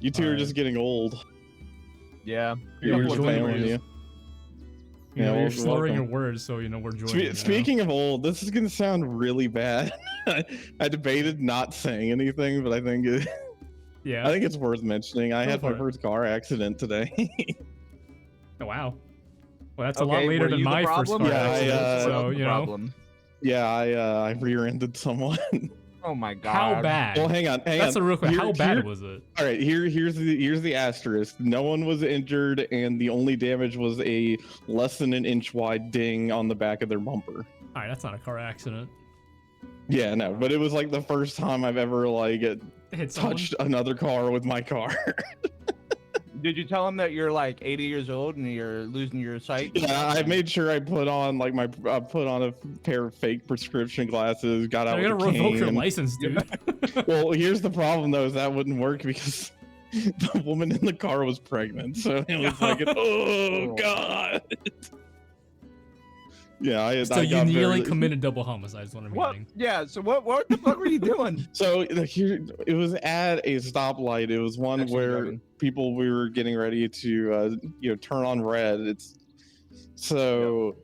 You two are just getting old. Yeah. You're joining failing us. you. You know, Yeah, you're slurring your welcome. words, so we're joining. Speaking of old, this is gonna sound really bad. I debated not saying anything, but I think Yeah. I think it's worth mentioning. I Go had my for it. first car accident today. Oh wow. Well, that's a lot later were than you the my first problem? car Yeah, accident. So the you know. problem. Yeah, I rear-ended someone. Oh my god. How bad? Well, hang on. That's a real quick. How bad was it? All right, here's the asterisk. No one was injured, and the only damage was a less than an inch wide ding on the back of their bumper. All right, that's not a car accident. Yeah, no, but it was like the first time I've ever like Hit someone? touched another car with my car. Did you tell him that you're like 80 years old and you're losing your sight? Yeah, I made sure I put on like put on a pair of fake prescription glasses. Got out. You're with gonna a revoke your cane. license, dude. Well, here's the problem though, is that wouldn't work because the woman in the car was pregnant, so it was like, oh god. Yeah, So you nearly committed double homicide is what I'm What? getting. Yeah. So what the fuck were you doing? So here, it was at a stoplight. It was one Actually where driving. we were getting ready to turn on red. It's so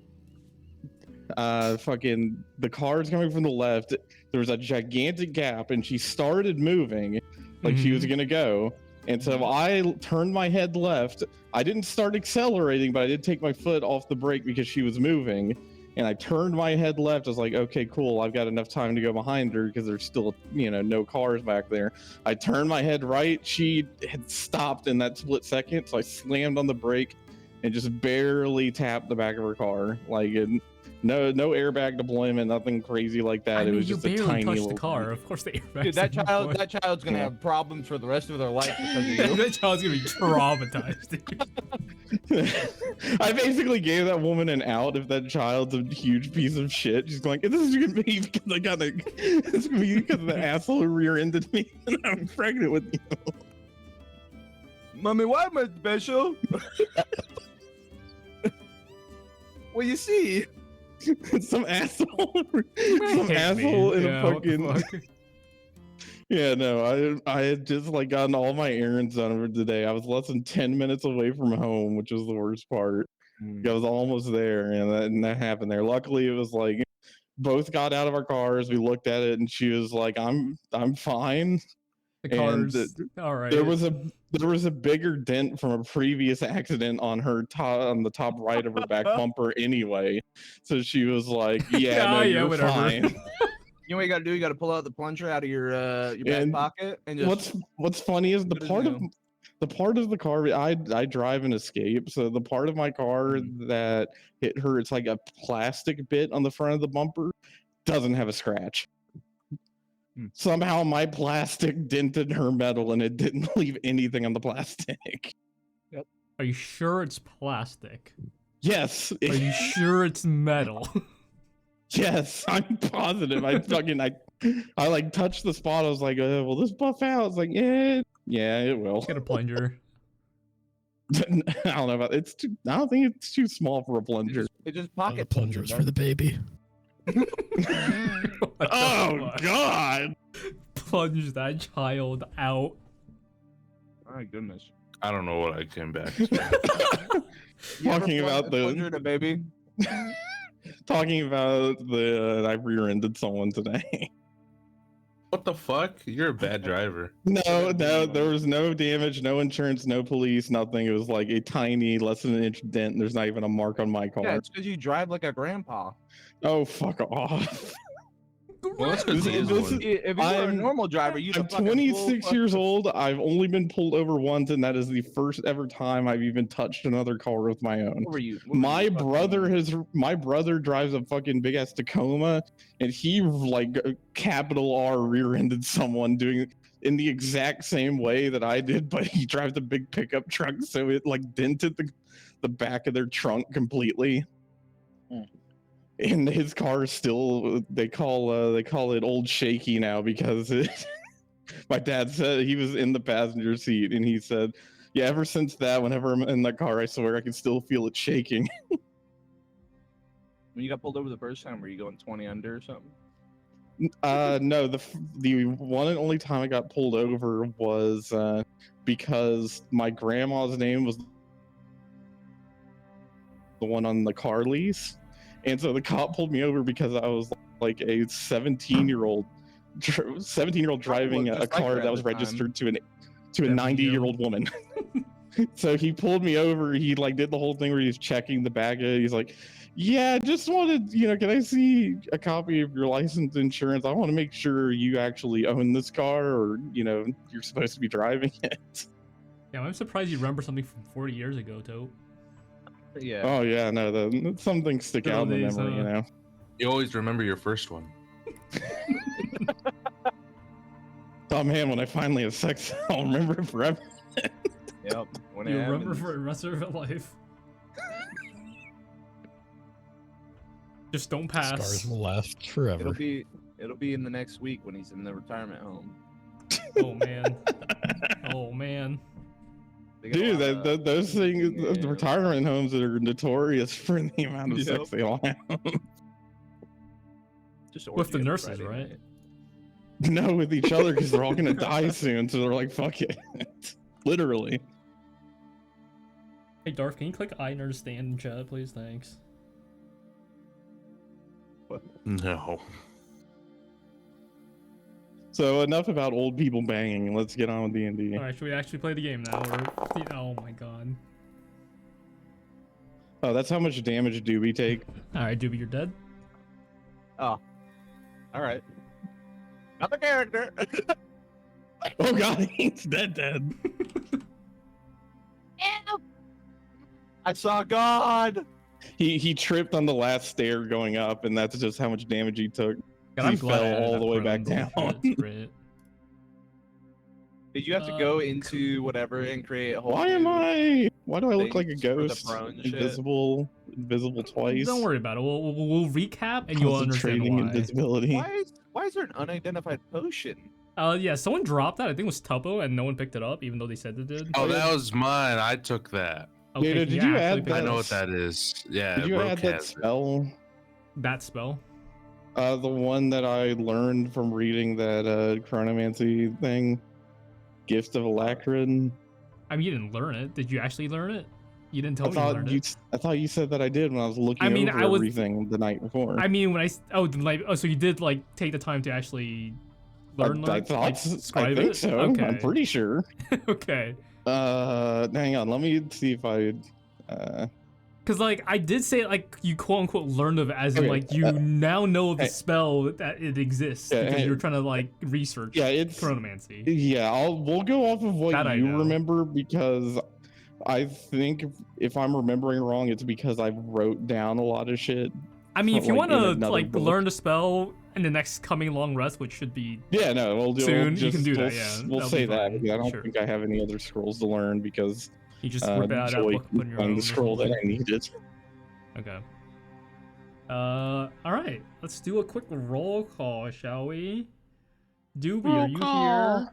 fucking the car's coming from the left. There was a gigantic gap, and she started moving like she was gonna go. And so I turned my head left. I didn't start accelerating, but I did take my foot off the brake because she was moving. And I turned my head left. I was like, okay, cool. I've got enough time to go behind her because there's still, no cars back there. I turned my head right. She had stopped in that split second. So I slammed on the brake and just barely tapped the back of her car. Like, no airbag deployment, nothing crazy like that. I mean, it was you just a barely tiny touched little the car. Of course, the airbag. Dude, that child's gonna have problems for the rest of their life because of you. That child's gonna be traumatized, dude. I basically gave that woman an out if that child's a huge piece of shit. She's going, this is gonna be because it's gonna be because the asshole who rear-ended me and I'm pregnant with you. Mommy, why am I special? Well, you see. Some asshole Hit asshole me. in Yeah, a what the fucking fuck? Yeah, no, I had just like gotten all my errands done for today. I was less than 10 minutes away from home, which was the worst part. I was almost there, and that happened there. Luckily, it was like both got out of our cars. We looked at it, and she was like, "I'm fine." The car's all right. There was a bigger dent from a previous accident on the top right of her back bumper anyway. So she was like, "Yeah, no, you're whatever." fine." You know what you gotta do? You gotta pull out the plunger out of your back pocket and just. What's funny is the Good as part of new. the part of the car I drive an Escape, so the part of my car that hit her, it's like a plastic bit on the front of the bumper, doesn't have a scratch. Somehow my plastic dented her metal and it didn't leave anything on the plastic. Yep. Are you sure it's plastic? Yes. Are you sure it's metal? Yes, I'm positive. I like touched the spot. I was like, will this buff out? I was like, yeah, it will. Get a plunger. I don't know about it. I don't think it's too small for a plunger. It just The pocket plungers for the baby. Oh God! Plunge that child out. My goodness. I don't know what I came back to. Talking about plunger to baby. Talking about I rear-ended someone today. What the fuck? You're a bad driver. No, there was no damage, no insurance, no police, nothing. It was like a tiny, less than an inch dent. And there's not even a mark on my car. Yeah, it's because you drive like a grandpa. Oh, fuck off. Well, that's because he is one. If you were a normal driver, you'd I'm have fucking 26 full years fucking- old. I've only been pulled over once, and that is the first ever time I've even touched another car with my own. What were you? My brother drives a fucking big ass Tacoma, and he like capital R rear-ended someone doing in the exact same way that I did, but he drives a big pickup truck, so it like dented the back of their trunk completely. And his car is still they call it old shaky now because my dad said he was in the passenger seat and he said, yeah, ever since that, whenever I'm in that car, I swear I can still feel it shaking. When you got pulled over the first time, were you going 20 under or something? No, the one and only time I got pulled over was because my grandma's name was the one on the car lease, and so the cop pulled me over because I was like a 17-year-old driving a car that was registered to a 90-year-old woman. So he pulled me over. He like did the whole thing where he's checking the bag. He's like, "Yeah, just wanted, can I see a copy of your license, insurance? I want to make sure you actually own this car, or you're supposed to be driving it." Yeah, I'm surprised you remember something from 40 years ago, Tope. Yeah. Oh yeah, no, some things stick out in the memory, You always remember your first one. Oh man, when I finally have sex, I'll remember it forever. Yep. When You it remember happens. for the rest of your life. Just don't pass. Scars will last forever. It'll be in the next week when he's in the retirement home. Oh man. Oh man. They got a Dude, lot of- those things, the Yeah. retirement homes that are notorious for the amount of sex they all have. Just With the orgy on nurses, Friday right? night. No, with each other because they're all gonna die soon, so they're like, "Fuck it," literally. Hey Darth, can you click I understand in chat, please? Thanks. No. So enough about old people banging. Let's get on with D&D. Alright, should we actually play the game now? Or... Oh my god. Oh, that's how much damage Dooby take. Alright, Dooby, you're dead. All right. Another character. Oh god, he's dead. I saw God. He tripped on the last stair going up, and that's just how much damage he took. God, I'm He glad I fell added all that the way prone back down. bullshit. Great. Did you have to go into whatever and create a whole? Why do I look like a things for the ghost? prone shit? Invisible twice. Don't worry about it. We'll recap and you'll understand Concentrating why. invisibility. Why is there an unidentified potion? Yeah, someone dropped that. I think it was Tuppo, and no one picked it up, even though they said they did. Oh, that was mine. I took that. Okay, Did can you actually add pick that? I it know up? what that is. Yeah, Did you Roque add that has it. spell? That spell. The one that I learned from reading that chronomancy thing, Gift of Alacrid. I mean, you didn't learn it. Did you actually learn it? You didn't tell I me you thought learned you. it. I thought you said that I did when I was looking I mean, over I was- everything the night before. I mean, when so you did like take the time to actually learn I like, thought. like, I scribe think it? so. Okay. I'm pretty sure. Okay. Hang on. Let me see if I. Because like I did say like you quote unquote learned of it as in Okay, like you now know the hey. spell that it exists Yeah, because hey. you're trying to like research Yeah, it's. chronomancy. Yeah, we'll go off of what That I you know. remember because I think if I'm remembering wrong, it's because I wrote down a lot of shit. I mean, if you like, want in to another like book. learn the spell in the next coming long rest, which should be Yeah, no, we'll do. Soon, We'll you just, can do that, we'll, yeah, we'll that'll say be that. fine, Because I don't sure. think I have any other scrolls to learn because you just rip it out of that Joy book, put in your found own. the or scroll that something. I needed. Okay. All right. Let's do a quick roll call, shall we? Doobie, are you here?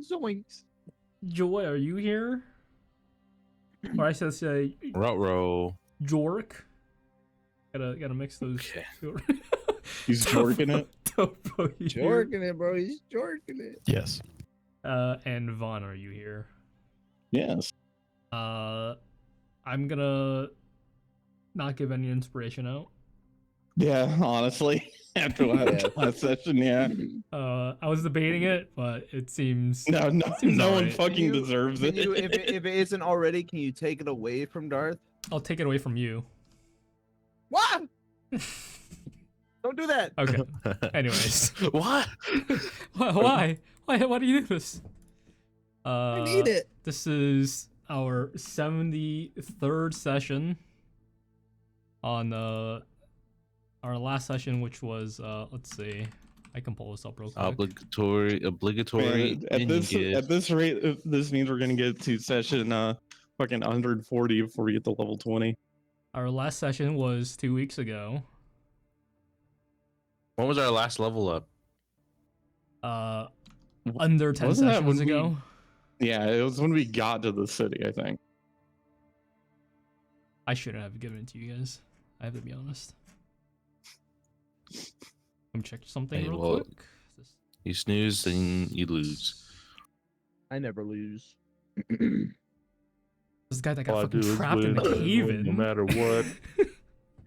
Zoinks. Joy, are you here? Or I should say, Ruh-roh. Jork. Gotta mix those. Okay. He's jorking it. Tuppo, you here? Jorking it, bro. He's jorking it. Yes. And Vaughn, are you here? Yes. I'm gonna not give any inspiration out. Yeah, honestly, after last session, yeah. I was debating it, but it seems No, Seems no one alright. fucking deserves Can it. you, if it isn't already, can you take it away from Darth? I'll take it away from you. What? Don't do that. Okay. Anyways, What? why? Why do you do this? I need it. This is our 73rd session on our last session, which was let's see, I can pull this up real quick. Obligatory Man, at minion this gift. rate, this means we're gonna get to session fucking 140 before we get to level 20. Our last session was 2 weeks ago. When was our last level up? Under 10 Wasn't that sessions when we- ago. Yeah, it was when we got to the city, I think. I shouldn't have given it to you guys. I have to be honest. Let me check something Hey, real well, quick. You snooze, then you lose. I never lose. This guy that got All I fucking do is trapped in the win, cave in. no matter what.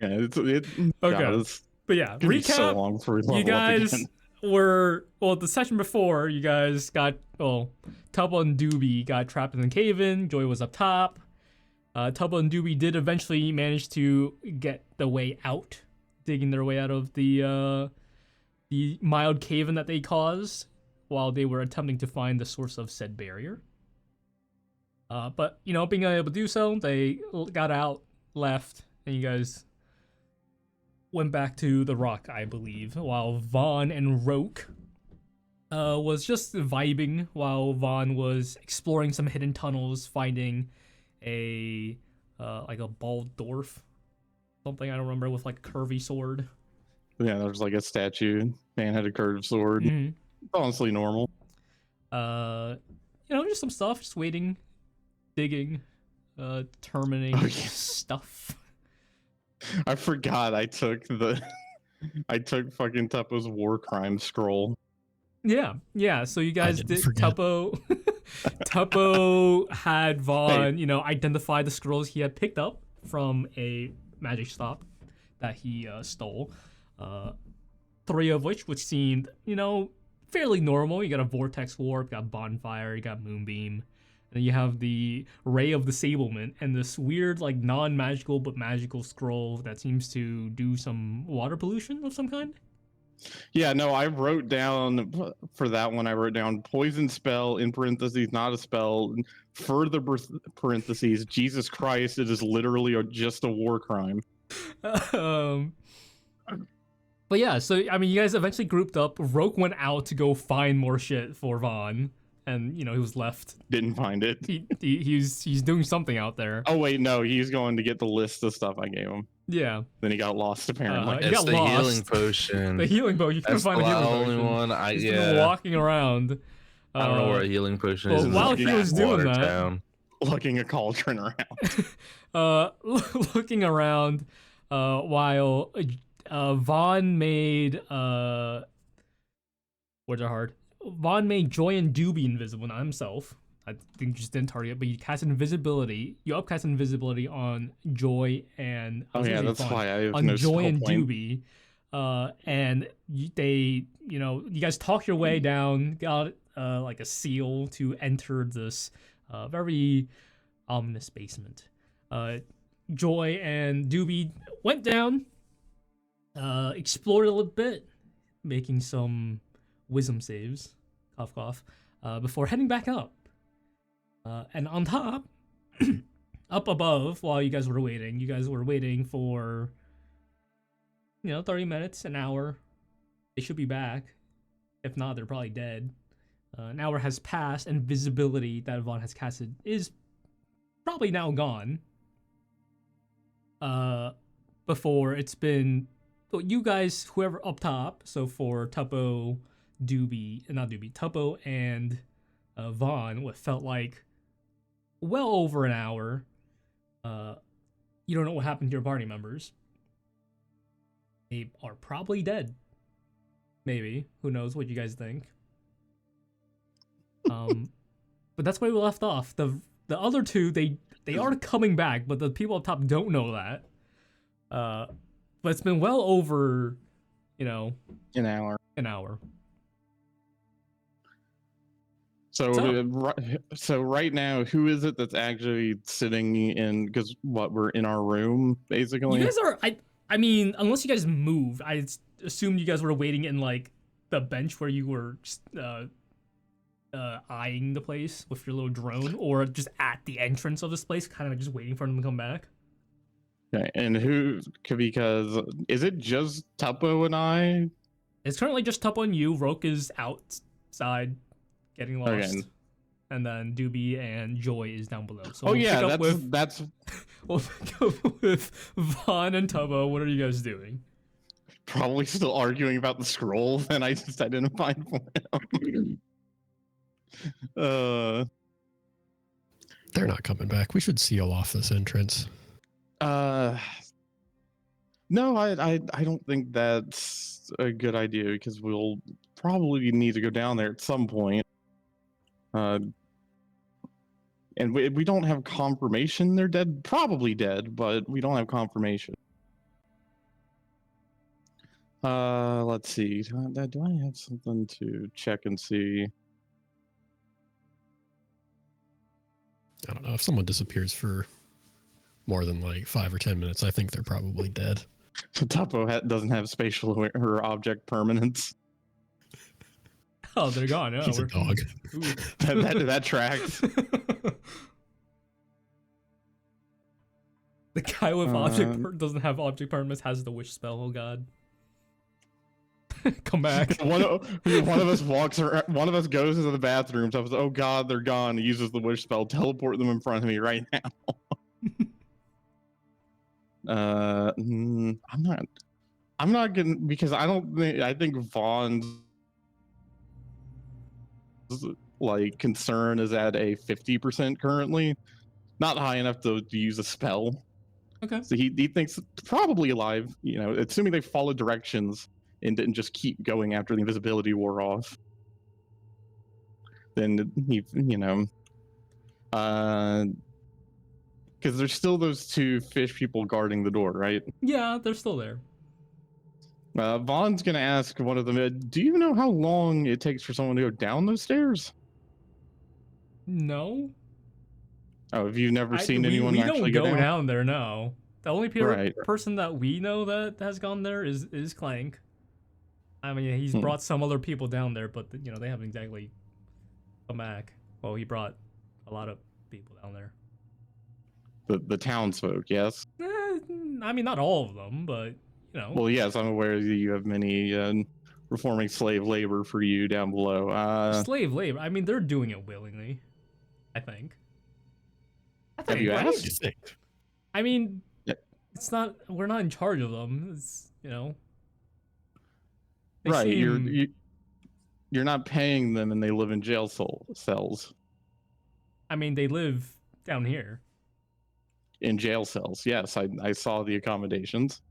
Yeah, Okay. God, it's But yeah, gonna be so recap. long before we level You up guys again. were the session before. You guys got Tuppo and Dooby got trapped in the cave in. Joy was up top. Tuppo and Dooby did eventually manage to get the way out, digging their way out of the mild cave in that they caused while they were attempting to find the source of said barrier. But being unable to do so, they got out, left, and you guys went back to the rock, I believe, while Vaughn and Roque was just vibing while Vaughn was exploring some hidden tunnels, finding a like a bald dwarf, something I don't remember, with like a curvy sword. Yeah, there's like a statue. Man had a curved sword. Mm-hmm. Honestly, normal. Just some stuff, just waiting, digging, terminating Oh, yeah. stuff. I forgot I took fucking Tuppo's war crime scroll. Yeah. So you guys didn't did. forget. Tuppo had Vaughn, identify the scrolls he had picked up from a magic stop that he stole. 3 of which seemed, fairly normal. You got a vortex warp, you got bonfire, you got moonbeam, and then you have the ray of disablement and this weird, like, non-magical but magical scroll that seems to do some water pollution of some kind. Yeah, no, I wrote down for that one. I wrote down poison spell in parentheses, not a spell. Further parentheses, Jesus Christ, it is literally just a war crime. But yeah, so you guys eventually grouped up. Roque went out to go find more shit for Vaughn, and he was left. Didn't find it. He's doing something out there. Oh wait, no, he's going to get the list of stuff I gave him. Yeah. Then he got lost apparently. He It's got the lost. healing potion. The healing potion. You couldn't That's find the the healing only potion. one. He's been walking around. I don't know where a healing potion is. well, in while this he was doing that- Watertown. Lugging a cauldron around. Looking around, while Vaughn made words are hard. Vaughn made Joy and Dooby invisible, not himself. I think just didn't target, but you cast invisibility. You upcast invisibility on Joy and Oh yeah, that's why I have on no Joy skill and point. Dooby. And you guys talk your way down, got like a seal to enter this very ominous basement. Joy and Dooby went down, explored a little bit, making some wisdom saves, cough cough, before heading back up. And on top, up above, while you guys were waiting for 30 minutes, an hour. They should be back. If not, they're probably dead. An hour has passed, and visibility that Vaughn has casted is probably now gone. Before it's been, you guys, whoever up top, so for Tuppo, Tuppo and Vaughn, what felt like well over an hour. You don't know what happened to your party members. They are probably dead. Maybe. Who knows what you guys think. But that's where we left off. The other two, they are coming back, but the people up top don't know that. But it's been well over, An hour. an hour. So right now, who is it that's actually sitting in? Because we're in our room basically. You guys are. I mean, unless you guys moved, I assumed you guys were waiting in like the bench where you were eyeing the place with your little drone, or just at the entrance of this place, kind of just waiting for them to come back. Okay, and who? Because is it just Tuppo and I? It's currently just Tuppo and you. Roque is outside, getting lost. Okay. And then Dooby and Joy is down below. So Oh we'll yeah, pick up that's we'll pick up with Vaughn and Tuppo. What are you guys doing? probably still arguing about the scroll that I just identified for him. They're not coming back. We should seal off this entrance. No, I don't think that's a good idea because we'll probably need to go down there at some point. And we don't have confirmation they're dead. Probably dead, but we don't have confirmation. Let's see. Do I have something to check and see? I don't know. If someone disappears for more than like 5 or 10 minutes, I think they're probably dead. Tuppo doesn't have spatial or object permanence. Oh, they're gone. Oh, He's a dog. that tracks. The guy with doesn't have object permanence, has the wish spell. Oh god. Come back. One of us walks around, one of us goes into the bathroom, so oh god, they're gone. He uses the wish spell, teleport them in front of me right now. I'm not gonna, because I think Vaughn's like concern is at a 50% currently. Not high enough to use a spell. Okay. So he thinks probably alive, you know, assuming they follow directions and didn't just keep going after the invisibility wore off. Then he, you know, because there's still those two fish people guarding the door, right? Yeah, they're still there. Vaughn's gonna ask one of them, do you know how long it takes for someone to go down those stairs? No. Oh, have you never seen anyone we actually don't go down? down there, no. The only Right. person that we know that has gone there is Clank. I mean, he's brought some other people down there, but you know, they haven't exactly come back. Well, he brought a lot of people down there. The townsfolk, yes. I mean, not all of them, but you know. Well, yes, I'm aware that you have many reforming slave labor for you down below. Slave labor. I mean, they're doing it willingly. I think. Have you What asked? do you think? I mean, Yeah. it's not. We're not in charge of them. It's, you know. They Right, seem- you're not paying them, and they live in jail cells. I mean, they live down here. In jail cells, yes. I saw the accommodations.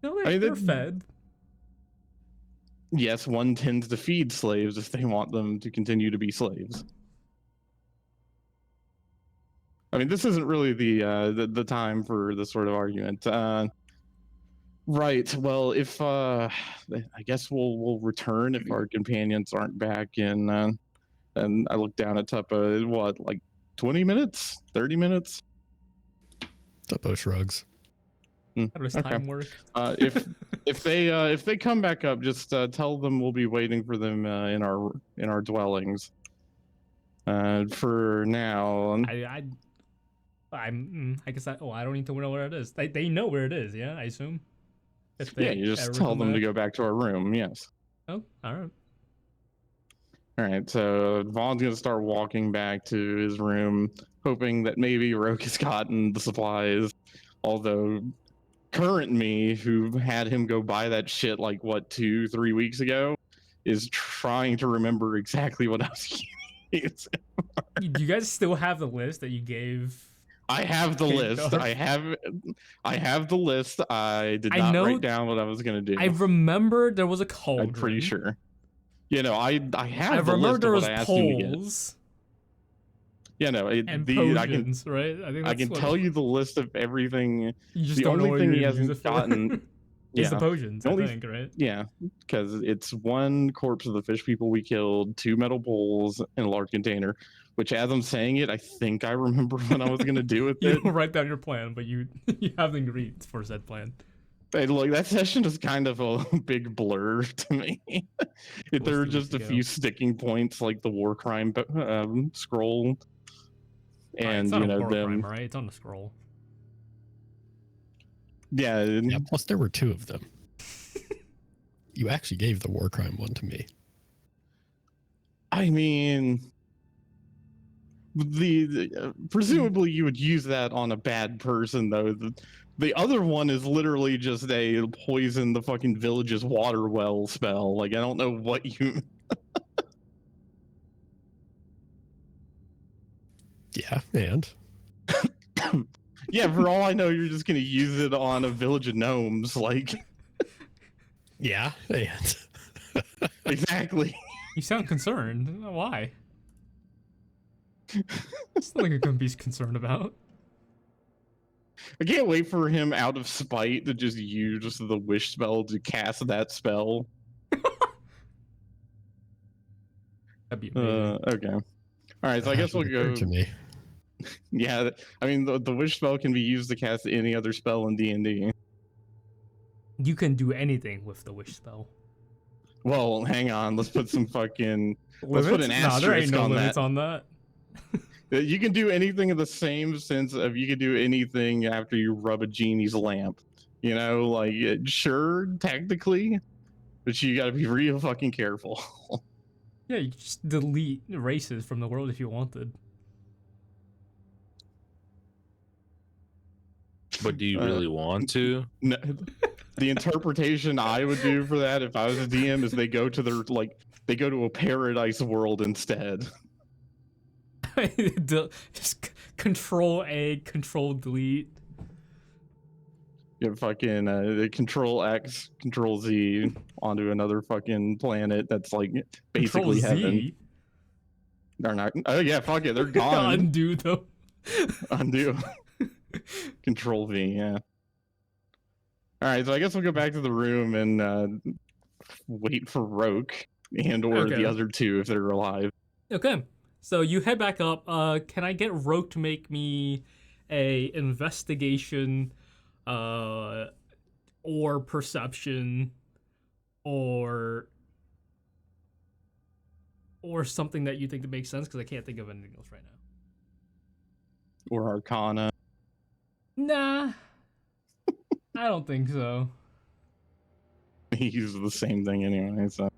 No, I mean, they're fed. Yes, one tends to feed slaves if they want them to continue to be slaves. I mean, this isn't really the time for this sort of argument. Right. Well, if I guess we'll return if our companions aren't back in. And I look down at Tuppo. What, like 20 minutes, 30 minutes? Tuppo shrugs. How does Okay. time work? If they come back up, just tell them we'll be waiting for them in our dwellings. For now, I guess I don't need to know where it is. They know where it is, yeah, I assume. If yeah, they you just ever tell come them to back. go back to our room. Yes. Oh, all right. All right. So Vaughn's gonna start walking back to his room, hoping that maybe Roque has gotten the supplies. Although current me, who had him go buy that shit like what 2-3 weeks ago, is trying to remember exactly what I was using. Do you guys still have the list that you gave? I have the Okay, list. Darth. I have the list. I did not know- write down what I was gonna do. I rember there was a cauldron. I'm pretty sure. You know, I I have the remember list there of was what I asked him to get. poles You know, and I can potions, right? I think I that's can what tell you the list of everything. You just the don't know only what thing you're he gonna use hasn't it for. gotten- Is the Yeah. potions, The I only- think, right? Yeah, because it's one corpse of the fish people we killed, 2 metal bowls, and a large container. Which, as I'm saying it, I think I remember what I was gonna do with You it. don't write down your plan, but you have the ingredients for said plan. Hey, look, that session is kind of a big blur to me. There are 2 just a weeks few ago. sticking points, like the war crime scroll, Alright, and it's not you a know war them. crime, right? It's on the scroll. Yeah, Yeah, plus there were 2 of them. You actually gave the war crime one to me. I mean, presumably you would use that on a bad person, though. The other one is literally just a poison the fucking village's water well spell. Like, I don't know what you. Yeah, and Yeah, for all I know, you're just gonna use it on a village of gnomes. Like, Yeah, and exactly. You sound concerned. Why? It's nothing I couldn't be concerned about. I can't wait for him out of spite to just use the wish spell to cast that spell. That'd be amazing. Okay. All right, so I guess we'll go. To me. Yeah, I mean the wish spell can be used to cast any other spell in D&D. You can do anything with the wish spell. Well, hang on. Let's put some fucking. Let's put an Nah, there ain't asterisk no on limits that. on that. You can do anything in the same sense of you can do anything after you rub a genie's lamp. You know, like sure, technically, but you got to be real fucking careful. Yeah, you just delete races from the world if you wanted. But do you really want to? No, the interpretation I would do for that if I was a DM is they go to their they go to a paradise world instead. Just Control A, Control Delete. You have fucking Control X, Control Z onto another fucking planet that's like basically Control heaven. Z. They're not. Oh yeah, fuck it, they're gone. Undo though. Undo. Control V. Yeah. All right, so I guess we'll go back to the room and wait for Roque and/or Okay. the other two if they're alive. Okay, so you head back up. Can I get Roque to make me a investigation, or perception, or something that you think that makes sense? Because I can't think of anything else right now. Or Arcana. Nah, I don't think so. He uses the same thing anyway. So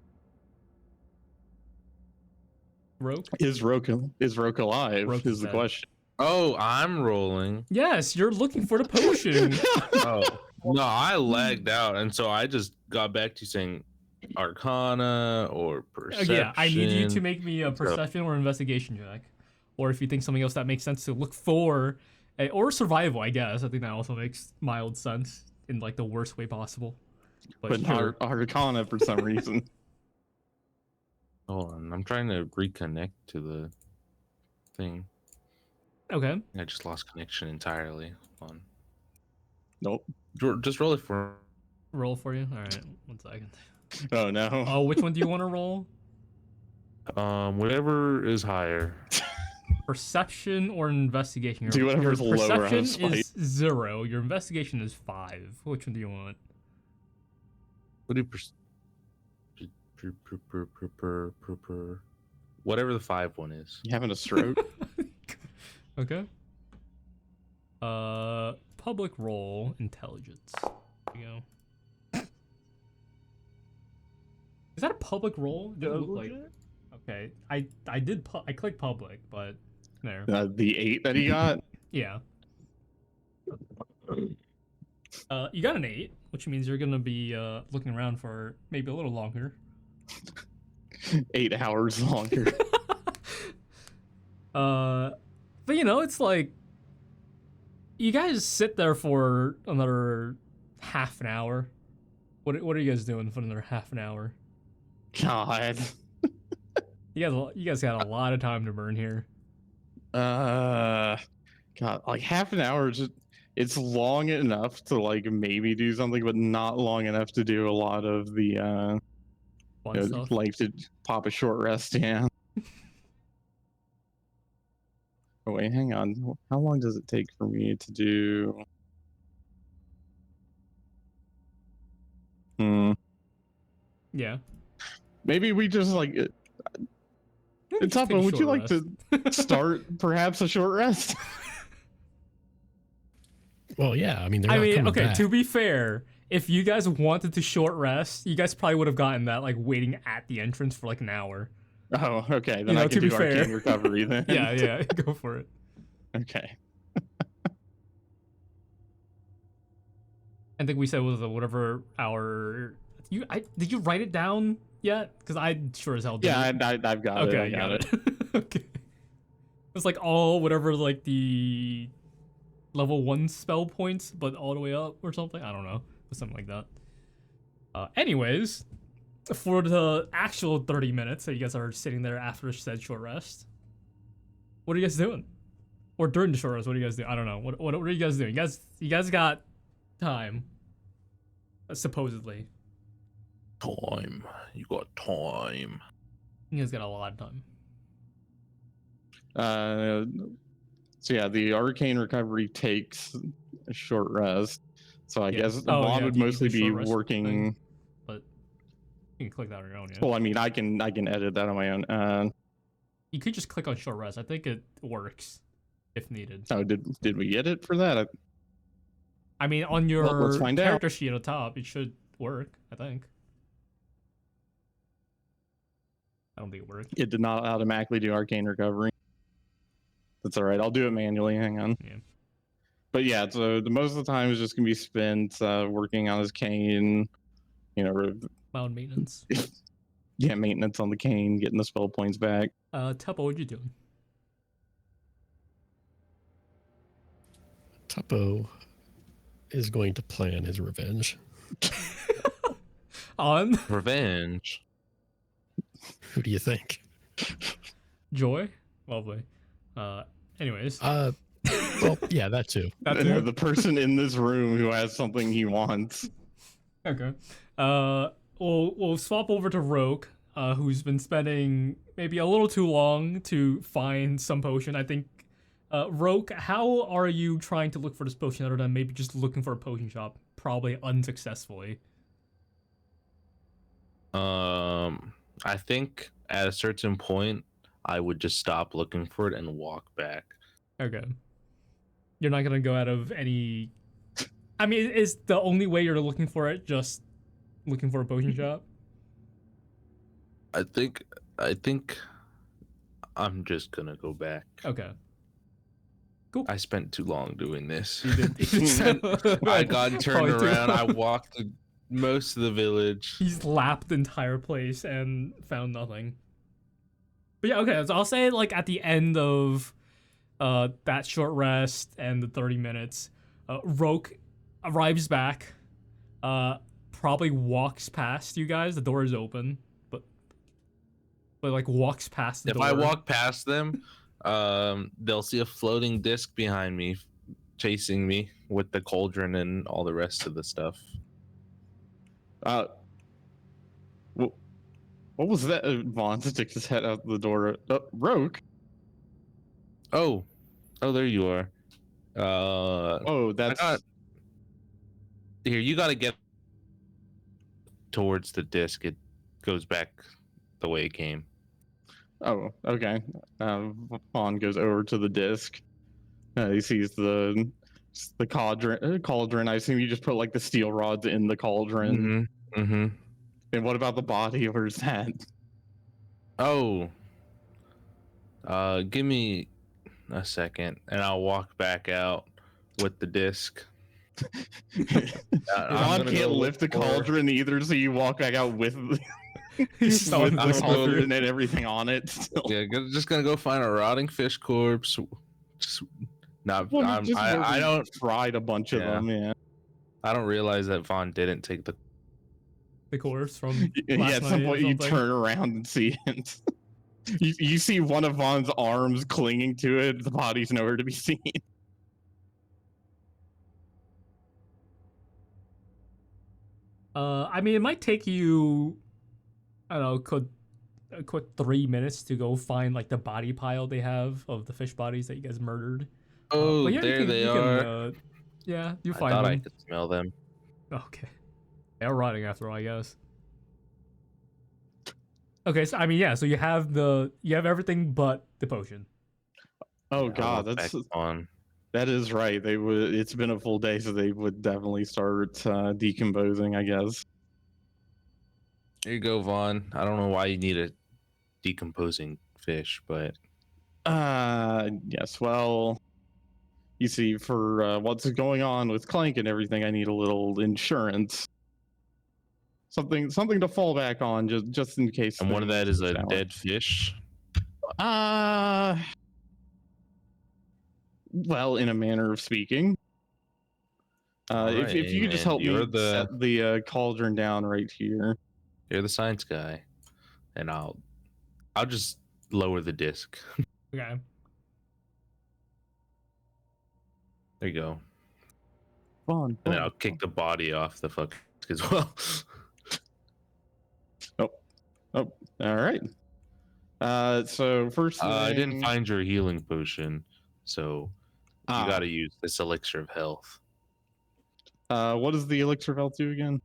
Roque? is Roque alive? Roque is the dead. question. Oh, I'm rolling. Yes, you're looking for the potion. Oh no, I lagged out, and so I just got back to saying Arcana or Perception. Yeah, I need you to make me a perception or investigation check, or if you think something else that makes sense to look for, or survival. I guess I think that also makes mild sense in like the worst way possible. But sure. not Arcana for some reason. Hold on, I'm trying to reconnect to the thing. Okay. I just lost connection entirely. Hold on. Nope. Just roll it for. Roll for you. All right. 1 second. Oh no. Oh, which one do you want to roll? Whatever is higher. Perception or investigation? Do whatever's your lower on perception spite. is 0. Your investigation is 5. Which one do you want? What do whatever the 5 one is. You having a stroke? Okay. Public role intelligence. There you go. Is that a public role? It doesn't look like. Okay, I did I clicked public, but there. The 8 that he got. Yeah. You got an 8, which means you're gonna be looking around for maybe a little longer. 8 hours longer. But you know, it's like you guys sit there for another half an hour. What are you guys doing for another half an hour? God. You guys got a lot of time to burn here. God, like half an hour is just, it's long enough to like maybe do something, but not long enough to do a lot of the Fun stuff. like to pop a short rest. Yeah. Oh wait, hang on. How long does it take for me to do? Yeah. Maybe we just like. Maybe just take Tuppo, a would you short like to start perhaps a short rest? Well, yeah. I mean, they're I not mean, coming okay, back. to be fair, if you guys wanted to short rest, you guys probably would have gotten that like waiting at the entrance for like an hour. Oh, okay. Then You know, I to can be do fair. arcane recovery then. Yeah, go for it. Okay. I think we said it was a whatever hour. Did you write it down yet? Because I sure as hell didn't. Yeah, I've got it. Okay, I you got it. okay. It's like all whatever like the level 1 spell points, but all the way up or something. I don't know, something like that. Anyways, for the actual 30 minutes that you guys are sitting there after said short rest, what are you guys doing? Or during the short rest, what do you guys do? I don't know. What are you guys doing? You guys got time, supposedly. Time. You got time. You guys got a lot of time. So yeah, the arcane recovery takes a short rest. So I guess Oh, Vaughn yeah, would do you need mostly the be short rest working. thing? But you can click that on your own. Yeah. Well, I mean, I can edit that on my own. You could just click on short rest. I think it works if needed. Oh, did we get it for that? I mean, on your Well, let's find character sheet at the top, it should work. I think. I don't think it worked. It did not automatically do arcane recovery. That's all right. I'll do it manually. Hang on. Yeah. But yeah, so the most of the time is just gonna be spent working on his cane. You know, Mound maintenance. yeah, maintenance on the cane, getting the spell points back. Tuppo, what you doing? Tuppo is going to plan his revenge. On Revenge. Who do you think? Joy? Lovely. Anyways. Well, yeah, that too. That's it. The person in this room who has something he wants. Okay. We'll swap over to Roque, who's been spending maybe a little too long to find some potion. I think, Roque, how are you trying to look for this potion other than maybe just looking for a potion shop? Probably unsuccessfully. I think at a certain point, I would just stop looking for it and walk back. Okay. You're not gonna go out of any... I mean, is the only way you're looking for it just looking for a potion shop? I think I'm just gonna go back. Okay. I spent too long doing this. You did. I got turned Probably too around. I long. walked most of the village. He's lapped the entire place and found nothing. But yeah, okay, so I'll say like at the end of that short rest and the 30 minutes, Roque arrives back, probably walks past you guys. The door is open, but like walks past the If door. I walk past them, they'll see a floating disc behind me, chasing me with the cauldron and all the rest of the stuff. What was that? Vaughn sticks his head out the door. Roque. Oh, there you are. Oh, that's. Here, you got to get towards the disc. It goes back the way it came. Oh, okay. Vaughn goes over to the disc. He sees the cauldron. I assume you just put like the steel rods in the cauldron. Mm-hmm. And what about the body? Where's that? Oh. Give me a second, and I'll walk back out with the disc. Vaughn can't lift the cauldron either, so you walk back out with the cauldron and everything on it. Still. Yeah, just gonna go find a rotting fish corpse. Just not. Well, I don't. fried a bunch of them. Yeah. I don't realize that Vaughn didn't take the corpse from Yeah, at some point you turn around and see it. You see one of Vaughn's arms clinging to it. The body's nowhere to be seen. I mean, it might take you, I don't know, a quick 3 minutes to go find like the body pile they have of the fish bodies that you guys murdered. Oh, but yeah, there they are. Yeah, you I find thought them. I could smell them. Okay. They're rotting after all, I guess. Okay, so I mean, yeah, so you have everything but the potion. Oh god, that's on. That is right. They would. It's been a full day, so they would definitely start decomposing, I guess. Here you go, Vaughn. I don't know why you need a decomposing fish, but yes. Well, you see, for what's going on with Clank and everything, I need a little insurance. Something to fall back on, just in case. And one of that is a out. dead fish. Well, in a manner of speaking. If you could just help me set the cauldron down right here. You're the science guy, and I'll just lower the disc. Okay. There you go. Fun. And then I'll kick the body off the fuck as well. Oh, all right. So first, I didn't find your healing potion, so you got to use this elixir of health. What does the elixir of health do again?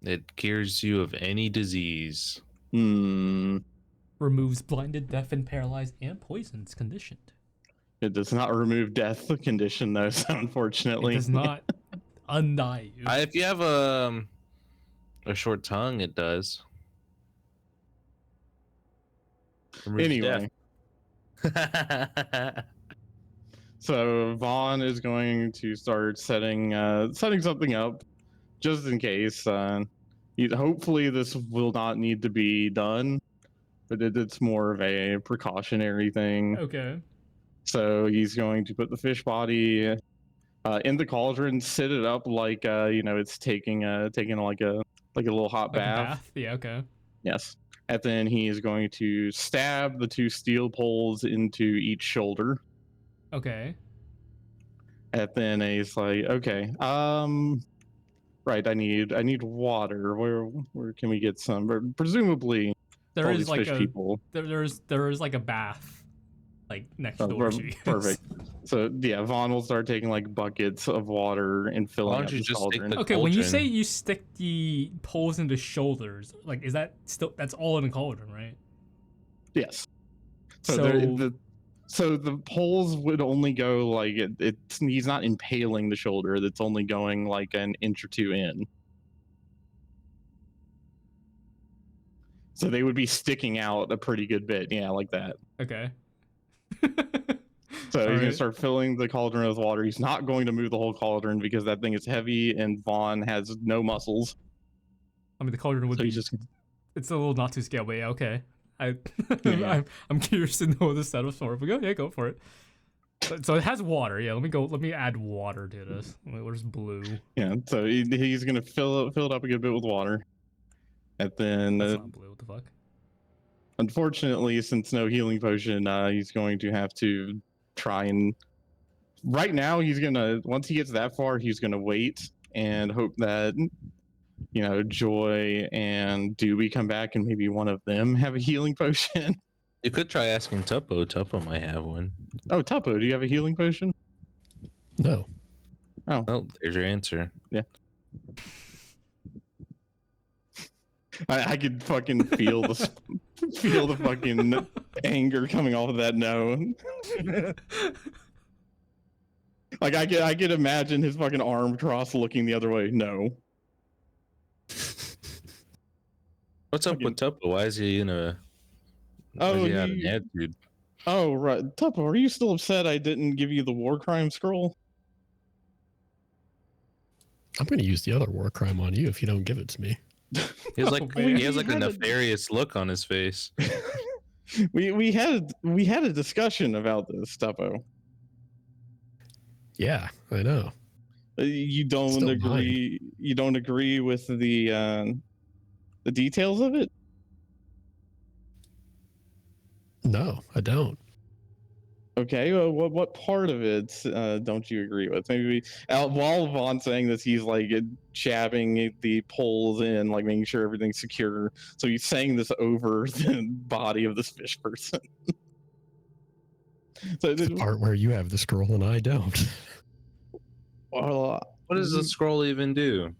It cures you of any disease. Removes blinded, deafened, paralyzed, and poisons conditioned. It does not remove death condition though, so unfortunately. It does not undie you. If you have a short tongue, it does. Removes Anyway. So Vaughn is going to start setting something up just in case. Hopefully this will not need to be done, but it's more of a precautionary thing. Okay. So he's going to put the fish body in the cauldron, sit it up like it's taking like a little hot Like a bath. Yeah, okay. Yes. And then he is going to stab the 2 steel poles into each shoulder. Okay. And then he's like, okay, right, I need water. Where can we get some? But presumably There all is these like fish people. there is like a bath like next door to you. Perfect. So yeah, Vaughn will start taking like buckets of water and Why filling don't up you the just stick cauldron. the Okay, when you say cauldron? you stick the poles into shoulders, like is that still that's all in a cauldron, right? Yes. So So the poles would only go like he's not impaling the shoulder. That's only going like an inch or 2 in. So they would be sticking out a pretty good bit. Yeah, like that. okay. So he's Alright. gonna start filling the cauldron with water. He's not going to move the whole cauldron because that thing is heavy and Vaughn has no muscles. I mean the cauldron would So be he's just it's a little not to scale, but yeah, okay. Yeah. I'm curious to know what the setup's for, but go for it. So it has water. Yeah, let me add water to this. Where's blue? yeah. So he's gonna fill it up a good bit with water, and then That's not blue. What the fuck? unfortunately, since no healing potion, he's going to have to try and. Right now, he's gonna once he gets that far, he's gonna wait and hope that Joy and Dooby come back and maybe one of them have a healing potion. You could try asking Tuppo. Tuppo might have one. Oh, Tuppo, do you have a healing potion? No. Oh, there's your answer. Yeah. I could fucking feel the fucking anger coming off of that no. Like I could imagine his fucking arm crossed looking the other way. No. What's up with Tuppo? Why is he in a? Oh, why is he out of attitude? Oh, right. Tuppo, are you still upset I didn't give you the war crime scroll? I'm going to use the other war crime on you if you don't give it to me. He has like man. he has like a had a- nefarious look on his face. we had a discussion about this, Tuppo. Yeah, I know. You don't Still agree. You don't agree with the details of it. No, I don't. Okay, well, what part of it don't you agree with? Maybe while Vaughn's saying this, he's like jabbing the poles in, like making sure everything's secure. So he's saying this over the body of this fish person. So The part where you have the scroll and I don't. well, What does the scroll even do?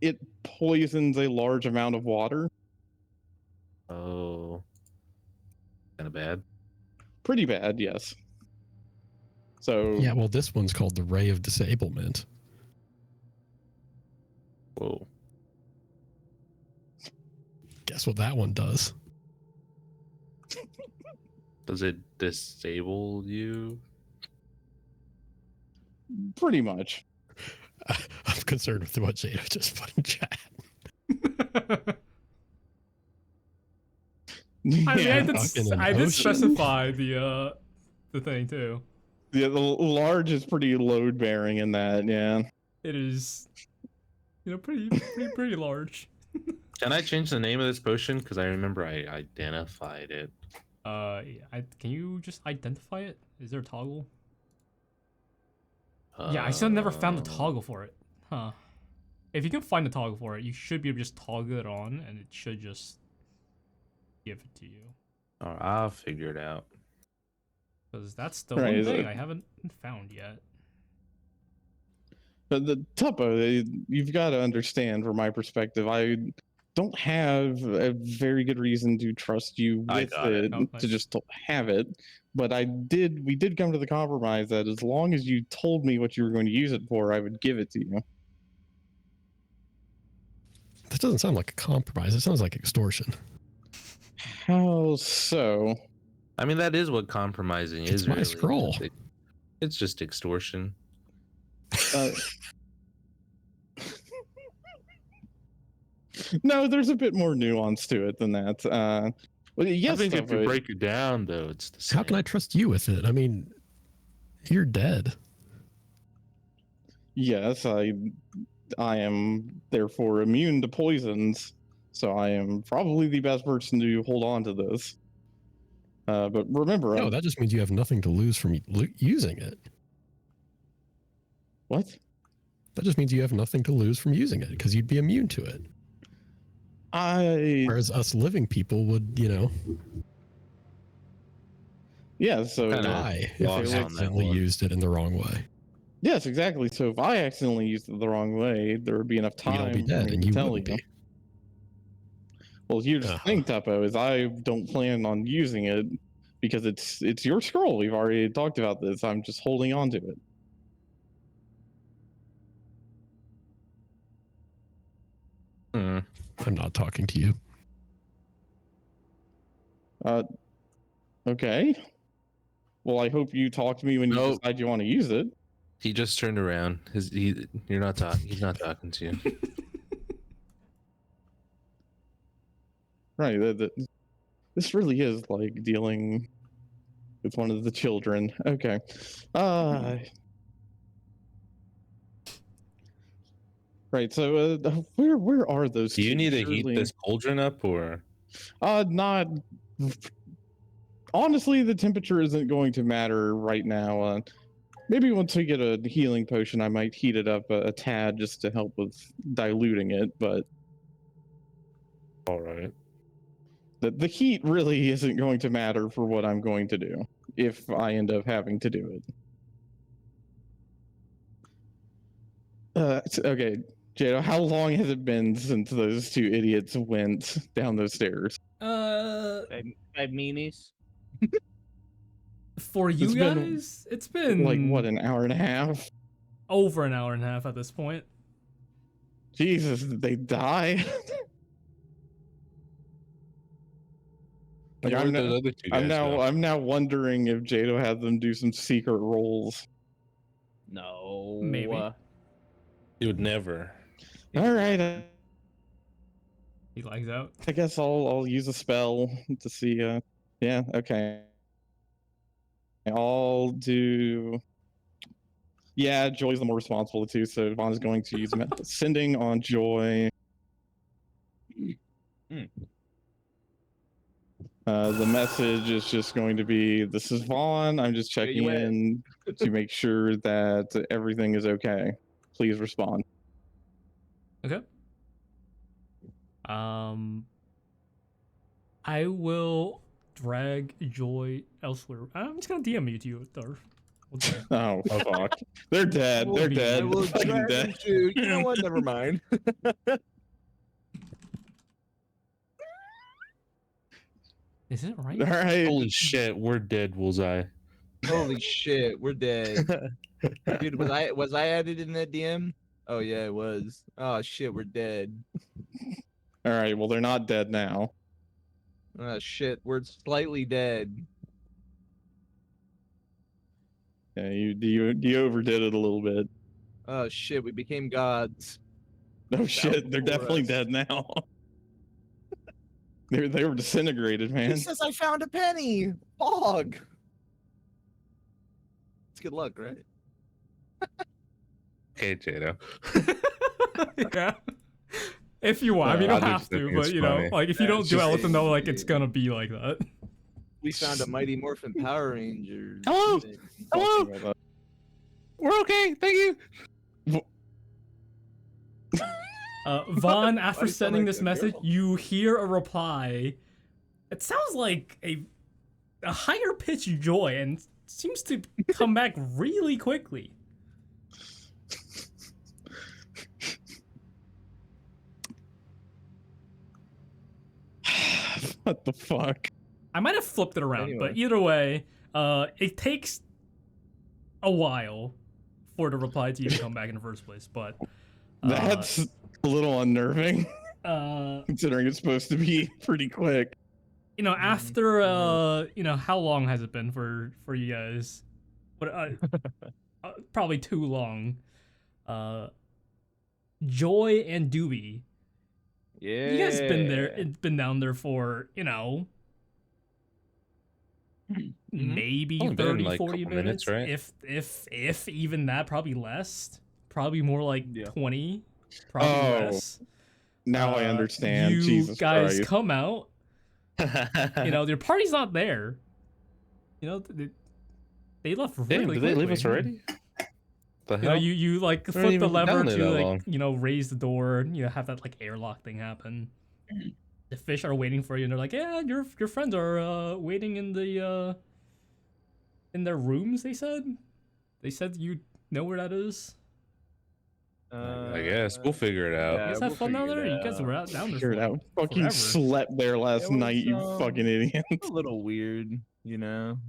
it poisons a large amount of water. Oh, kind of bad. Pretty bad, yes. So Yeah, well, this one's called the Ray of Disablement. Whoa. Guess what that one does? Does it disable you? pretty much. I'm concerned with what Jadow just put in chat. I mean, Yeah. I did specify the the thing too. Yeah, the large is pretty load bearing in that. Yeah. It is, pretty large. Can I change the name of this potion? Because I remember I identified it. Can you just identify it? Is there a toggle? Yeah, I still never found the toggle for it. Huh. If you can find the toggle for it, you should be able to just toggle it on, and it should just give it to you. Oh, I'll figure it out. Because that's the Right, one is thing it- I haven't found yet. But the Tuppo, you've got to understand from my perspective, I don't have a very good reason to trust you I with got it. it, Oh, to nice. just have it. But we did come to the compromise that as long as you told me what you were going to use it for, I would give it to you. That doesn't sound like a compromise. It sounds like extortion. How so? I mean, that is what compromising It's is. my Really. scroll. It's just extortion. Uh, no, there's a bit more nuance to it than that. Well, yes, I think if you Tuppo, break it down, though, it's the same. How can I trust you with it? I mean, you're dead. yes, I am therefore immune to poisons, so I am probably the best person to hold on to this. But remember, No, that just means you have nothing to lose from using it. what? That just means you have nothing to lose from using it because you'd be immune to it. Whereas us living people would, Yeah, so Kinda die if lost they on that accidentally one. used it in the wrong way. yes, exactly. So if I accidentally used it the wrong way, there would be enough We'd all time be for dead me and to you tell wouldn't you. be. Well, here's the thing, Tuppo, is I don't plan on using it because it's your scroll. We've already talked about this. I'm just holding on to it. Hmm. I'm not talking to you. Okay. Well, I hope you talk to me when you Nope. decide you want to use it. He just turned around. You're not talking. He's not talking to you. Right. This really is like dealing with one of the children. Okay. Right. So, where are those? Do you two? need to heat Surely- this cauldron up, or Not. Honestly, the temperature isn't going to matter right now. Maybe once we get a healing potion, I might heat it up a tad just to help with diluting it. But all right? the heat really isn't going to matter for what I'm going to do if I end up having to do it. Okay, Jadow, how long has it been since those two idiots went down those stairs? Five meanies. For you It's been, guys, it's been like, what, an hour and a half? over an hour and a half at this point. Jesus, did they die? Like, Where I'm, did those now, other two guys go? I'm now wondering if Jadow had them do some secret rolls. No. Maybe. He would never. All right, He lags out. I guess I'll use a spell to see. Yeah, okay. I'll do. Yeah, Joy's the more responsible too, so Von's going to use sending on Joy. The message is just going to be, "This is Vaughn. I'm just checking you at? in to make sure that everything is okay. Please respond." Okay. I will drag Joy elsewhere. I'm just gonna DM you to you, Darth. Oh fuck! They're dead. They're dead. I will Fucking drag dead. him to- You know what? Never mind. Is it right? All right. Holy shit, we're dead, Bullseye. Holy shit, we're dead. Dude, was I added in that DM? Oh yeah, it was. Oh shit, we're dead. All right. Well, they're not dead now. Oh shit, we're slightly dead. Yeah, you overdid it a little bit. Oh shit, we became gods. No shit, they're before definitely us. dead now. They were disintegrated, man. He says I found a penny. Fog. good luck, right? Okay, Jadow. Yeah. If you want, I mean, you I don't just have to, think but it's you know, funny. like if you don't That's do it, I'll let just- them know like it's gonna be like that. We found a Mighty Morphin Power Ranger. Hello? thing. Hello? We're okay. Thank you. Vaughn, Why after do you sound sending like this a message, girl? you hear a reply. It sounds like a higher pitched Joy and seems to come back really quickly. What the fuck? I might have flipped it around, Anyway. but either way, it takes a while for the reply to even come back in the first place. But That's a little unnerving, uh, considering it's supposed to be pretty quick. you know, after you know, how long has it been for you guys? But probably too long. Joy and Dooby, Yeah. you guys been down there for, you know, maybe Only been, 30, like, 40 couple minutes, minutes, right? if even that, probably less, probably more like Yeah. 20, probably Oh, less. Now I understand. You Jesus guys Christ. come out, you know, your party's not there. You know, they left really Damn, did they leave us quickly. already? The You know, hell? you like We're not flip the even lever down there to that like, long. you know, raise the door, and, you know, have that like airlock thing happen. The fish are waiting for you, and they're like, "Yeah, your friends are waiting in the in their rooms." They said you know where that is. I guess we'll figure it out. You guys we'll have fun down figure there. it You guys out. were out down there Figured for out. like, Fucking forever. slept there last It was, night, you fucking idiot. A little weird, you know.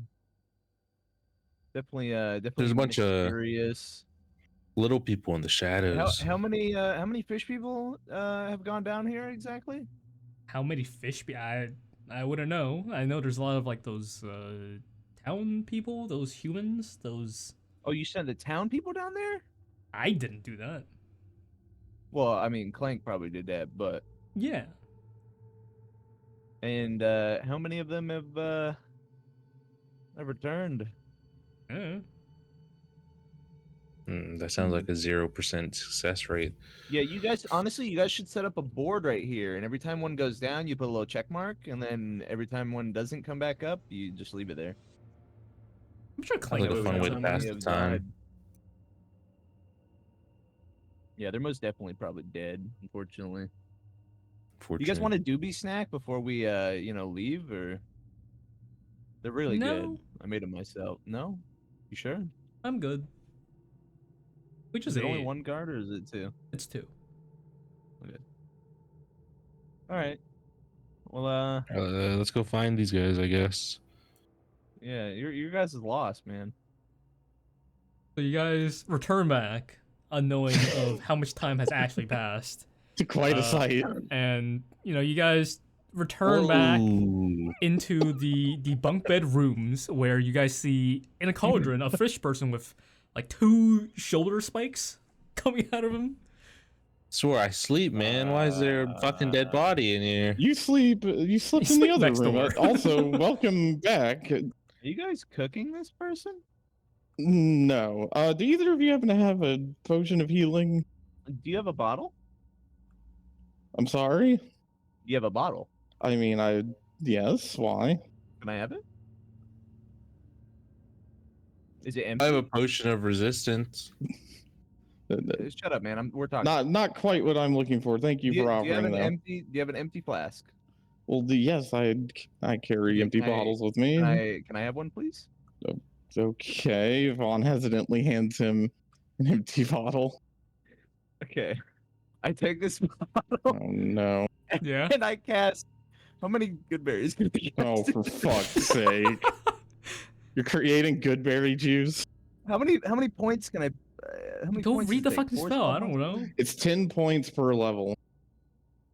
Definitely, definitely. There's a bunch of mysterious. little people in the shadows. How many fish people have gone down here exactly? How many fish? I wouldn't know. I know there's a lot of like those town people, those humans, those. Oh, you sent the town people down there? I didn't do that. Well, I mean, Clank probably did that, but Yeah. and how many of them have returned? That sounds like a 0% success rate. Yeah, you guys, honestly, you guys should set up a board right here, and every time one goes down, you put a little check mark, and then every time one doesn't come back up, you just leave it there. I'm sure Clank like a knows fun that. way to How many pass the have time. died. Yeah, they're most definitely probably dead, unfortunately. You guys want a doobie snack before we, you know, leave, or? They're really good. No. I made them myself. No? You sure? I'm good. We just Is it only ate. one guard, or is it two? It's 2. All right. Well, let's go find these guys, I guess. yeah, your guys is lost, man. So you guys return back, unknowing of how much time has actually passed, It's quite a sight. and you know you guys return back into the bunk bed rooms where you guys see in a cauldron a fish person with like 2 shoulder spikes coming out of him. Swear I sleep, man. Why is there a fucking dead body in here? You slept in the sleep other next room. door. Also, welcome back. Are you guys cooking this person? No. Do either of you happen to have a potion of healing? Do you have a bottle? I'm sorry? Do you have a bottle? I mean, yes, why? Can I have it? Is it I empty? have a potion of resistance. Shut up, man. We're talking. Not quite what I'm looking for. Thank you for do you have offering, an though. empty? Do you have an empty flask? Well, yes, I carry Okay, empty can I- bottles with me. Can I have one, please? Okay, Vaughn hesitantly hands him an empty bottle. Okay. I take this bottle Oh no! Yeah. and I cast. How many good berries can I cast? Oh, for fuck's sake! You're creating good berry juice. How many points can I? How many Go points read does the it take? fucking 4 spell. I spell don't points? know. It's 10 points per level.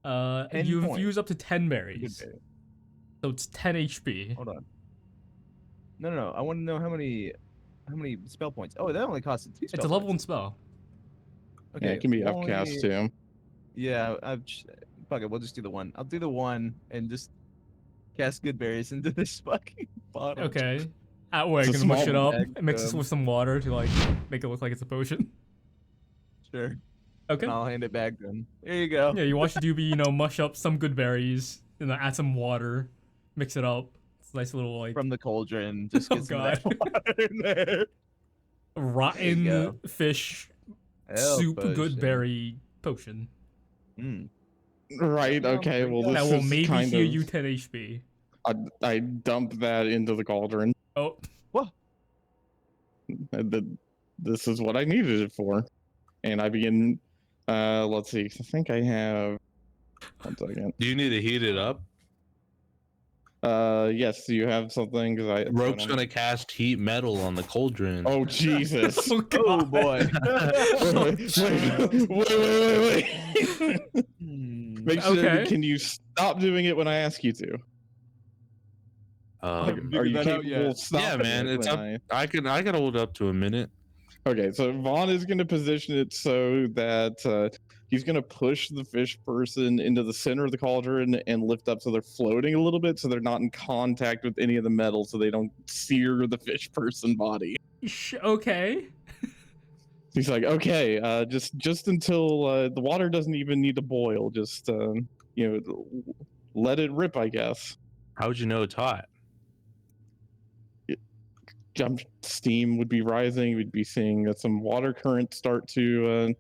10 You've points. used up to 10 Good berries, berry. so it's 10 HP. Hold on. No. I want to know how many spell points. Oh, that only costs 2 spell It's a level 1 points. spell. Okay, Yeah, it can be only- upcast too. Yeah, fuck it. We'll just do the one. I'll do the one and just cast good berries into this fucking bottle. Okay. At where It's you're a gonna mush it small up, bag, and mix it with some water to like make it look like it's a potion. Sure. Okay. I'll hand it back to him. There you go. Yeah, you watch Doobie, mush up some good berries, and then add some water, mix it up. It's a nice little like From the cauldron. Just Oh, get some of that water in there. rotten go. fish Hell soup potion. good berry potion Mm. Right. Well, Okay. Well, that that this will is maybe kind heal of. you 10 HP. I dump that into the cauldron. Oh, This is what I needed it for, and I begin. Let's see. I think I have. 1 second. Do you need to heat it up? Yes. Do you have something? Because I. Roke's gonna cast heat metal on the cauldron. Oh Jesus! oh God. Oh boy. Wait. Make sure. Okay. Can you stop doing it when I ask you to? Um, Are you that out capable yet. of stopping yeah, man. it It's when up. I can hold up to a minute. Okay, so Vaughn is going to position it so that he's going to push the fish person into the center of the cauldron and lift up so they're floating a little bit so they're not in contact with any of the metal so they don't sear the fish person body. Okay. He's like, okay, just until the water doesn't even need to boil, just let it rip, I guess. How would you know it's hot? Steam would be rising. We'd be seeing some water currents start to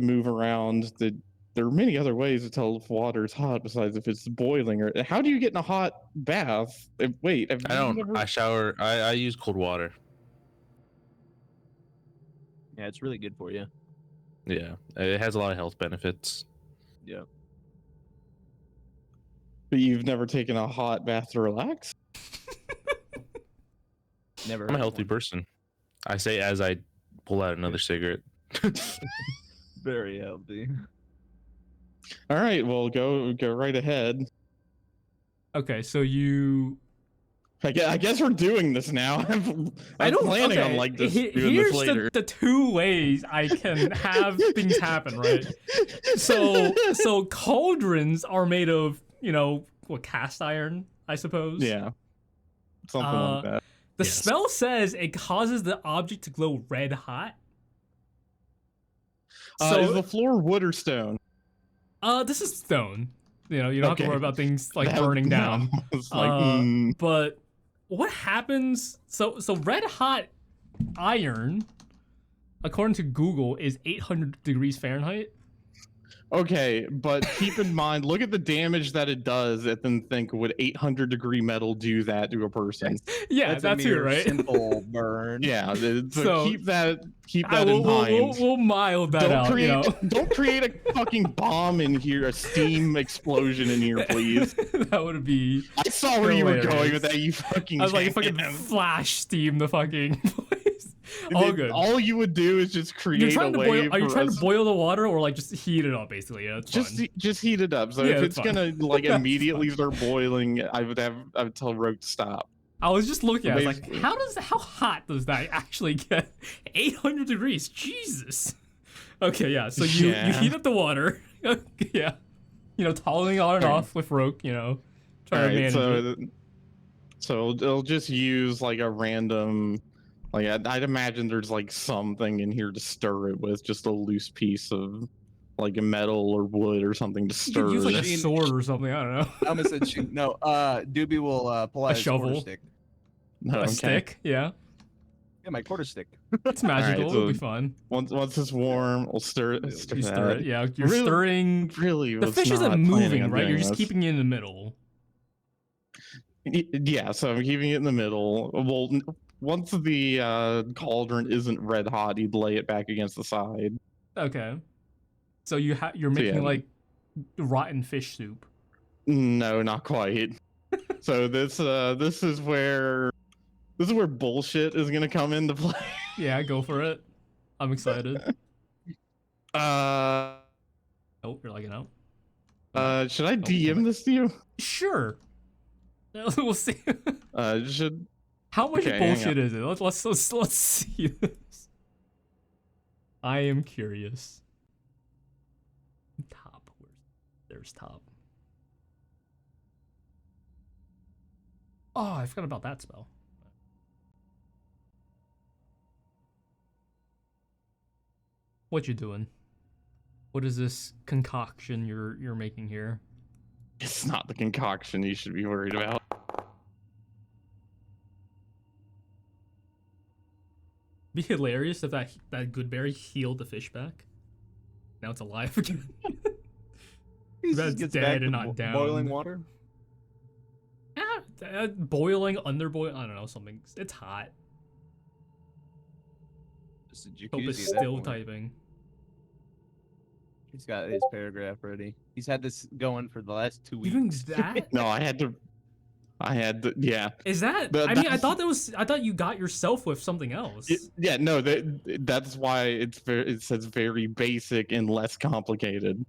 move around. There are many other ways to tell if water is hot besides if it's boiling. Or how do you get in a hot bath? Wait, I don't. I shower. I use cold water. Yeah, it's really good for you. Yeah, it has a lot of health benefits. Yeah. But you've never taken a hot bath to relax? Never. I'm a heard healthy one. person. I say as I pull out another cigarette. Very healthy. All right, well, go right ahead. Okay, so you. I guess we're doing this now. I'm planning on like this doing Here's this later. the two ways I can have things happen, right? So cauldrons are made of, cast iron, I suppose. Yeah, something like that. The Yes. spell says it causes the object to glow red hot. Is the floor wood or stone? This is stone. You don't have to Okay. worry about things like That- burning down. It's like, But what happens? So red hot iron, according to Google, is 800 degrees Fahrenheit. okay, but keep in mind, look at the damage that it does, and then think, would 800-degree metal do that to a person? Yeah, That's that a too, mere right? simple burn. Yeah, so So, keep that I in will, mind. we'll mild that don't out. create, don't create a fucking bomb in here, a steam explosion in here, please. That would be. I saw where you were going Hilarious. with that. You fucking. I was like, fucking jackass. flash steam the fucking place. And All then good. All you would do is just create You're trying a to way boil. Are you for trying us- to boil the water or like just heat it up? Basically, yeah, it's fun. just heat it up. So Yeah, if it's it's fine. gonna like That's immediately start boiling, I would tell Rogue to stop. I was just looking. I was like, Basically. how hot does that actually get? 800 degrees. Jesus. Okay, yeah. So you Yeah. heat up the water. Yeah. Toggling on and Alright. off with Roque. Trying to manage it. So it'll just use like a random, like I'd imagine there's like something in here to stir it with, just a loose piece of like a metal or wood or something to You stir could use like a it. sword or something. I don't know. I almost said shoot. No, Doobie will pull out A his shovel. quarter stick. Oh, A okay. stick. Yeah. Yeah, my quarter stick. It's magical. so It'll be fun. Once it's warm, we'll stir it. You Stir stir that. it. Yeah. You're Really- stirring. Really, The was fish not isn't planning moving, on right? You're doing just this. keeping it in the middle. Yeah, so I'm keeping it in the middle. Well, once the cauldron isn't red hot, you'd lay it back against the side. Okay. So you're So, making yeah. like rotten fish soup. No, not quite. So this is where bullshit is gonna come into play. Yeah, go for it. I'm excited. Uh, Oh, you're lagging out. should I Oh, DM this to you? Sure. We'll see. Should How much Okay, hang bullshit is it? Let's see this. I am curious. Top. There's top. Oh, I forgot about that spell. What you doing? What is this concoction you're making here? It's not the concoction you should be worried about. Be hilarious if that Goodberry healed the fish back. Now it's alive again. That's dead and not down. Boiling water. Boiling, underboiling. I don't know, something. It's hot. Just a Hope jacuzzi it's at that still point. typing. He's got his paragraph ready. He's had this going for the last 2 weeks. Even that? No, I had to, yeah. Is that? But I mean, I that's- thought you got yourself with something else. Yeah, no, that's why it says very basic and less complicated.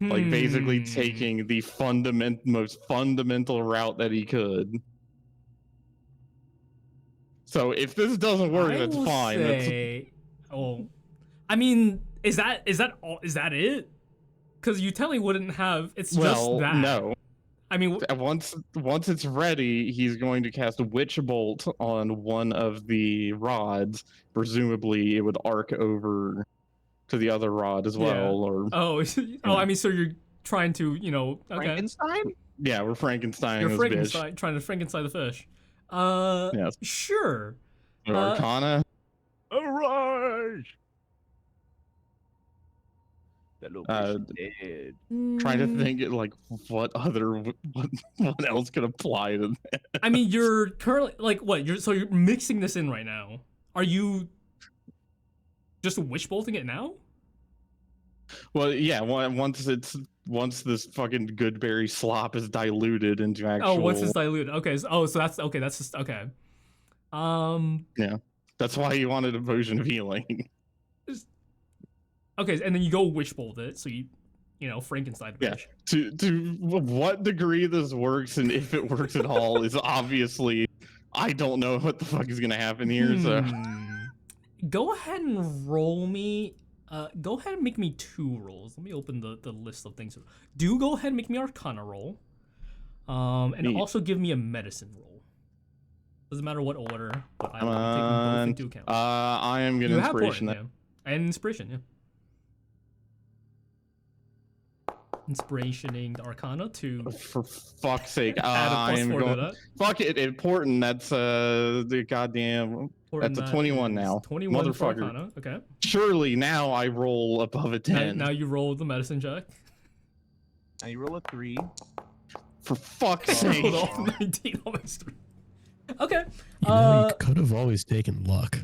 Like basically taking the most fundamental route that he could. So if this doesn't work, I that's will fine. Say, I mean, is that it? Because you tell me wouldn't have. It's just that. No. I mean, Once it's ready, he's going to cast a Witch Bolt on one of the rods. Presumably, it would arc over to the other rod as well. Yeah. Or I mean, so you're trying to, okay. Frankenstein? yeah, we're Frankensteining You're this Frankenstein, trying to Frankenstein the fish. Yes. Sure. bitch. Arcana. Arise! That little Uh, fish is dead. Trying to think like what else could apply to that. I mean, you're currently like what? You're mixing this in right now. Are you just wish bolting it now? Well, yeah. Once this fucking Goodberry slop is diluted into actual. Oh, once it's diluted. Okay. So that's okay. That's just okay. That's why you wanted a potion of healing. Okay, and then you go wish bolt it, so you Frankenstein the Yeah. fish. To what degree this works and if it works at all is obviously I don't know what the fuck is gonna happen here. So Go ahead and roll me. Go ahead and make me 2 rolls. Let me open the list of things. Go ahead and make me Arcana roll. And Neat. also give me a medicine roll. Doesn't matter what order, but I Come will take them both into account. I am gonna You have inspiration portent, that. yeah. And inspiration, yeah. Inspirationing the Arcana to For fuck's sake, add a I plus am 4 to going. that. Fuck it, important. That's the goddamn. Portent, That's a 21 that is now. 21 for Motherfucker. Arcana. Okay. Surely now I roll above a 10. Now you roll the medicine check. Now you roll a 3. For fuck's sake. Rolled off 19 on my stream. Okay. You know, you could have always taken luck.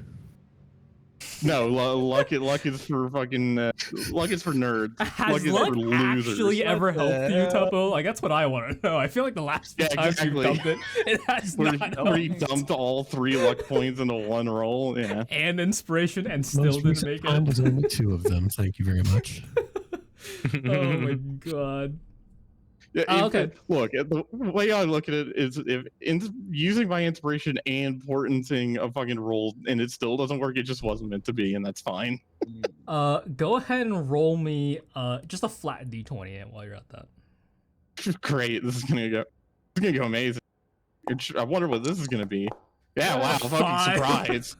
No, luck is for fucking luck is for nerds. Has is luck for losers. actually ever What the helped you, hell? Tuppo? Like, that's what I want to know. I feel like the last few Yeah, times exactly. you've dumped it has Where, not where he helped. dumped all 3 luck points into one roll. Yeah. And inspiration and still Most didn't recent make time it. was only 2 of them. Thank you very much. Oh my god. Yeah, Okay. Look, the way I look at it is if using my inspiration and portenting a fucking roll and it still doesn't work, it just wasn't meant to be, and that's fine. Go ahead and roll me just a flat d20 while you're at that. Great, this is gonna go amazing. I wonder what this is gonna be. Yeah, wow, fucking 5. surprise.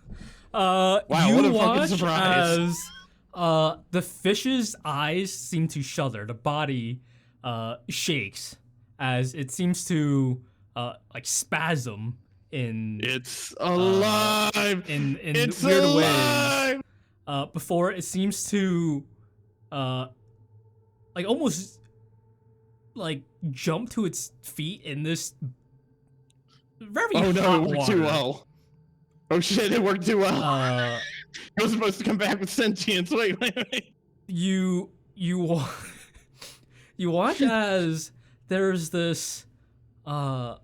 Wow, what you a fucking watch surprise. as the fish's eyes seem to shudder. The body shakes as it seems to like spasm in It's alive. in It's weird alive. ways. Before it seems to like almost like jump to its feet in this very Oh no, hot it worked water. too well. Oh shit, it worked too well. It was supposed to come back with sentience. Wait. You watch as there's this by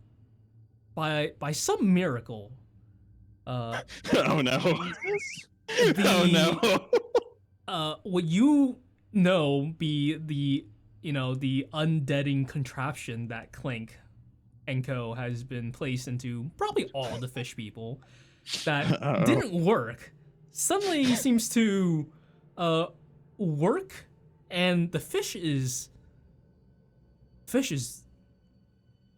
some miracle Oh no. the- Oh no. what you know be the the undeading contraption that Clink and Co has been placed into probably all the fish people that Uh-oh. didn't work suddenly seems to work, and the fish is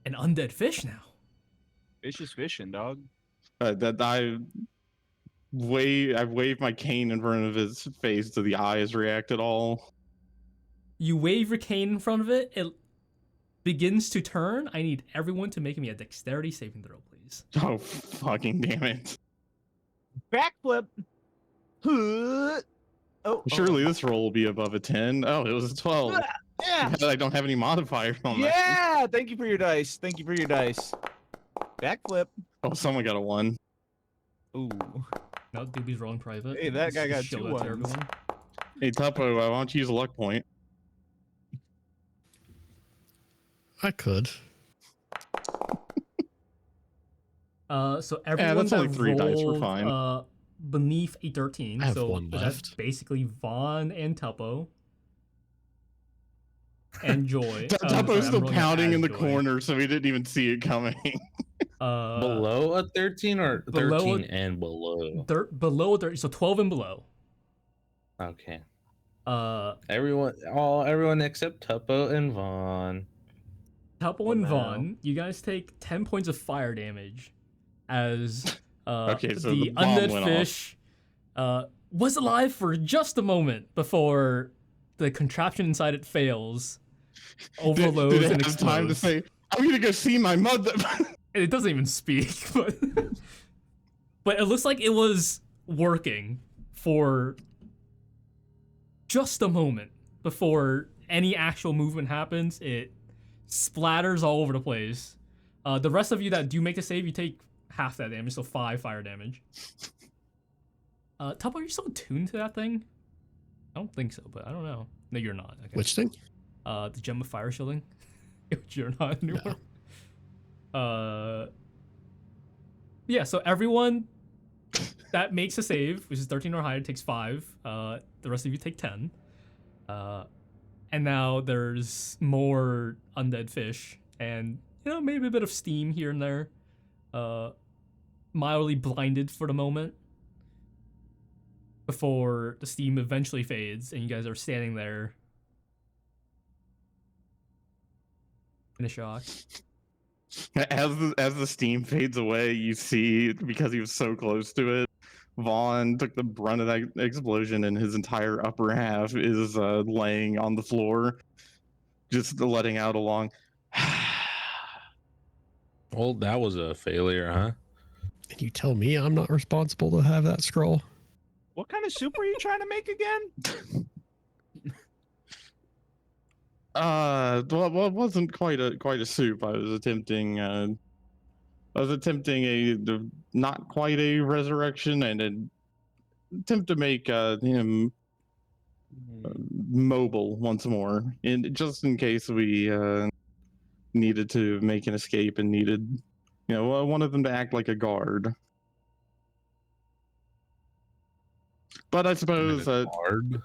an undead fish now. Fish is fishing, dog. That waved my cane in front of his face. Do the eyes react at all? You wave your cane in front of it. It begins to turn. I need everyone to make me a dexterity saving throw, please. Oh, fucking damn it. Backflip. Oh, Surely this roll will be above a 10. Oh, it was a 12. Yeah. I don't have any modifiers on that. Yeah. Thank you for your dice. Thank you for your dice. Backflip. Oh, someone got a 1. Ooh. No, Doobie's rolling private. Hey, that Let's guy just got show two that to ones. everyone. Hey, Tuppo, why don't you use a luck point? I could. So everyone that's only that 3 dice, we're rolled, fine. beneath a 13. I have so one that's left. basically Vaughn and Tuppo. And Joy. Tuppo's still rolling pounding as in the Joy. corner, so he didn't even see it coming. Below a 13 or below 13 and below? Below 30, so 12 and below. Okay. Uh, Everyone except Tuppo and Vaughn. Tuppo and Vaughn, you guys take 10 points of fire damage as Okay, so the the bomb undead went fish was alive for just a moment before the contraption inside it fails, overloads, did it and have explodes. time to say, I'm gonna go see my mother? It doesn't even speak, but it looks like it was working for just a moment before any actual movement happens. It splatters all over the place. The rest of you that do make a save, you take half that damage, so 5 fire damage. Tuppo, are you still attuned to that thing? I don't think so, but I don't know. No, you're not. Okay. Which thing? The gem of fire shielding, which you're not anymore. Yeah, so everyone that makes a save, which is 13 or higher, takes 5. The rest of you take 10. And now there's more undead fish, and maybe a bit of steam here and there. Mildly blinded for the moment, before the steam eventually fades, and you guys are standing there in a shock. As the steam fades away, you see, because he was so close to it, Vaughn took the brunt of that explosion, and his entire upper half is laying on the floor, just letting out a long. Well, that was a failure, huh? And you tell me I'm not responsible to have that scroll? What kind of soup are you trying to make again? Well, it wasn't quite a soup. I was attempting not quite a resurrection, and an attempt to make him mobile once more, and just in case we needed to make an escape and needed, one of them to act like a guard. But I suppose Guard?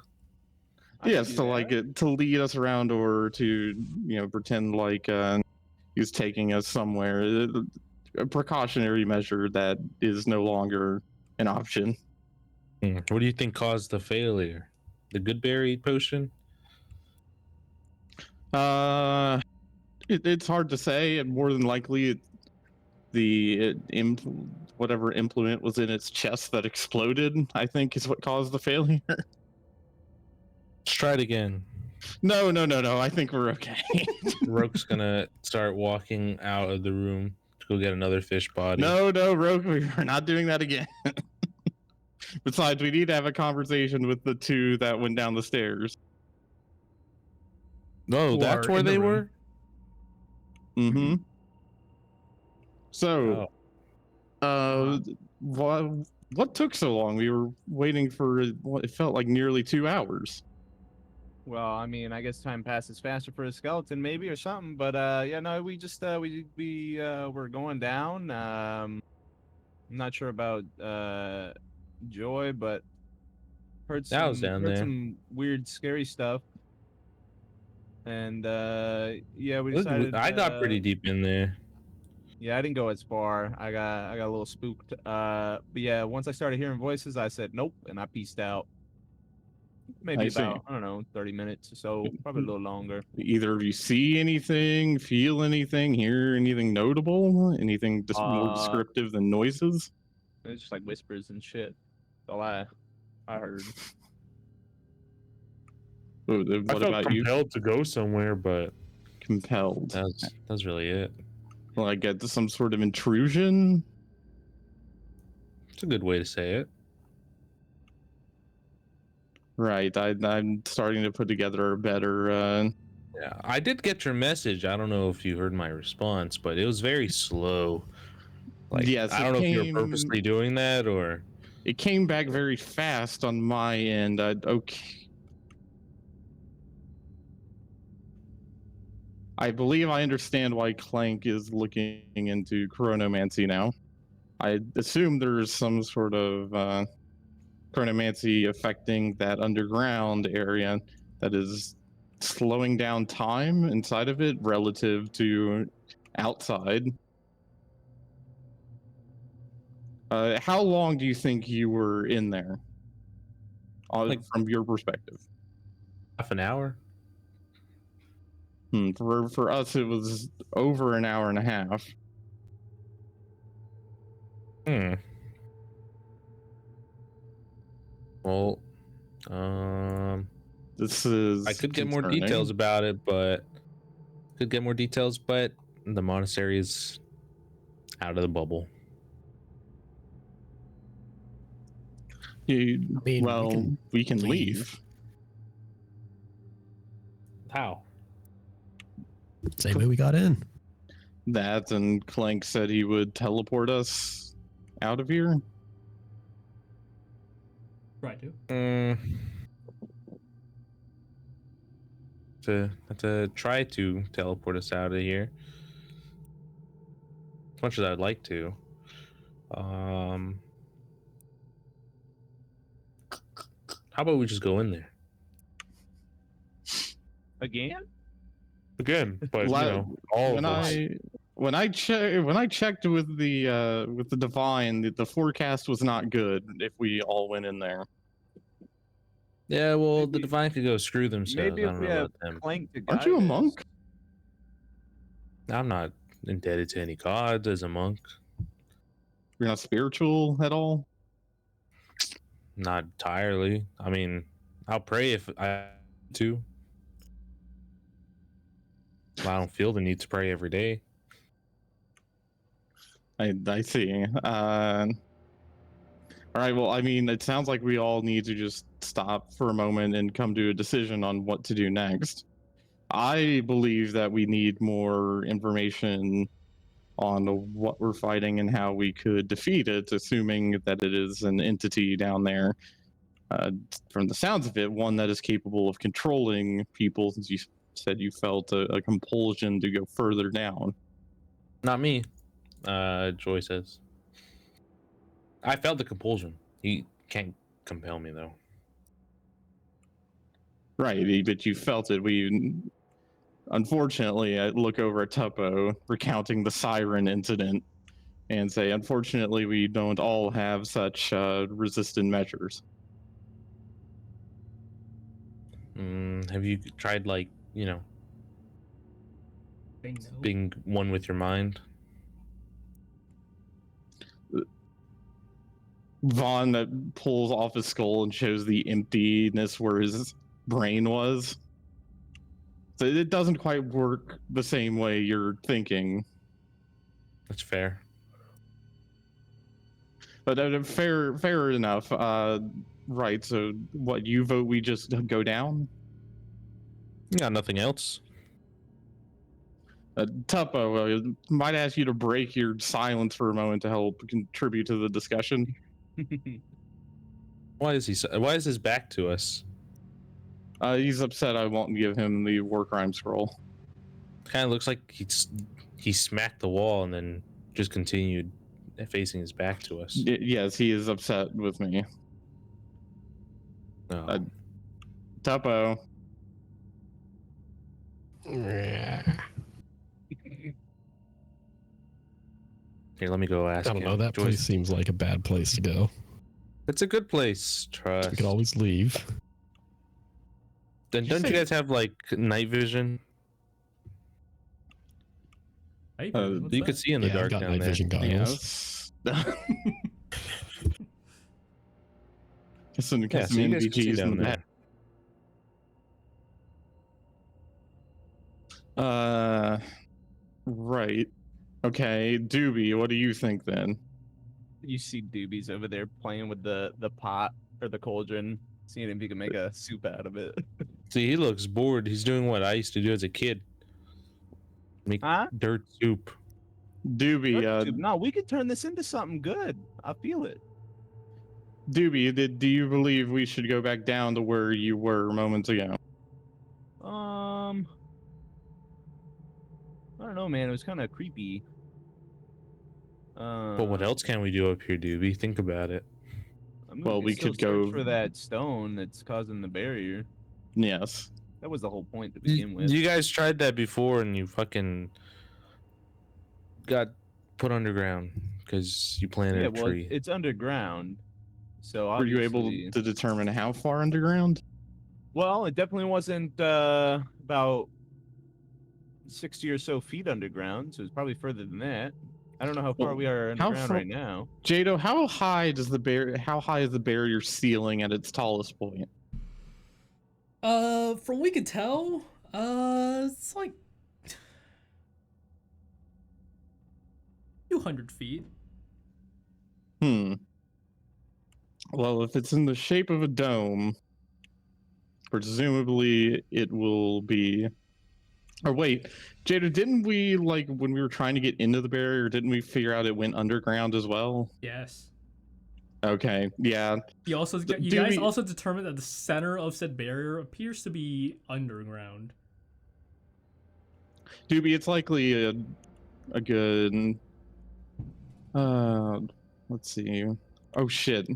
yes, to lead us around, or to pretend like he's taking us somewhere. A precautionary measure that is no longer an option. What do you think caused the failure? The good berry potion? It's hard to say. And more than likely, whatever implement was in its chest that exploded, I think, is what caused the failure. Let's try it again. No. I think we're okay. Roque's gonna start walking out of the room to go get another fish body. No, Roque, we're not doing that again. Besides, we need to have a conversation with the two that went down the stairs. No, Who that's are where in the they room. were? Mm-hmm. So, what took so long? We were waiting for what it felt like nearly 2 hours. Well, I mean, I guess time passes faster for a skeleton, maybe, or something. But yeah, no, we just we were going down. I'm not sure about Joy, but heard That was down there. some weird, scary stuff. And yeah, we decided. I got pretty deep in there. Yeah, I didn't go as far. I got a little spooked. But yeah, once I started hearing voices, I said nope, and I peaced out. Maybe I see. about, I don't know, 30 minutes or so, probably a little longer. Either of you see anything, feel anything, hear anything notable, anything more descriptive than noises? It's just like whispers and shit. All I heard. What I felt about you? compelled to go somewhere, but Compelled. That's really it. Like get some sort of intrusion? It's a good way to say it. Right. I'm starting to put together a better. Yeah, I did get your message. I don't know if you heard my response, but it was very slow. Like, Yes, I it don't know if you were came- purposely doing that or. It came back very fast on my end. Okay. I believe I understand why Clank is looking into chronomancy now. I assume there's some sort of chronomancy affecting that underground area that is slowing down time inside of it relative to outside. How long do you think you were in there? From your perspective. Half an hour? For us, it was over an hour and a half. Well, This is. I could get more concerning. details about it, but the monastery is out of the bubble. You, I mean, well, we can leave. leave. How? Same way we got in. That and Clank said he would teleport us out of here. Right, dude. To try to teleport us out of here. As much as I'd like to. How about we just go in there? Again? again, but all of us. When I checked with the divine, the forecast was not good if we all went in there. Yeah, well, the Maybe- divine could go screw themselves. Maybe I if don't we know have about them. Clank to Aren't you a guide us. monk? I'm not indebted to any gods as a monk. You're not spiritual at all? Not entirely. I mean, I'll pray if I have to. But I don't feel the need to pray every day. I see. All right. Well, I mean, it sounds like we all need to just stop for a moment and come to a decision on what to do next. I believe that we need more information on what we're fighting and how we could defeat it, assuming that it is an entity down there. From the sounds of it, one that is capable of controlling people, since you said you felt a compulsion to go further down. Not me, Joy says. I felt the compulsion. He can't compel me, though. Right, but you felt it. Unfortunately, I look over at Tuppo recounting the siren incident and say, unfortunately, we don't all have such resistant measures. Have you tried, being one with your mind? Vaughn pulls off his skull and shows the emptiness where his brain was. So it doesn't quite work the same way you're thinking. That's fair. But fair enough. Right, so what, you vote we just go down? You got nothing else? Tuppo, might ask you to break your silence for a moment to help contribute to the discussion. Why is his back to us? He's upset I won't give him the war crime scroll. Kind of looks like he smacked the wall and then just continued facing his back to us. Yes, he is upset with me. Oh. Tuppo. Here, let me go ask I don't him. know. That place seems like a bad place to go. It's a good place. Trust. We could always leave. Then don't you guys have night vision? You could see in the Yeah, dark I've got down night there. vision goggles. Yes. Some Yeah, so you guys can see NVGs in down the back. there. Right. Okay, Dooby, what do you think then? You see Doobies over there playing with the pot or the cauldron, seeing if he can make a soup out of it. See, he looks bored. He's doing what I used to do as a kid. Make Huh? dirt soup. Dooby, No, we could turn this into something good. I feel it. Dooby, do you believe we should go back down to where you were moments ago? I don't know, man. It was kind of creepy. But what else can we do up here, Doobie? Think about it. I mean, Well, we still could go- search for that stone that's causing the barrier. Yes. That was the whole point to begin with. You guys tried that before and you fucking got put underground because you planted Yeah, a well, tree. it's underground. So Were you able obviously- to determine how far underground? Well, it definitely wasn't about 60 or so feet underground, so it's probably further than that. I don't know how far Well, we are how underground far- right now. Jadow, how high is the barrier ceiling at its tallest point? From what we could tell, it's like 200 feet. Well, if it's in the shape of a dome, presumably it will be. Or wait, Jadow, didn't we, like, when we were trying to get into the barrier, didn't we figure out it went underground as well? Yes. Okay, yeah. You Do guys we- also determined that the center of said barrier appears to be underground. Doobie, it's likely a good. Let's see. Oh shit.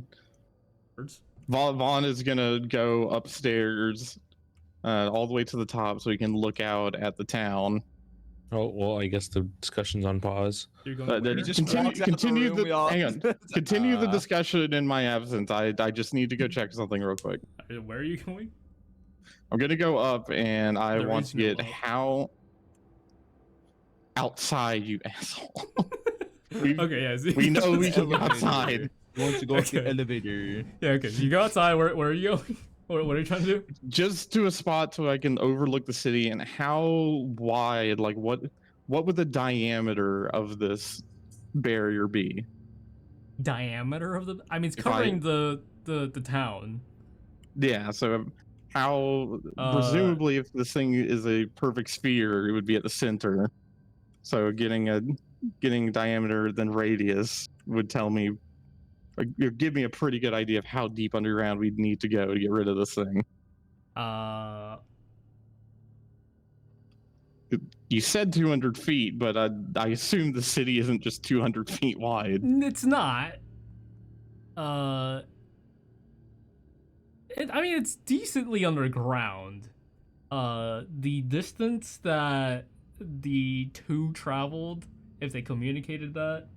Words. Vaughn is gonna go upstairs, all the way to the top, so he can look out at the town. Oh, well, I guess the discussion's on pause. You're going Then where? He just continue, walks out the continue room, the we all- hang on. Continue the Uh, discussion in my absence. I just need to go check something real quick. Where are you going? I'm gonna go up, and I There want is to no get up. how outside, you asshole. Okay, yeah. See, We know we the can go elevator. outside. He wants to go up the Okay. elevator. Yeah, okay. So you go outside. Where are you going? What are you trying to do? Just to a spot so I can overlook the city. And how wide, like what would the diameter of this barrier be? Diameter of the? I mean, it's If I- covering the town. Yeah, so how presumably if this thing is a perfect sphere, it would be at the center. So getting diameter then radius would tell me, give me a pretty good idea of how deep underground we'd need to go to get rid of this thing. You said 200 feet, but I assume the city isn't just 200 feet wide. It's not. I mean, it's decently underground. The distance that the two traveled, if they communicated that,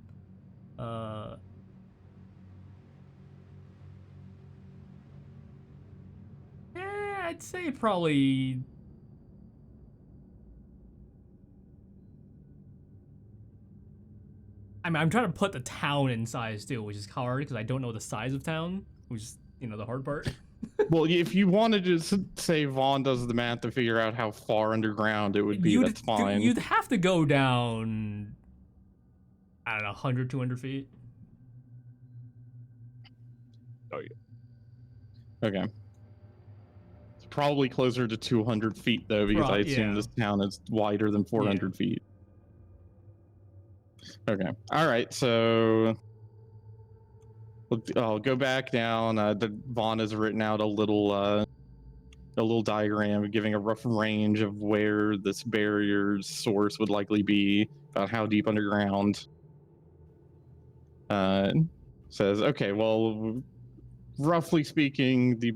I'd say probably. I mean, I'm trying to put the town in size too, which is hard because I don't know the size of town, which is, the hard part. Well, if you wanted to say Vaughn does the math to figure out how far underground it would be, that's fine. You'd have to go down, I don't know, 100, 200 feet. Oh, yeah. Okay. It's probably closer to 200 feet, though, because I assume Yeah. this town is wider than 400 feet. Okay. All right. So I'll go back down. Vaughn has written out a little diagram giving a rough range of where this barrier's source would likely be, about how deep underground. Says, okay, well, roughly speaking, the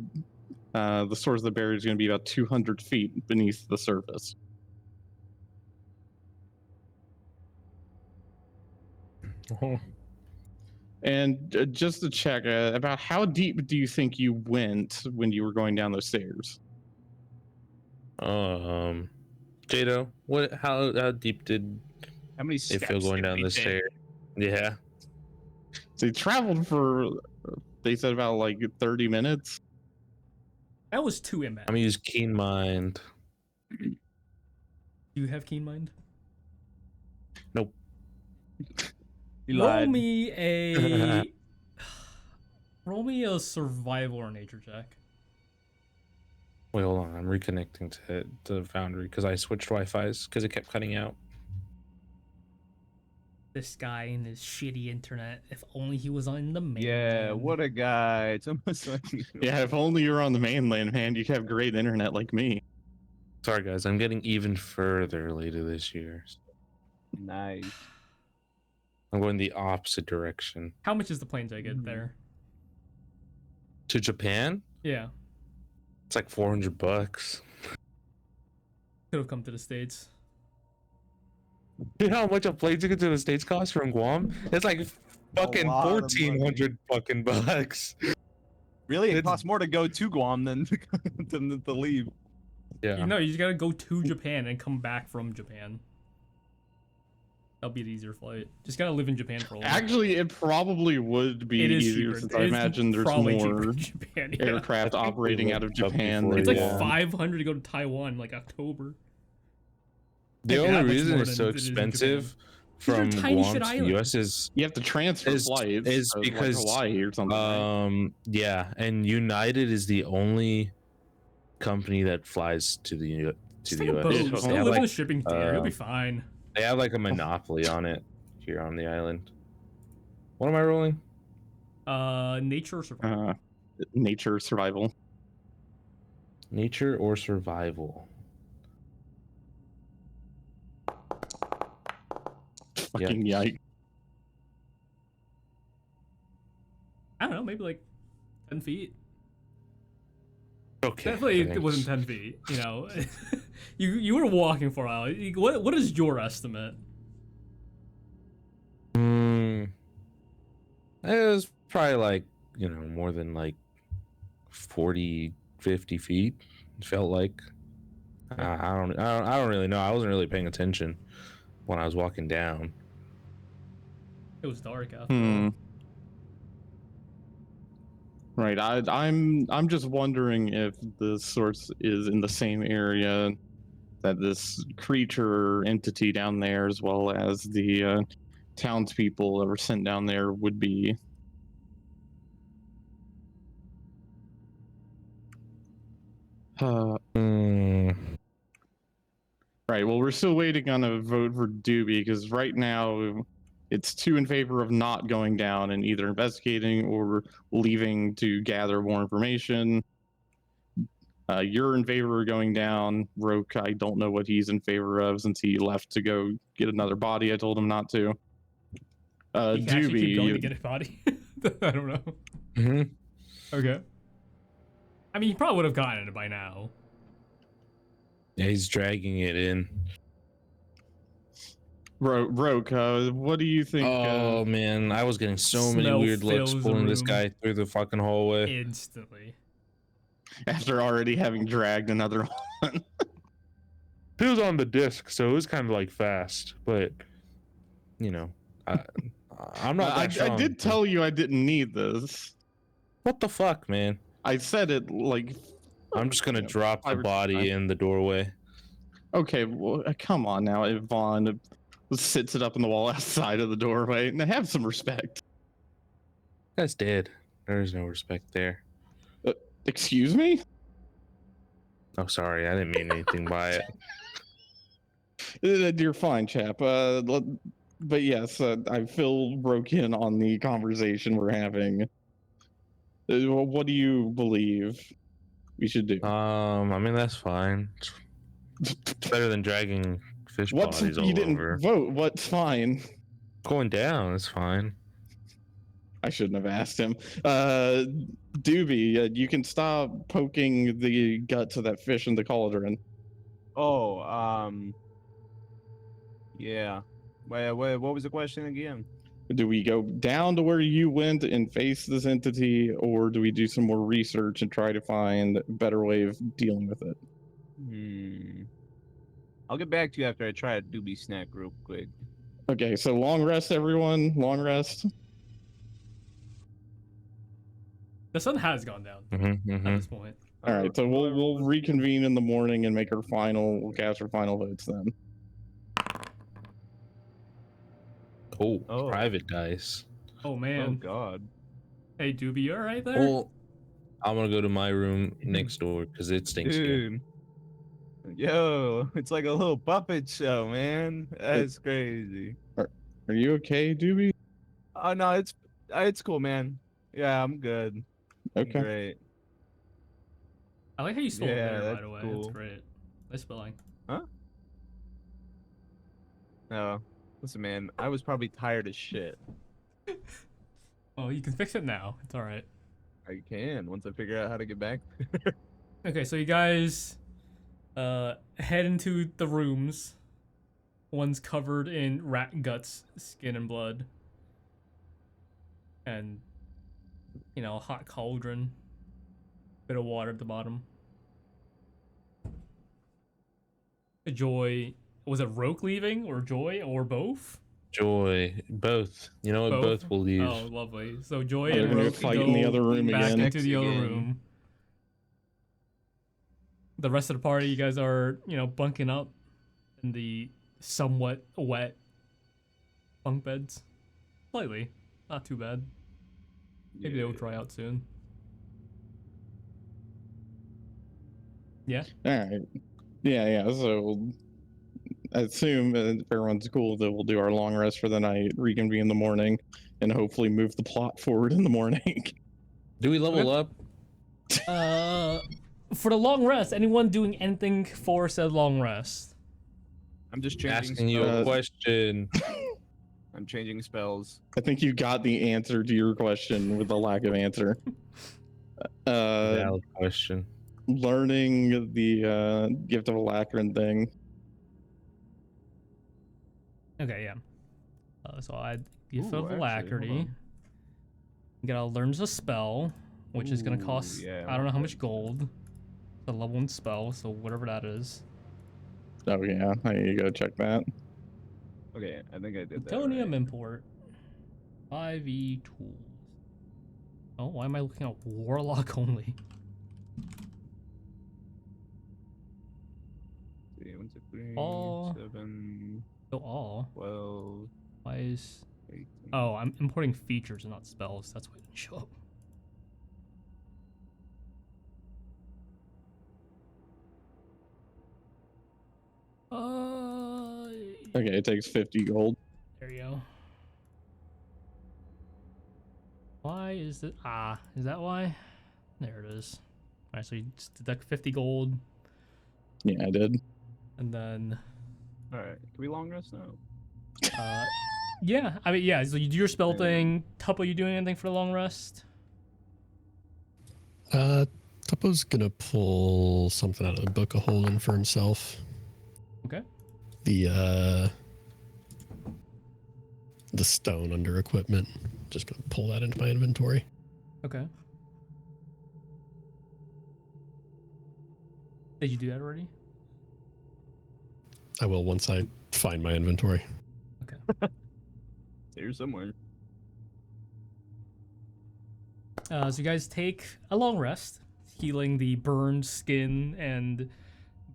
source of the barrier is going to be about 200 feet beneath the surface. Oh. And just to check, about how deep do you think you went when you were going down those stairs? Jadow, how deep did How many it steps feel going did down we the take? stairs? Yeah. So you traveled for they said about like 30 minutes. That was 2 in I'm gonna use Keen Mind. Do you have Keen Mind? Nope. You Roll lied. me a roll me a survival or nature check. Wait, hold on. I'm reconnecting to the Foundry because I switched Wi-Fi's because it kept cutting out. This guy and his shitty internet. If only he was on the mainland. Yeah, what a guy. It's almost like Yeah, if only you were on the mainland, man, you'd have great internet like me. Sorry, guys. I'm getting even further later this year. nice. I'm going the opposite direction. How much is the plane ticket there? To Japan? Yeah, It's like $400. could have come to the States. You know how much a plane ticket to the States costs from Guam? It's like fucking lot of 1,400 fucking bucks. Really? It It's- costs more to go to Guam than to leave. Yeah. You know, you just gotta go to Japan and come back from Japan. That'll be the easier flight. Just gotta live in Japan for a while. Actually, it probably would be It is easier cheaper. since It I is imagine there's probably cheaper more in Japan. Yeah. aircraft I think operating we out of looked up Japan. before, It's than like Yeah. 500 to go to Taiwan, like October. The Like, that only much reason more it's than so it is in expensive These from are tiny Guam shit to the islands. US is You have to transfer flights. is so, like, because Hawaii or something. Right? yeah, and United is the only company that flies to the Just to take the a US. boat. They Just have go live like, in a shipping container. You'll be fine. They have like a monopoly on it here on the island. What am I rolling? Nature or survival? Nature survival. Nature or survival? Fucking yikes. I don't know, maybe like 10 feet. Okay. Definitely it thanks. wasn't 10 feet, you know. you were walking for a while. What is your estimate? It was probably like, more than like 40, 50 feet. It felt like. I don't really know. I wasn't really paying attention when I was walking down. It was dark after all. Right. I'm just wondering if the source is in the same area that this creature or entity down there, as well as the townspeople that were sent down there, would be. Right. Well, we're still waiting on a vote for Dooby because right now it's 2 in favor of not going down and either investigating or leaving to gather more information. You're in favor of going down. Roque, I don't know what he's in favor of since he left to go get another body. I told him not to. He can actually keep going to Dooby, get a body. I don't know. Mm-hmm. Okay. I mean, he probably would have gotten it by now. Yeah, he's dragging it in. Roque, what do you think? Oh man, I was getting so many Smell weird looks fills the pulling this room. guy through the fucking hallway. Instantly. After already having dragged another one. He was on the disc, so it was kind of like fast, but I'm not that I strong. did tell you I didn't need this. What the fuck, man? I said it like. I'm just gonna drop the 5 or 6 body times. in the doorway. Okay, well, come on now, Yvonne sits it up in the wall outside of the doorway. Now have some respect. That's dead. There's no respect there. Excuse me? Oh, sorry, I didn't mean anything by it. You're fine, chap. But yes, I feel broke in on the conversation we're having. What do you believe we should do? I mean that's fine. It's better than dragging fish What's bodies you all didn't over. vote? What's fine? Going down, it's fine. I shouldn't have asked him. Dooby, you can stop poking the guts of that fish in the cauldron. Oh, yeah. Wait, what was the question again? Do we go down to where you went and face this entity, or do we do some more research and try to find a better way of dealing with it? I'll get back to you after I try a doobie snack real quick. Okay, so long rest, everyone. Long rest. The sun has gone down Mm-hmm, at this point. All right, so we'll reconvene in the morning and make our we'll cast our final votes then. Oh, private dice. Oh Oh man. God. Hey, Dooby, you alright there? Well, I'm gonna go to my room next door because it stinks here. Dude. Yo, it's like a little puppet show, man. That's crazy. Are you okay, Doobie? Oh no, it's cool, man. Yeah, I'm good. I'm Okay. great. I like how you stole Yeah, there, by that's the way. cool. That's great. Nice spelling. No, listen, man. I was probably tired as shit. Oh, you can fix it now. It's alright. I can once I figure out how to get back. Okay, so you guys head into the rooms. One's covered in rat guts, skin, and blood. And, you know, a hot cauldron. Bit of water at the bottom. Joy. Was it Roque leaving, or Joy, or both? Joy, both. You know what? Both will leave. Oh, lovely. So Joy They're and gonna Roque fight go in the other room back again. into the other Again. room. The rest of the party, you guys are, you know, bunking up in the somewhat wet bunk beds. Slightly. Not too bad. Maybe they'll dry out soon. Yeah? Alright. Yeah, so I assume if everyone's cool that we'll do our long rest for the night, reconvene in the morning, and hopefully move the plot forward in the morning. Do we level up? For the long rest, anyone doing anything for said long rest? I'm just changing Asking you a spells. question. I'm changing spells. I think you got the answer to your question with the lack of answer. Valid question. Learning the gift of alacrine thing. Okay, yeah. So I'll add Gift Ooh, of actually, Alacrity. hold on. You gotta learn a spell, which is gonna Ooh, cost, yeah, I don't know how okay. much gold. It's a level 1 spell, so whatever that is. Oh yeah, I need to go check that. Okay, I think I did that. Plutonium right. import. 5e tools. Oh, why am I looking at Warlock only? See, 1, 2, 3, All. 7, Oh, all. 12, Why is... 18. Oh, I'm importing features and not spells. That's why it didn't show up. Okay, it takes 50 gold. There you go. Why is it? Ah, is that why? There it is. Alright, so you just deduct 50 gold, Yeah, I did. and then... Alright, can we long rest now? Yeah, I mean, yeah, so you do your spell Yeah. thing. Tuppo, you doing anything for the long rest? Tuppo's gonna pull something out of the book of holding for himself. Okay. The stone under equipment. Just gonna pull that into my inventory. Okay. Did you do that already? I will once I find my inventory. Okay. It's here somewhere. So you guys take a long rest, healing the burned skin and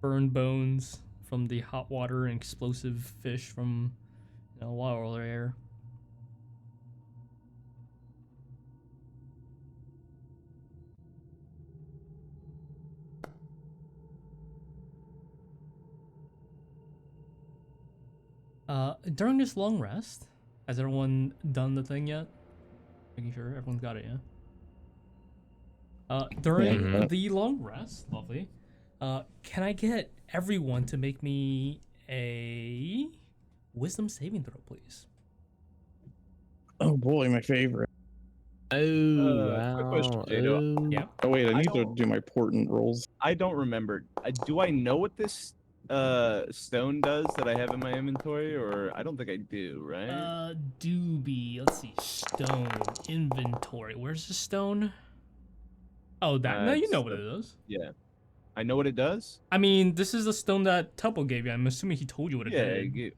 burned bones from the hot water and explosive fish from, you know, a while earlier. During this long rest, has everyone done the thing yet? Making sure everyone's got it, yeah? During Yeah. the long rest, lovely, can I get everyone to make me a wisdom saving throw, please? Oh boy, my favorite. Oh, quick question, wow. Jadow. Oh. Yeah. Oh wait, I I need to don't- do my portent rolls. I don't remember. Do I know what this stone does that I have in my inventory, or I don't think I do, right? Dooby, let's see, stone, inventory, where's the stone? Oh, that, no, you It's know what the- it is. Yeah. I know what it does. I mean, this is the stone that Tuppo gave you, I'm assuming he told you what it Yeah. did.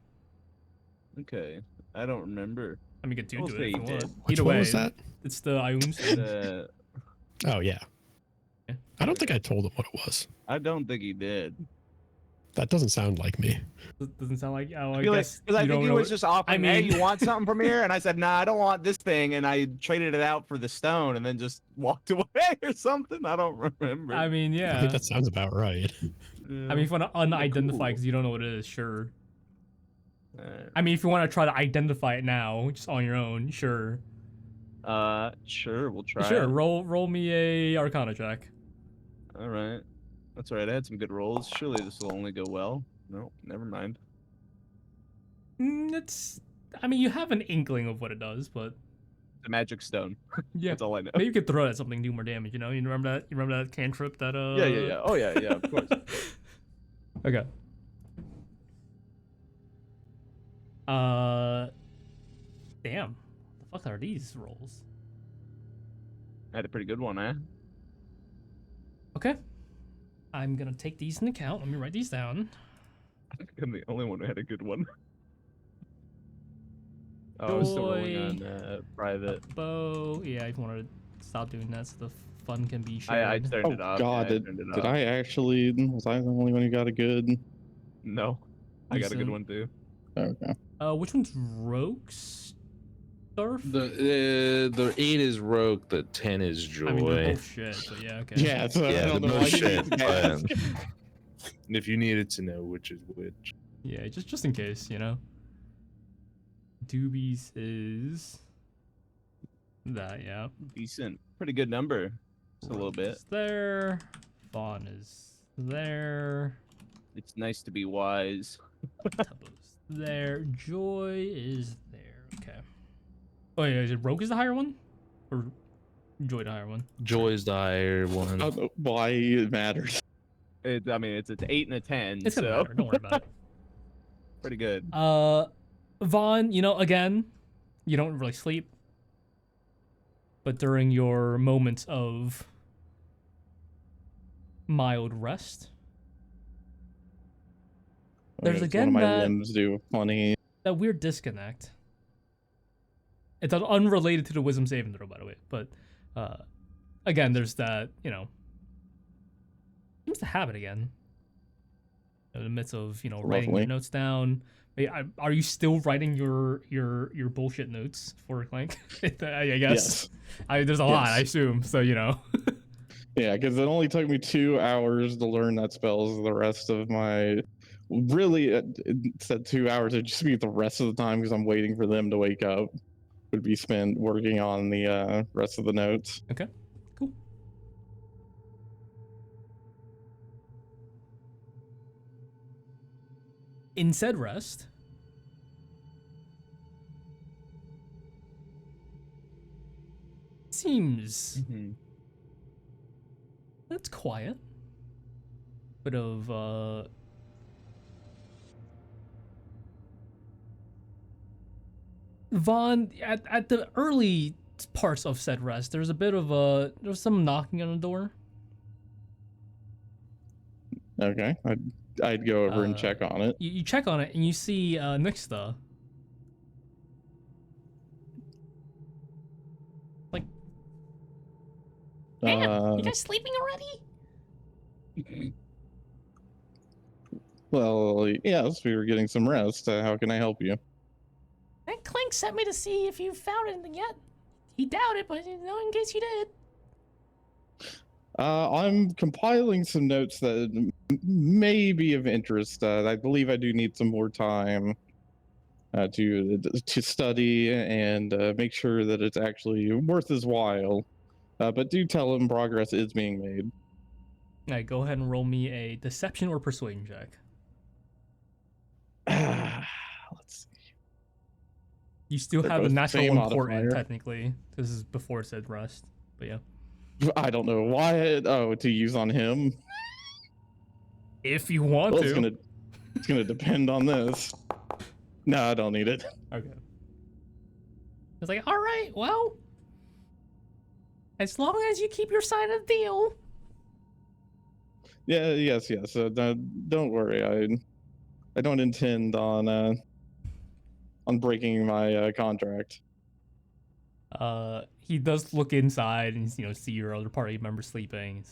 Okay. I don't remember. I mean, get We'll to it say if he you did. want. Which Either one way, was that? it's the Ium stone. Oh yeah. Yeah. I don't think I told him what it was. I don't think he did. That doesn't sound like me. Doesn't sound like. Oh, I Because guess I you think don't he know was what- just offering, I hey, mean- you want something from here? And I said, nah, I don't want this thing. And I traded it out for the stone and then just walked away or something. I don't remember. I mean, I yeah. think that sounds about right. I mean, if you want to unidentify cool. because you don't know what it is, sure. Uh, I mean, if you want to try to identify it now, just on your own, sure. sure, we'll try Sure. it. Roll me a Arcana check. All right. That's all right. I had some good rolls. Surely this will only go well. No, never mind. It's. I mean, you have an inkling of what it does, but The magic stone. yeah. That's all I know. Maybe you could throw it at something, do more damage. You know, you remember that? You remember that cantrip that? Yeah. Oh yeah, of course. Okay. Damn. The fuck are these rolls? I had a pretty good one, eh? Okay. I'm gonna take these into account. Let me write these down. I think I'm the only one who had a good one. Oh, I was still rolling Joy. on private. Bow. Yeah, if you want to stop doing that so the fun can be shared. I turned Oh it off. God, yeah, I did turned it did off. I actually? Was I the only one who got a good? No, I got a good Decent. one too. Okay. Which one's Rogue's Surf? The 8 is Rogue, the 10 is Joy. I mean, they're both shit, but yeah, okay. Yeah, so I Yeah, don't the know why you bullshit, need to ask. And if you needed to know which is which. Yeah, just in case, you know. Doobies is that, yeah. Decent, pretty good number. Just a little bit. Is there. Vaughn is there. It's nice to be wise. Tuppo's there. Joy is there. Okay. Oh yeah, is it Rogue is the higher one, or Joy the higher one? Joy's the higher I one. don't know why it matters. I mean, it's an 8 and a 10. It's gonna so matter. Don't worry about it. pretty good. Vaughn, you know, again, you don't really sleep, but during your moments of mild rest, There's Okay, again one of my that- limbs do funny. that weird disconnect. It's unrelated to the wisdom saving throw, by the way, but again, there's that, you know, seems to have it again. In the midst of, you know, writing your Lovely. notes down. Are you still writing your bullshit notes for Clank? I guess. Yes. There's a lot, Yes. I assume. So you know. Yeah, because it only took me 2 hours to learn that spells. The rest of my really it said 2 hours. It'd just be the rest of the time because I'm waiting for them to wake up. Would be spent working on the rest of the notes. Okay. Cool. In said rest, seems Mhm. that's quiet. Bit of Vaughn at the early parts of said rest, there's a bit of there's some knocking on the door. Okay, I'd go over and Uh, check on it. You check on it and you see Nixta. Like, Uh, you guys sleeping already? well, yes, we were getting some rest. How can I help you? And Clank sent me to see if you found anything yet. He doubted, but you know, in case you did. I'm compiling some notes that may be of interest. I believe I do need some more time to study and make sure that it's actually worth his while. But do tell him progress is being made. All right, go ahead and roll me a deception or persuasion check. Let's see. You still They're have the both the natural same important, modifier. technically. This is before it said rest, but yeah. I don't know why. To use on him. If you want Well, to. it's gonna depend on this. No, I don't need it. Okay. It's like, all right, well, as long as you keep your side of the deal. Yeah, yes. Don't worry. I don't intend on breaking my contract. he does look inside and see your other party member sleeping,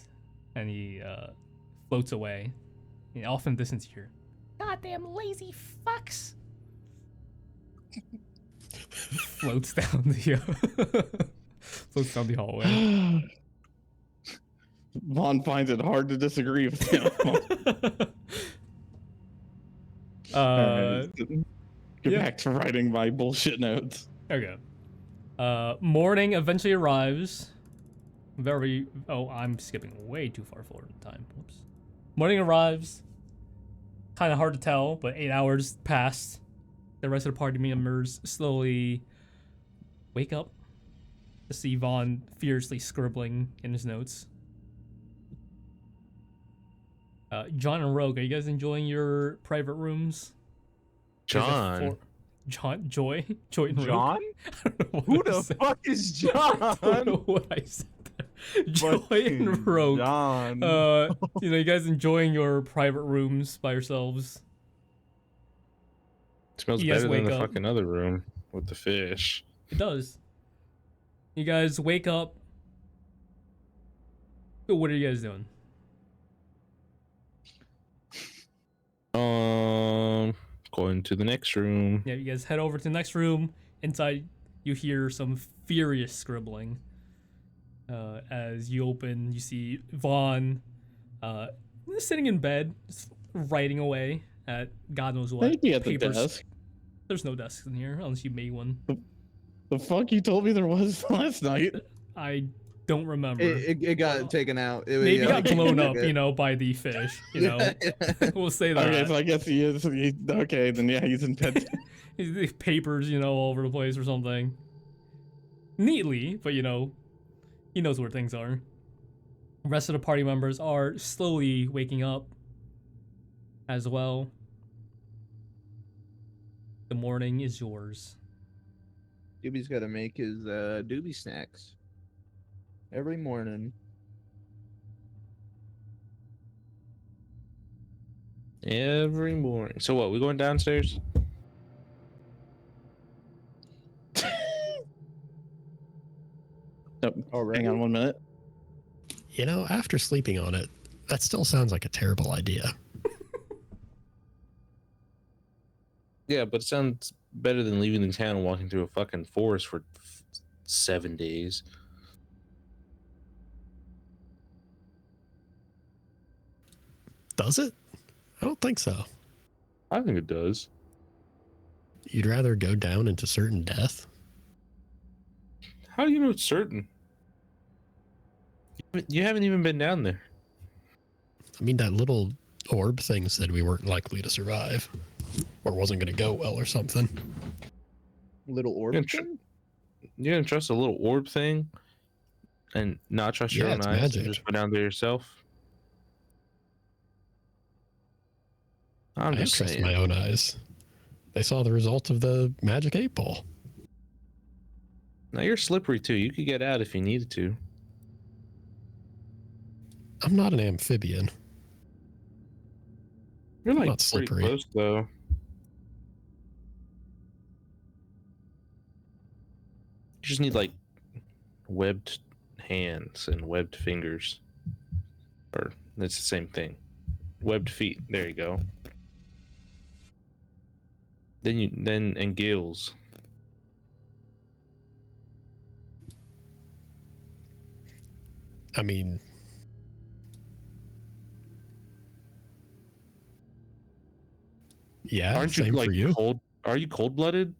and he floats away. And off in the distance, you hear, "Goddamn lazy fucks!" floats down the hallway. Vaughn finds it hard to disagree with him. Alright, get back to writing my bullshit notes. Okay. Morning eventually arrives. I'm skipping way too far forward in time. Whoops. Morning arrives. Kind of hard to tell, but 8 hours passed. The rest of the party members slowly wake up to see Vaughn fiercely scribbling in his notes. John and Rogue, are you guys enjoying your private rooms? John. Joy and Rogue? John? I don't know Who what I the said. fuck is John? I don't know what I said there. Joy and Rogue. John. You guys enjoying your private rooms by yourselves? Smells You guys better than wake the up. fucking other room with the fish. It does. You guys wake up. What are you guys doing? Going to the next room. Yeah, you guys head over to the next room. Inside, you hear some furious scribbling. As you open, you see Vaughn sitting in bed, just writing away at God knows what. Maybe at the papers. desk. There's no desks in here, unless you made one. The fuck you told me there was last night? I don't remember. It got taken out. Maybe it got blown up, Okay. by the fish. We'll say that. Okay, so I guess he is. Okay, then yeah, he's in bed. He's papers, all over the place or something. Neatly, but he knows where things are. The rest of the party members are slowly waking up as well. The morning is yours. Dooby's got to make his Dooby snacks every morning. Every morning. So what? We going downstairs? Nope. Already? Hang on 1 minute. After sleeping on it, that still sounds like a terrible idea. Yeah, but it sounds better than leaving the town and walking through a fucking forest for 7 days. Does it? I don't think so. I think it does. You'd rather go down into certain death? How do you know it's certain? You haven't even been down there. I mean, that little orb thing said we weren't likely to survive. Or wasn't going to go well or something. Little orb. Yeah, You're gonna trust a little orb thing and not trust your Yeah, own it's eyes magic. and just go down there yourself? I'm I just trust saying. my own eyes. They saw the result of the magic 8-ball. Now you're slippery too. You could get out if you needed to. I'm not an amphibian. You're like Not pretty slippery. close though. You just need like webbed hands and webbed fingers. Or it's the same thing. Webbed feet. There you go. And gills. I mean, yeah, Aren't you same like for you. cold? Are you cold-blooded?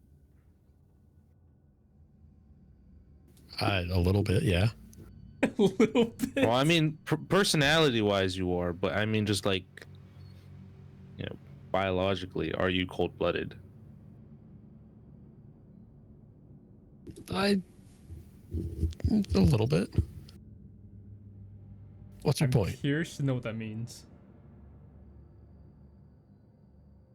A little bit, yeah. A little bit. Well, I mean, personality-wise, you are, but I mean, just like, biologically, are you cold-blooded? A little bit. What's your I'm point? curious to know what that means.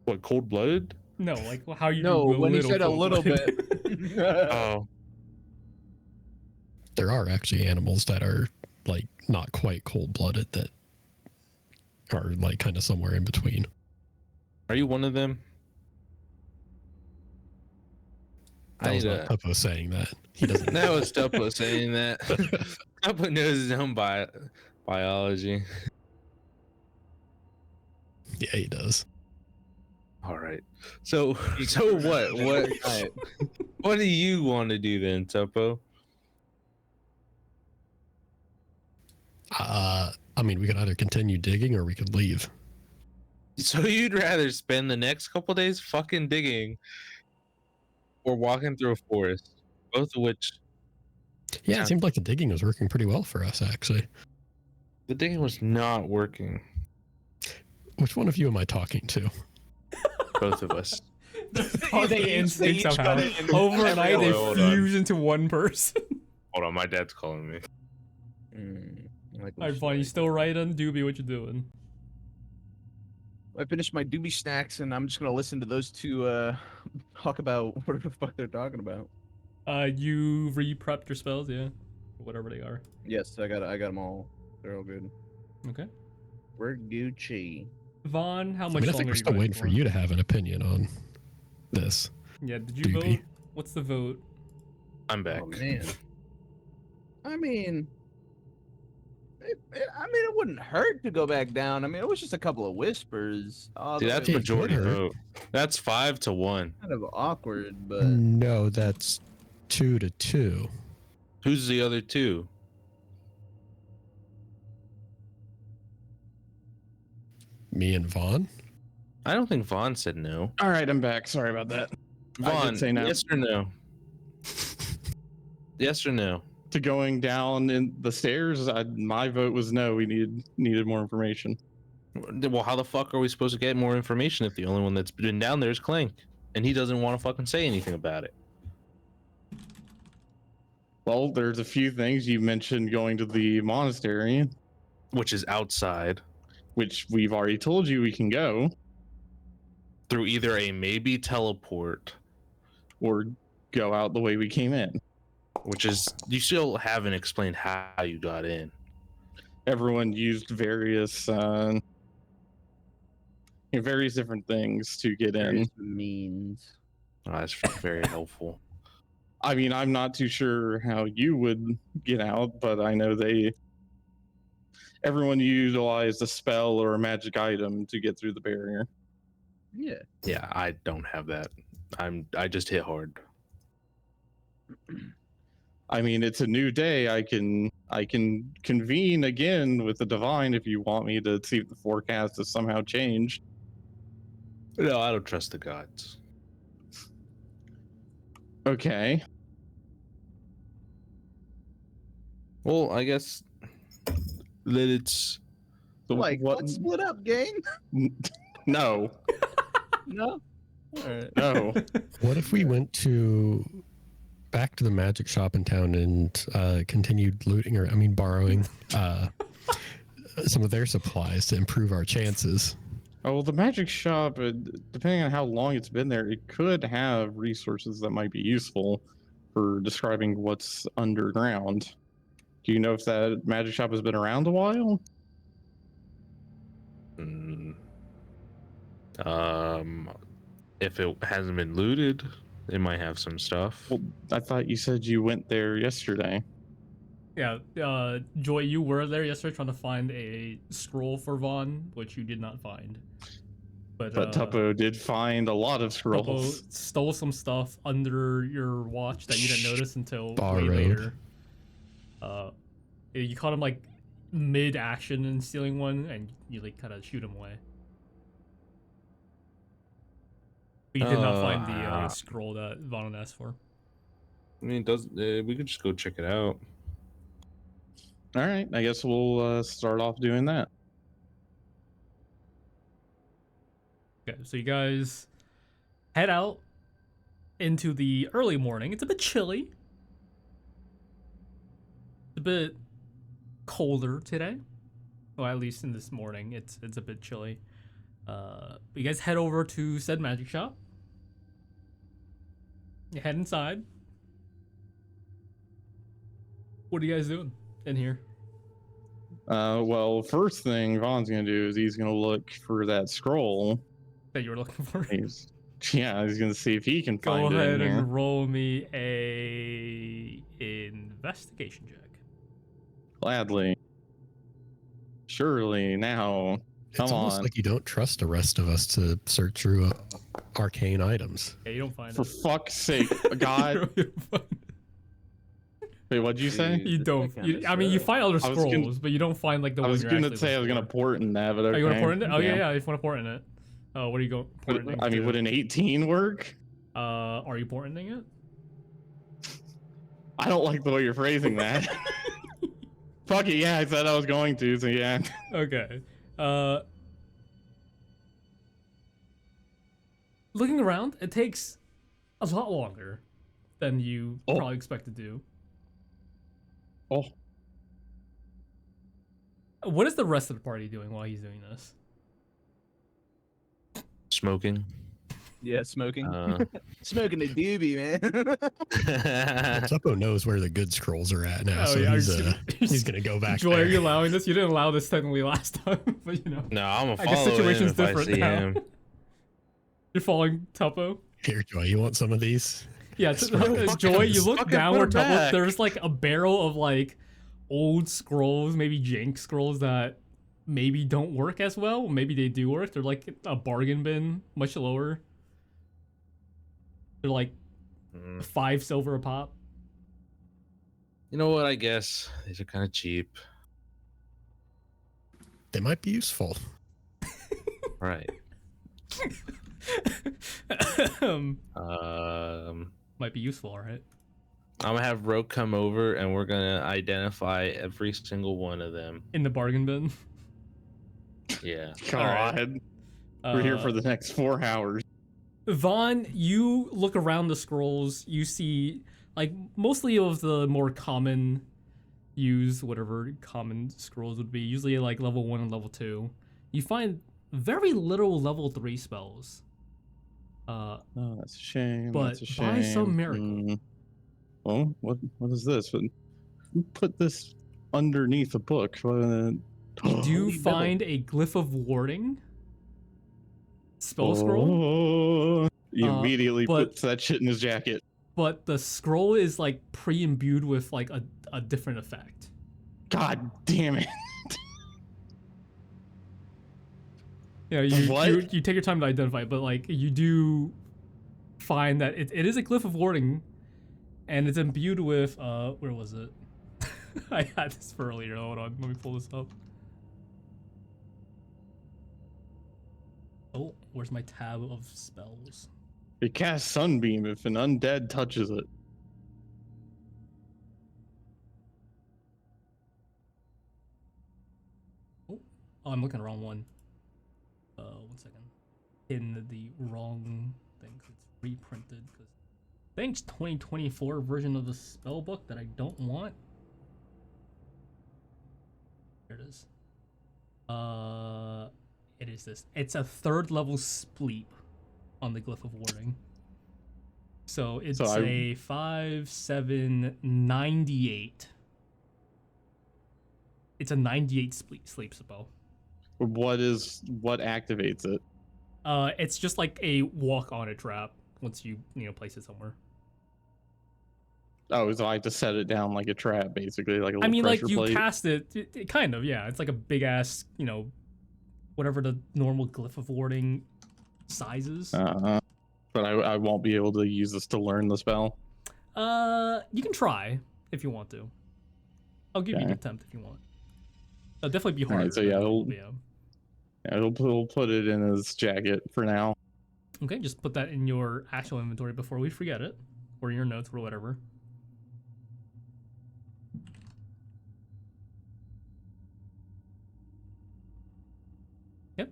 What, cold-blooded? No, like how you. No, when he said a little cold-blooded. bit. Oh, There are actually animals that are like not quite cold-blooded that are like kind of somewhere in between. are you one of them? That I was need not a, Tuppo saying that. He doesn't. That was Tuppo saying that. Tuppo knows his own biology. Yeah, he does. All right. So what do you want to do then, Tuppo? I mean, we could either continue digging or we could leave. So you'd rather spend the next couple days fucking digging or walking through a forest, both of which Yeah, it seemed like the digging was working pretty well for us, actually. the digging was not working. Which one of you am I talking to? Both of us. They instinct each somehow. got it in Overnight, they Hold on. fuse into one person. Hold on, my dad's calling me. Alright, Vaughn, you still right on Dooby? What you doing? I finished my Dooby snacks, and I'm just gonna listen to those two talk about whatever the fuck they're talking about. You re-prepped your spells, yeah, or whatever they are. Yes, I got them all. They're all good. Okay. We're Gucci. Vaughn, how I much mean, I longer think we're are still you waiting for you to have an opinion on this. Yeah, did you Dooby. vote? What's the vote? I'm back. Oh man. I mean, it wouldn't hurt to go back down. I mean, it was just a couple of whispers. See, that's It majority could hurt. vote. That's 5-1. kind of awkward, but No, that's 2-2. Who's the other two? Me and Vaughn? I don't think Vaughn said no. All right, I'm back. Sorry about that. I Vaughn, did say no. yes or no? Yes or no? To going down in the stairs, my vote was no. We needed more information. Well, how the fuck are we supposed to get more information if the only one that's been down there is Clank, and he doesn't want to fucking say anything about it? Well, there's a few things you mentioned going to the monastery, Which is outside which we've already told you we can go, through either a maybe teleport, or go out the way we came in. which is you still haven't explained how you got in. Everyone used various different things to get in. various means. Oh, that's very helpful. I mean, I'm not too sure how you would get out, but I know everyone utilized a spell or a magic item to get through the barrier. Yeah. Yeah, I don't have that. I just hit hard. I mean, it's a new day. I can convene again with the divine if you want me to see if the forecast has somehow changed. No, I don't trust the gods. Okay. Well, I guess that it's So Like, what? let's split up, gang. No, No. All right. no. What if we went back to the magic shop in town and continued looting, or borrowing some of their supplies to improve our chances? Oh, well, the magic shop, depending on how long it's been there, it could have resources that might be useful for describing what's underground. Do you know if that magic shop has been around a while? If it hasn't been looted, it might have some stuff. Well, I thought you said you went there yesterday. Yeah, Joy, you were there yesterday trying to find a scroll for Vaughn, which you did not find. But Tuppo did find a lot of Tuppo scrolls. stole some stuff under your watch that you didn't notice until way Borrowed. later. You caught him like mid-action and stealing one, and you like kind of shoot him away. But you did not find the scroll that Vaughn asked for. I mean, we could just go check it out. All right, I guess we'll start off doing that. Okay, so you guys head out into the early morning. It's a bit chilly. It's a bit colder today. Well, at least in this morning, it's a bit chilly. But you guys head over to said magic shop. You head inside. What are you guys doing in here? Well, first thing Vaughn's gonna do is he's gonna look for that scroll. That you were looking for? He's gonna see if he can Go find it ahead in here. and roll me a investigation check. Gladly. Surely now. It's Come almost on. like you don't trust the rest of us to search through arcane items. Yeah, you don't find For it. fuck's sake, God. You don't find it. Wait, what'd you say? You don't. That kinda I mean, you sucks. find other I was scrolls, gonna- but you don't find like the I one was you're gonna actually say I was looking gonna for. port in that, but okay. Oh, you want to port in it? Oh Yeah. yeah, if you want to port in it. Oh, what are you going? Porting I mean, would an 18 work? Are you porting it? I don't like the way you're phrasing that. Fuck it, yeah, I said I was going to, so yeah. Okay. Looking around, it takes a lot longer than you Oh. probably expected to. Oh, What is the rest of the party doing while he's doing this? Smoking. Yeah, smoking. Uh, Smoking a doobie, man. Tuppo knows where the good scrolls are at now, Oh, so yeah, he's gonna go back Joy, there. are you allowing this? You didn't allow this technically last time, but you know. no, I'm gonna I guess follow him situation's if I different see now. him. You're following Tuppo? Here, Joy, you want some of these? Yeah, Joy, you look Fucking down put where it Tuppo, back. there's like a barrel of like old scrolls, maybe jank scrolls that maybe don't work as well. Maybe they do work. They're like a bargain bin, much lower. They're like Mm. 5 silver a pop. You know what? I guess these are kind of cheap. They might be useful. Right. Might be useful, all right? I'm gonna have Roque come over and we're gonna identify every single one of them. In the bargain bin. Yeah. God. We're here for the next 4 hours. Vaughn, you look around the scrolls, you see like mostly of the more common used, whatever common scrolls would be, usually like level 1 and level 2. You find very little level 3 spells. Oh, that's a shame. But that's a shame. by some miracle. Oh, what is this? Who put this underneath a book? You do find a glyph of warding spell scroll, Oh, he immediately but- puts that shit in his jacket. but the scroll is like pre-imbued with like a different effect. God damn it. Yeah, What? you take your time to identify it, but like you do find that it is a glyph of warding, and it's imbued with where was it? I had this for earlier. Hold on, let me pull this up. Oh, where's my tab of spells? It casts Sunbeam if an undead touches it. Oh, I'm looking at the wrong one. 1 second. In the wrong thing. 'Cause it's reprinted. Because thanks 2024 version of the spell book that I don't want. There it is. It is this. It's a 3rd level spleep on the glyph of warding. So it's a 5, 7, 98. It's a 98 sleep spell. What activates it? It's just like a walk on a trap once you place it somewhere. Oh, so I have to set it down like a trap, basically, like a little I mean, like pressure you plate. cast it, kind of, yeah. It's like a big ass, whatever the normal glyph of warding size is. But I won't be able to use this to learn the spell. You can try if you want to. I'll give you an attempt if you want. It'll definitely be harder. Alright, so yeah, yeah. He'll put it in his jacket for now. Okay, just put that in your actual inventory before we forget it, or in your notes or whatever. Yep.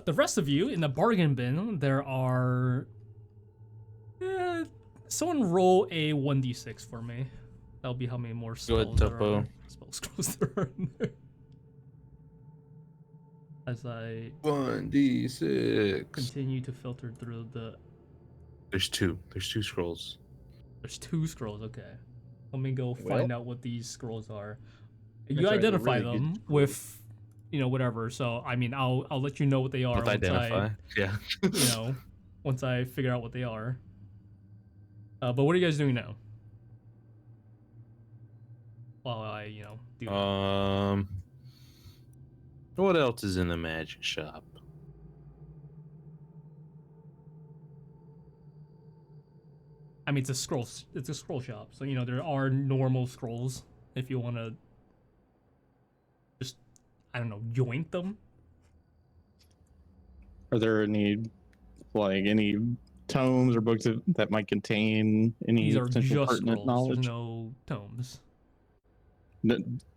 The rest of you in the bargain bin, there are. Someone roll a 1d6 for me. That'll be how many more spells there Tuppo. are. Spell scrolls there are in there. As I 1d6. continue to filter through the. There's two. There's 2 scrolls. There's 2 scrolls. Okay, let me go Well, find out what these scrolls are. That's You right, they're identify really good them scrolls. with, whatever. So I mean, I'll let you know what they are Both identify. Yeah. once I figure out what they are. But what are you guys doing now? while I do that. What else is in the magic shop? I mean, it's a scroll shop, so there are normal scrolls if you want to just, I don't know, joint them. Are there any tomes or books that might contain any These are potential just pertinent scrolls. knowledge? There's no tomes.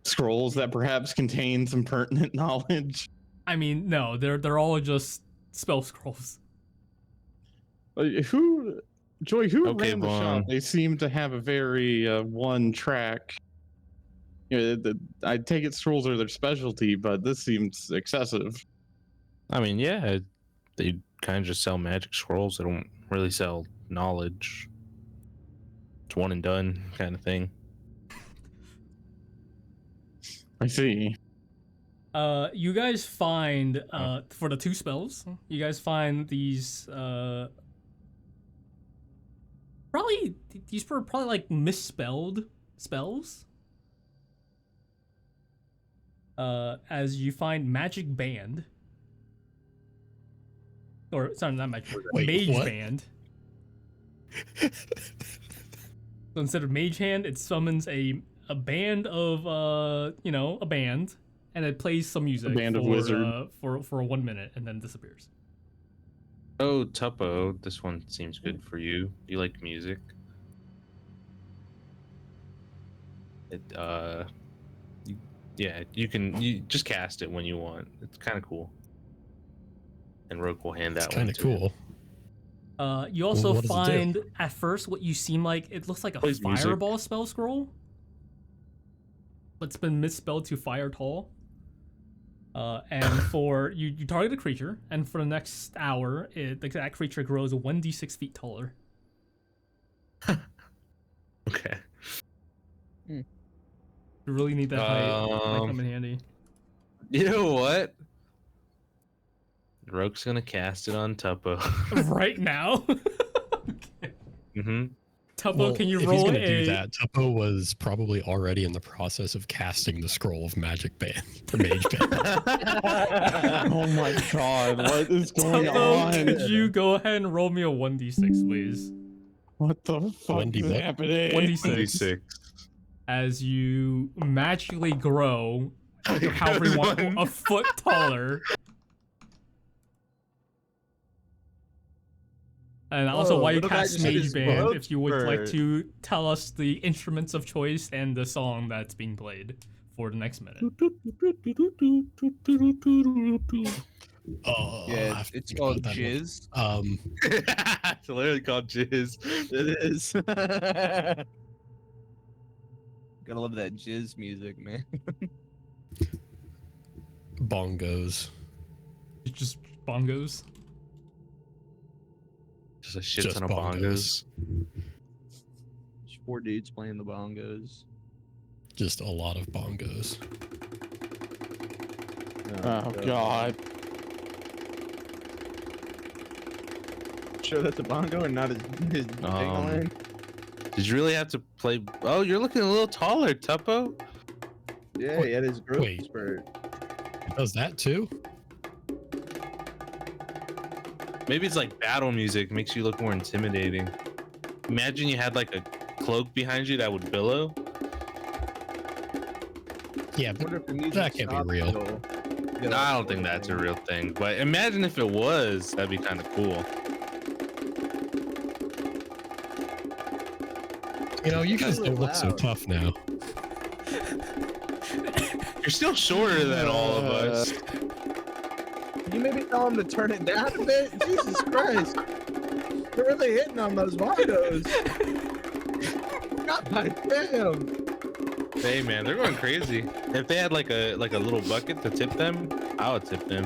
Scrolls that perhaps contain some pertinent knowledge. I mean, no, they're all just spell scrolls. Joy, who Okay, ran the shop? Vaughn. They seem to have a very one track. I take it scrolls are their specialty, but this seems excessive. I mean, yeah, they kind of just sell magic scrolls. They don't really sell knowledge. It's one and done kind of thing. I see. You guys find for the 2 spells, you guys find these these were probably like misspelled spells. As you find magic band. Or sorry, not magic. Wait, mage what? band. So instead of mage hand, it summons a band of a band, and it plays some music. band of wizard. For 1 minute and then disappears. Oh, Tuppo, this one seems good for you. You like music? You can just cast it when you want. It's kind of cool. And Roque will hand that It's one. kind of to you. cool. You also what does it do? find at first what you seem like it looks like a Plays music. fireball spell scroll, but it's been misspelled to fire tall. And for you target a creature, and for the next hour, that creature grows 1d6 feet taller. Okay. You really need that height. Might come in handy. You know what? Roque's gonna cast it on Tuppo. Right now. Okay. Mm-hmm. Tuppo, Well, can you if roll he's gonna a? do that, Tuppo was probably already in the process of casting the scroll of magic band, the mage band. Oh my god, what is going Tuppo, on? could you go ahead and roll me a 1d6, please? What the fuck 1D is what? happening? 1d6. As you magically grow, however you want, a foot taller. And also, Whoa, while you what if I cast just Mage use Band, both if you would like for- to tell us the instruments of choice and the song that's being played for the next minute. Oh, I Yeah, have to it's think called about that one. Jizz. It's literally called Jizz. It is. Gotta love that jizz music, man. Bongos. It's just bongos. Just a shit Just ton of bongos. Just 4 dudes playing the bongos. Just a lot of bongos. Oh god. Sure, that's a bongo and not his ding-a-ling? Did you really have to play? Oh, you're looking a little taller, Tuppo. Yeah, he had his growth Wait. spurt. It does that too? Maybe it's like battle music, makes you look more intimidating. Imagine you had like a cloak behind you that would billow. Yeah, I but wonder if the music that can't be stops, real. it'll- No, I don't think that's a real thing. But imagine if it was, that'd be kind of cool. you know, you guys really don't look so loud. tough now. You're still shorter than all of us. Can you maybe tell him to turn it down a bit? Jesus Christ. They're really hitting on those bongos. God damn. Hey man, they're going crazy. If they had like a little bucket to tip them, I would tip them.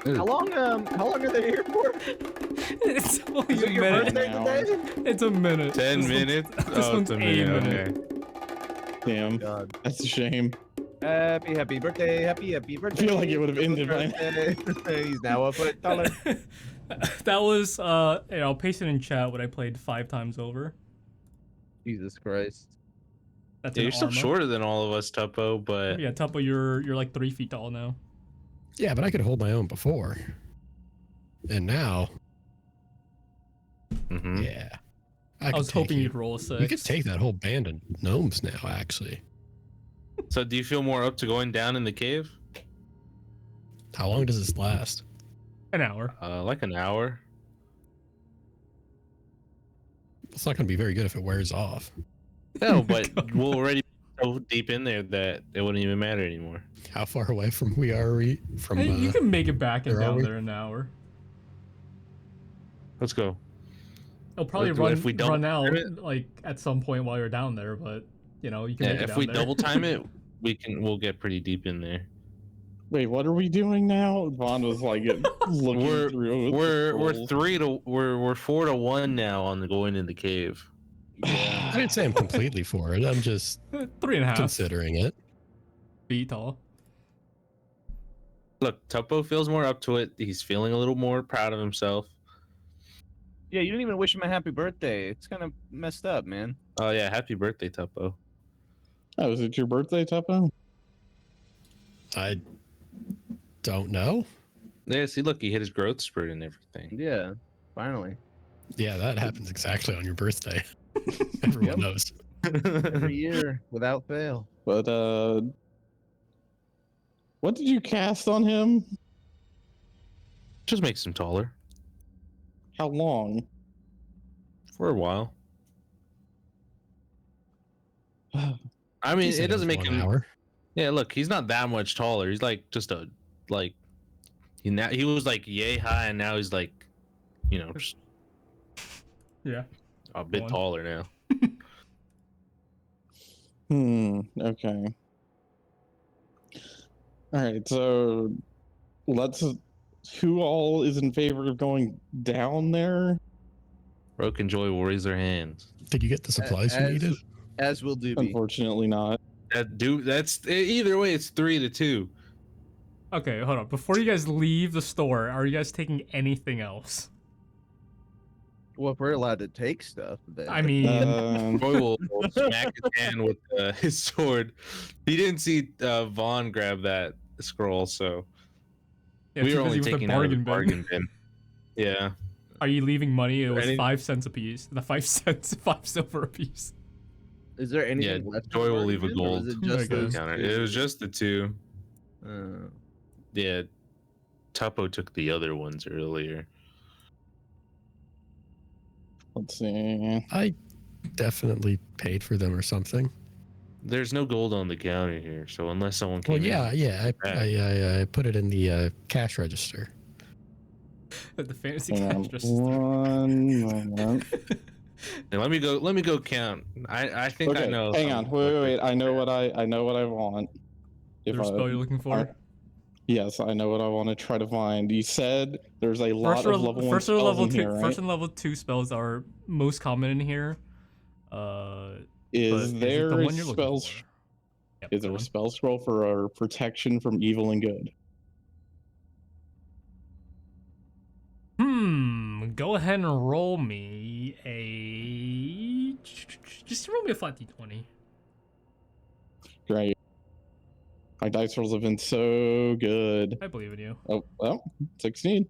How long are they here for? It's only Is a it your minute. birthday today? It's a minute. 10 This one's- minutes? This Oh, one's it's a a minute. minute. Okay. Damn, God. that's a shame. Happy birthday, happy birthday. I feel like it would have ended by now. He's now a foot taller. That was I'll paste it in chat what I played 5 times over. Jesus Christ. That's Yeah, in you're still armor. shorter than all of us, Tuppo, but Yeah, Tuppo, you're like 3 feet tall now. Yeah, but I could hold my own before. And now, Mhm. yeah. I was could take hoping you. you'd roll a 6. We could take that whole band of gnomes now, actually. So do you feel more up to going down in the cave? How long does this last? An hour. Like an hour. It's not going to be very good if it wears off. No, but we'll already be so deep in there that it wouldn't even matter anymore. How far away from we are we? From Hey, you can make it back and where are down we? there in an hour. Let's go. It'll probably If we run out time it- like at some point while you're down there, but you know you can Yeah, make it if down we there. double time it, we'll get pretty deep in there. Wait, what are we doing now? Vaughn was like looking We're through. we're 4 to 1 now on the going in the cave. I didn't say I'm completely for it. I'm just 3.5 considering it. feet tall. Look, Tuppo feels more up to it. He's feeling a little more proud of himself. Yeah, you didn't even wish him a happy birthday. It's kind of messed up, man. Oh yeah, happy birthday, Tuppo. Oh, is it your birthday, Tuppo? I don't know. Yeah, see, look, he hit his growth spurt and everything. Yeah, finally. Yeah, that happens exactly on your birthday. Everyone Yep. knows. Every year, without fail. But what did you cast on him? Just makes him taller How long? for a while. I mean, You said it doesn't was make 1 him. hour. Yeah, look, he's not that much taller. He's like just a like. He was like yay high, and now he's like, just Yeah. a bit One. taller now. Okay. All right, so who all is in favor of going down there? Roque and Joy will raise their hands. Did you get the supplies you needed? As will Dooby. Unfortunately not. That's either way. It's 3 to 2. Okay, hold on. Before you guys leave the store, are you guys taking anything else? Well, if we're allowed to take stuff, then I mean, Joy will smack his hand with his sword. He didn't see Vaughn grab that scroll, so yeah, we too were only busy with the taking out of the bargain bin. bargain bin. Yeah. Are you leaving money? It was Any- 5 cents a piece. The 5 cents, 5 silver a piece. is there anything Yeah, left? in Joy the will leave a bargain bin, or gold. is it Oh my just those Counter. two? It was just the 2. Uh, Yeah. Tuppo took the other ones earlier. Let's see. I definitely paid for them or something. There's no gold on the counter here, so unless someone came Well, yeah. I put it in the cash register. The fantasy Hang on cash register. one moment. Now, let me go count. I think I Okay, know. hang on. Wait. I know what I want. Is there a spell you're looking for? Yes, I know what I want to try to find. You said there's a lot of level 1 first or spells level in 2, here, right? first and level 2 spells are most common in here. But Is it there the a one you're looking spell? for? Yep, Is that there a one. spell scroll for our protection from evil and good? Go ahead and roll me just roll me a flat d20. Great. My dice rolls have been so good. I believe in you. Oh, well, 16.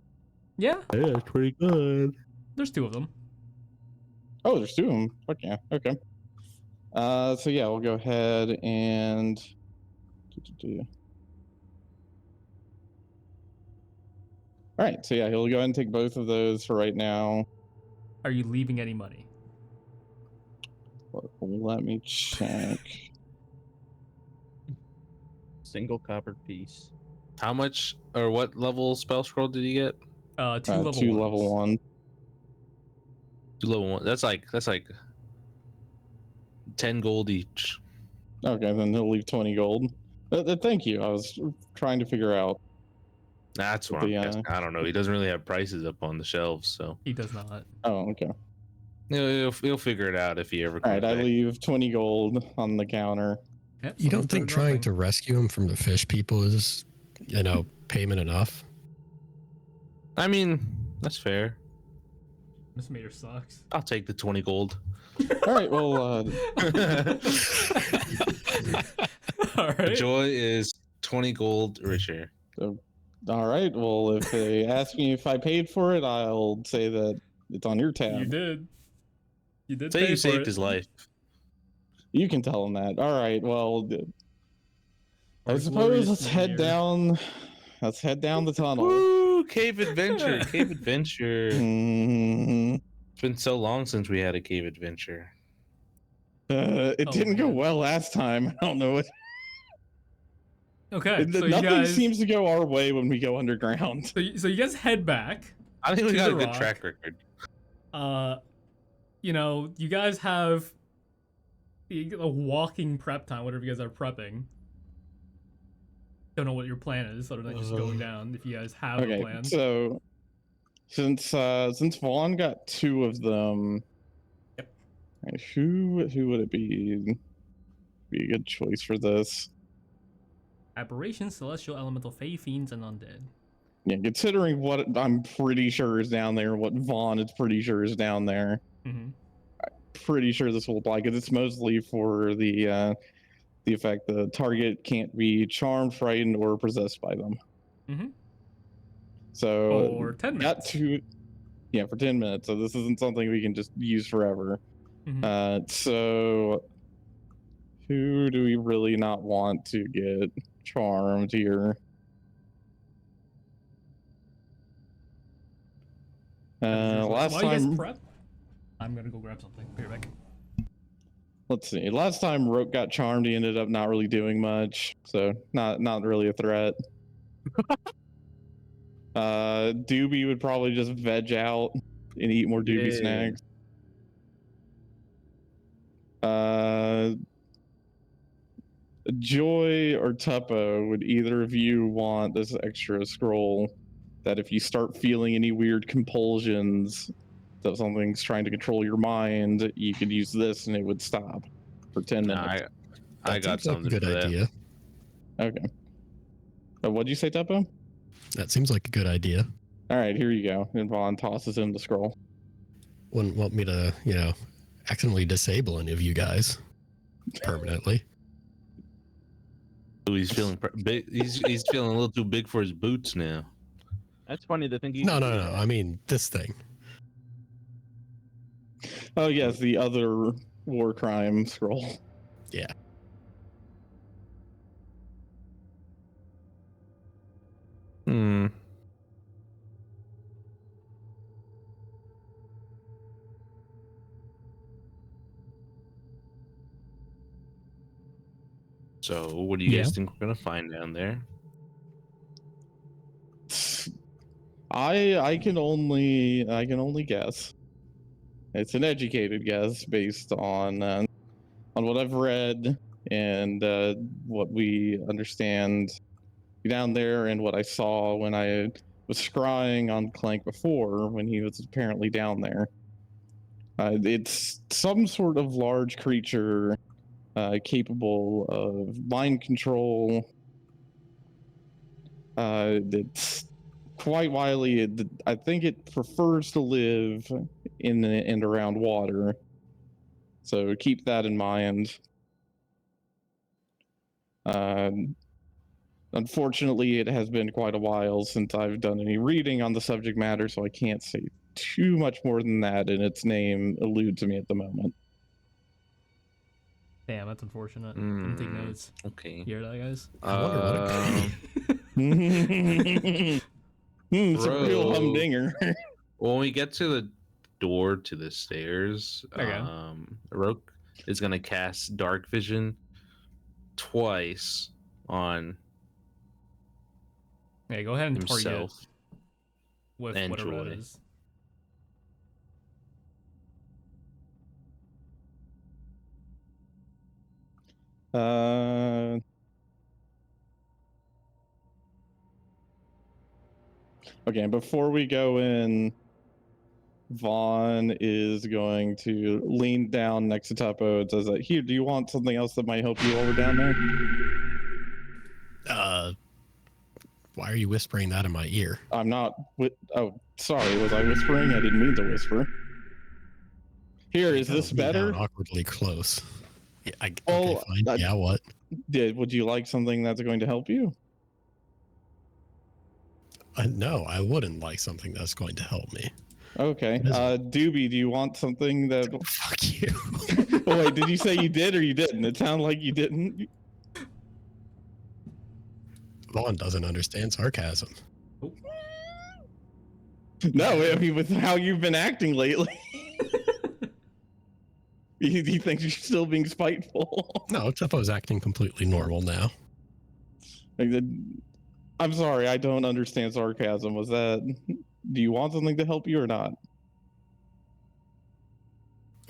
Yeah, Yeah, it's pretty good. there's 2 of them. Oh, there's 2 of them. Fuck yeah. Okay. So yeah, we'll go ahead and. All right. So yeah, he'll go ahead and take both of those for right now. Are you leaving any money? Let me check. single copper piece. How much or what level spell scroll did you get? 2 level 2 ones. level 1. 2 level 1. That's like 10 gold each. Okay, then he'll leave 20 gold. Thank you. I was trying to figure out. That's what The, I'm guessing. I don't know. He doesn't really have prices up on the shelves, so He does not. Oh, okay. he'll figure it out if he ever All comes right, I back. leave 20 gold on the counter. Yep, You don't someone's think better trying dropping. to rescue him from the fish people is, payment enough? I mean, that's fair. This meter sucks. I'll take the 20 gold. All right. Well, All right. Joy is 20 gold richer. all right. Well, if they ask me if I paid for it, I'll say that it's on your tab. You did. You did. Say pay you for saved it. his life. You can tell them that. All right. Well, I Our suppose glorious let's head mayor. down. Let's head down the tunnel. Woo! Cave adventure. Cave adventure. Mhm. It's been so long since we had a cave adventure. It Oh, didn't go man. well last time. I don't know what. Okay. So you Nothing guys. seems to go our way when we go underground. So you guys head back. I think we To got the a good rock. track record. You know, you guys have a walking prep time, whatever you guys are prepping. Don't know what your plan is, other than just going down. If you guys have a Okay, plan. so since Vaughn got 2 of them, Yep. who would it be? Be a good choice for this? Aberrations, celestial, elemental, fae, fiends, and undead. Yeah, considering what I'm pretty sure is down there, what Vaughn is pretty sure is down there, Mm-hmm. pretty sure this will apply because it's mostly for the effect the target can't be charmed, frightened, or possessed by them. Mm-hmm. So For 10 got minutes. 2, yeah, for 10 minutes. So this isn't something we can just use forever. Mhm. So who do we really not want to get charmed here? Last While you guys time, prep, I'm gonna go grab something. Be right back. let's see. Last time Roque got charmed, he ended up not really doing much, so not really a threat. Dooby would probably just veg out and eat more Doobie Yeah. snacks. Joy or Tuppo, would either of you want this extra scroll that if you start feeling any weird compulsions that something's trying to control your mind, you could use this and it would stop for 10 minutes? I got seems like a something good for that. idea. Okay. What'd you say, Tuppo? That seems like a good idea. All right, here you go. And Vaughn tosses him the scroll. Wouldn't want me to, accidentally disable any of you guys permanently. Ooh, he's feeling big. He's feeling a little too big for his boots now. That's funny to think you. No. could do I that. mean, this thing. Oh, yes, the other war crime scroll. Yeah. Hmm. So, what do you guys think we're gonna find down there? I can only guess. It's an educated guess based on what I've read and what we understand down there and what I saw when I was scrying on Clank before when he was apparently down there. It's some sort of large creature capable of mind control. It's quite wily. I think it prefers to live in and around water. So keep that in mind. Unfortunately, it has been quite a while since I've done any reading on the subject matter, so I can't say too much more than that, and its name eludes me at the moment. Damn, that's unfortunate. Didn't take Hmm. notes. Okay. You hear that, guys? I wonder what it could be. It's a real Bro. humdinger. When we get to the door to the stairs, Okay. Roque is gonna cast Dark Vision twice on Yeah, go ahead and target himself. with and whatever Joy. that is. Okay, before we go in, Vaughn is going to lean down next to Tuppo and says, "Here, do you want something else that might help you while we're down there?" Why are you whispering that in my ear? I'm not. Oh, sorry. Was I whispering? I didn't mean to whisper. Here, You is kinda this lean down better? awkwardly close. Yeah, okay, Well, fine. Yeah, what? Would you like something that's going to help you? No, I wouldn't like something that's going to help me. Okay. What is it? Doobie, do you want something that? Fuck you. Oh, wait, did you say you did or you didn't? It sounded like you didn't. Vaughn doesn't understand sarcasm. No, I mean with how you've been acting lately. He thinks you're still being spiteful. No, Tuppo's acting completely normal now. I'm sorry, I don't understand sarcasm. Was that? Do you want something to help you or not?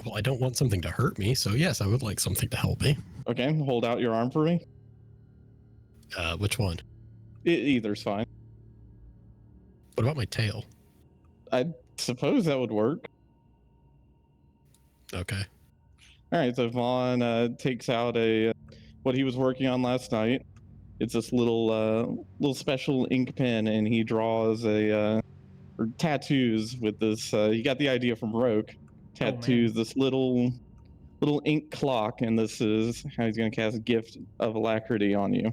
Well, I don't want something to hurt me, so yes, I would like something to help me. Okay, hold out your arm for me. Which one? Either's fine. What about my tail? I suppose that would work. Okay. All right, so Vaughn takes out a what he was working on last night. It's this little special ink pen, and he draws or tattoos with this. He got the idea from Roque. Tattoos this little ink clock, and this is how he's going to cast Gift of Alacrity on you.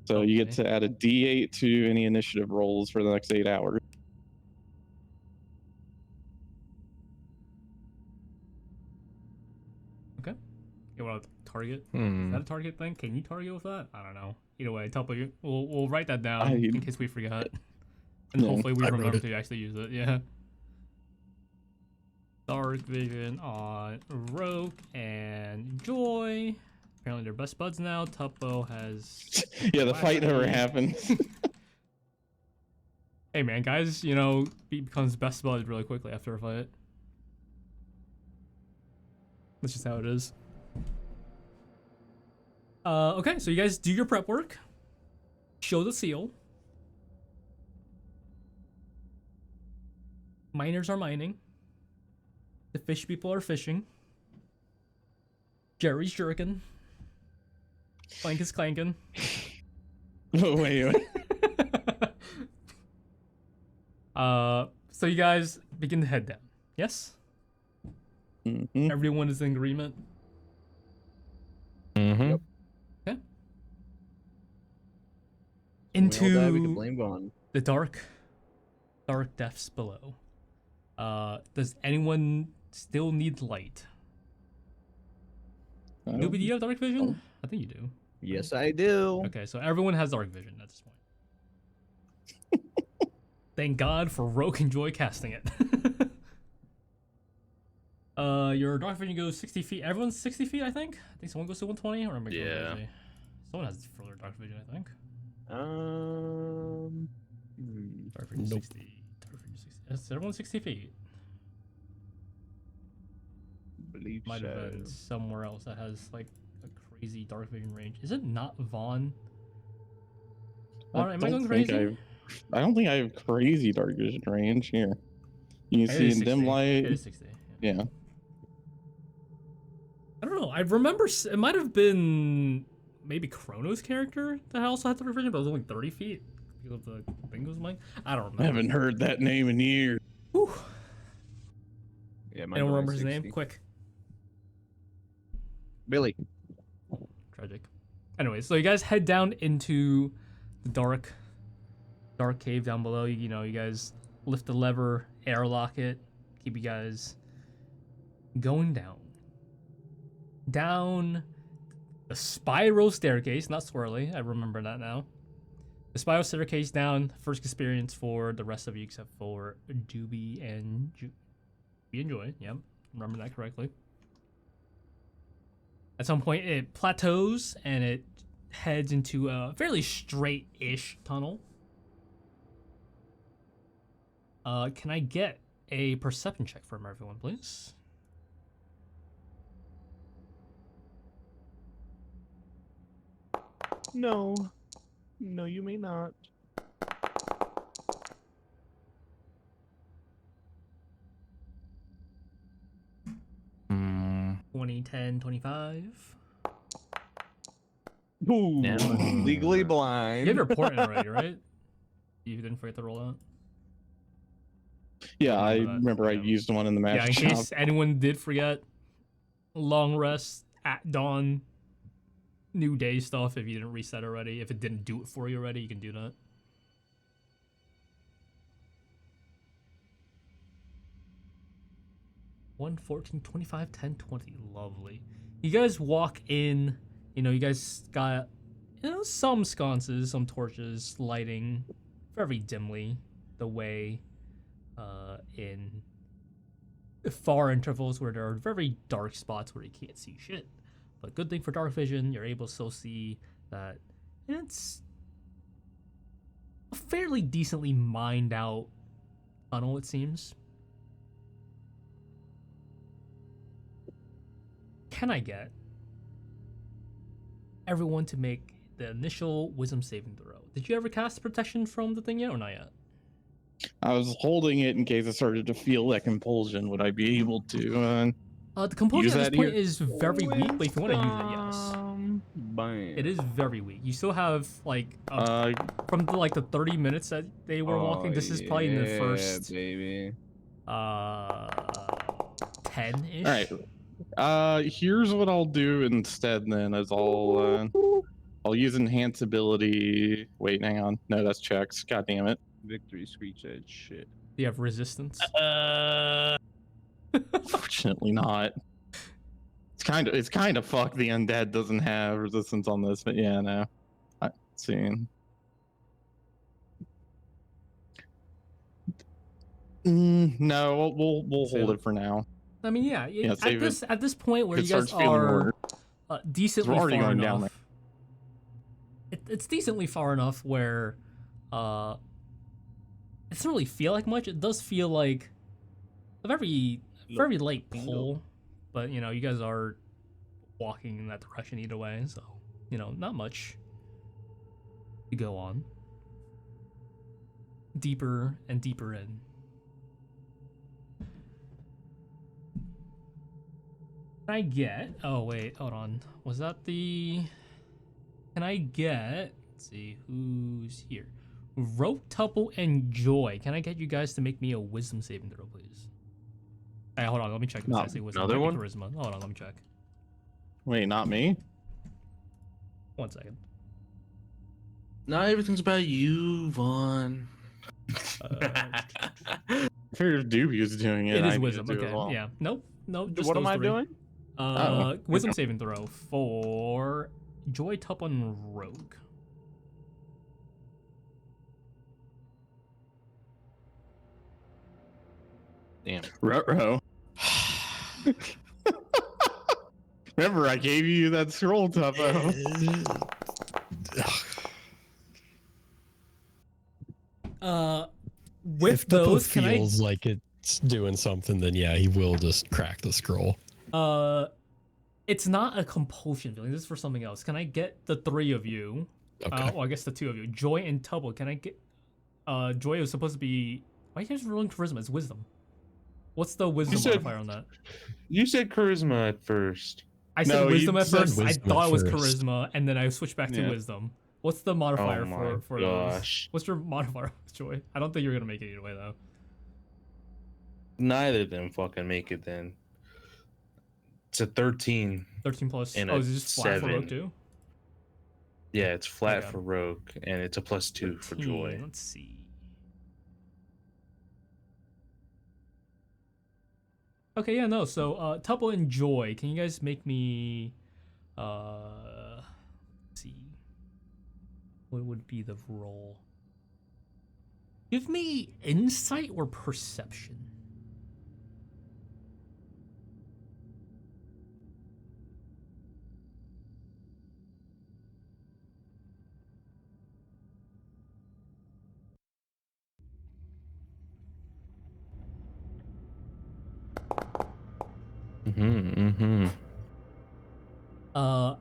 So you get to add a D8 to any initiative rolls for the next 8 hours. You want to target? Is that a target thing? Can you target with that? I don't know. Either way, Tuppo, we'll write that down in case we forgot. And hopefully we remember to actually use it. Yeah. Dark Vision on Roque and Joy. Apparently they're best buds now. Tuppo has... Yeah, the fight never happened. Hey man, guys, becomes best bud really quickly after a fight. That's just how it is. Okay, so you guys do your prep work. Show the seal. Miners are mining. The fish people are fishing. Jerry's jerking. Clank is clanking. Wait. So you guys begin to head down. Yes? Mm-hmm. Everyone is in agreement? Mm-hmm. Yep. Okay. When we all die, we can Into blame Vaughn. the dark depths below. Does anyone still need light? Doobie, do you have dark vision? I think you do. Yes, I do. Okay, so everyone has dark vision at this point. Thank God for Roque and Joy casting it. Your dark vision goes 60 feet. Everyone's 60 feet, I think. I think someone goes to 120, or am I going crazy? Someone has further dark vision, I think. Dark vision 60. Dark vision 60. Is everyone 60 feet? Believe Might have been somewhere else that has like a crazy dark vision range. Is it not Vaughn? Vaughn, am I going crazy? I don't think I have crazy dark vision range here. You can see in dim light. It is 60. Yeah. I don't know. I remember it might have been maybe Chrono's character that also had dark vision, but it was only 30 feet because of the thing was mine. I don't remember. I haven't heard that name in years. Whew. Yeah, I don't remember his name. Quick. Billy. Tragic. Anyway, so you guys head down into the dark cave down below. You guys lift the lever, airlock it, keep you guys going down a spiral staircase, not swirly. I remember that now. The spiral staircase down. First experience for the rest of you except for Dooby and Joy. Yep, remember that correctly. At some point, it plateaus and it heads into a fairly straight-ish tunnel. Can I get a perception check from everyone, please? No. No, you may not. Mm. 20, 10, 25. Ooh, Yeah. legally You blind. have your port in already, right? You didn't forget to roll out? Yeah, I Remember that, remember I yeah. used one in the Yeah, magic in shop. case anyone did forget, long rest at dawn, new day stuff. If you didn't reset already, if it didn't do it for you already, you can do that. One 14, 25, 10, 20. Lovely. You guys walk in. You guys got some sconces, some torches lighting very dimly the way in far intervals where there are very dark spots where you can't see shit. But good thing for dark vision, you're able to still see that it's a fairly decently mined out tunnel, it seems. Can I get everyone to make the initial wisdom saving throw? Did you ever cast protection from the thing yet or not yet? I was holding it in case I started to feel that compulsion. Would I be able to? The compulsion Use at this that point here? is very weak, but if you want to use it, yes. Bam. It is very weak. You still have like from the 30 minutes that they were walking. This is probably in the first baby. 10-ish. All right. Here's what I'll do instead. Then is I'll use enhance ability. Wait, hang on. No, that's checks. God damn it. Victory screech edge shit. Do you have resistance? Fortunately not. It's kind of fuck. The undead doesn't have resistance on this, but yeah, no. Let's see. No, we'll hold it for now. I mean, yeah. save At this point where It you guys starts feeling are worse. decently We're already far going down enough. It's decently far enough where it doesn't really feel like much. It does feel like a very light pull, but you guys are walking in that direction either way, so not much to go on. Deeper and deeper in. Can I get? Oh wait, hold on. Was that the? Can I get? Let's see who's here. Roque, Tuppo, and Joy. Can I get you guys to make me a wisdom saving throw, please? Hey, hold on. Let me check. No, I say wisdom. another one? Charisma. Hold on. Let me check. Wait, not me. 1 second. Not everything's about you, Vaughn. I figured if Dooby was doing it, It is I wisdom. needed to Okay. as well. Yeah. Nope. Just What am those I three. doing? Wisdom saving throw for Joy, Tuppo, and Rogue. Damn. Ruh-roh. Remember, I gave you that scroll, Tuppo. With If Tuppo those, can I? feels like it's doing something, then yeah, he will just crack the scroll. It's not a compulsion feeling. This is for something else. Can I get the three of you? Okay. Well, I guess the two of you, Joy and Tuppo. Can I get? Joy was supposed to be. Why are you guys rolling charisma? It's wisdom. What's the wisdom said- modifier on that? You said charisma at first. I said No, you wisdom at said first. I wisdom thought at it was first. charisma, and then I switched back to Yeah. wisdom. What's the modifier Oh my for gosh. those? What's your modifier, Joy? I don't think you're gonna make it either way though. Neither of them fucking make it then. It's a 13. 13 plus. And Oh, a is it just flat for Rogue 7. too? Yeah, it's flat Okay. for Rogue, and it's a +2 for 13, Joy. Let's see. Okay, yeah, no. So, Tuppo and Joy, can you guys make me, let's see, what would be the roll? Give me insight or perception.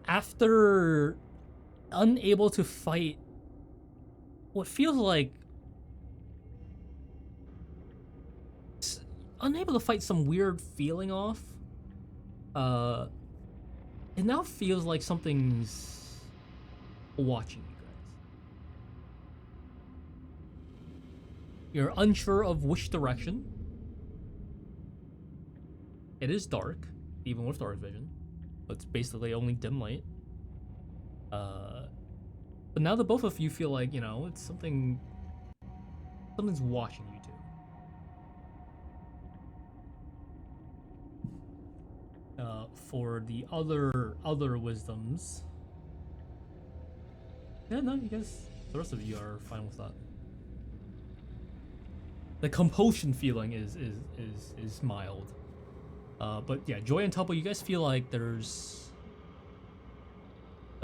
After unable to fight what feels like unable to fight some weird feeling off, it now feels like something's watching you guys. You're unsure of which direction. It is dark, even with dark vision. It's basically only dim light. But now that both of you feel like, you know, it's something's watching you two. For the other wisdoms. Yeah, no, you guys, the rest of you are fine with that. The compulsion feeling is mild. But yeah, Joy and Tuppo, you guys feel like there's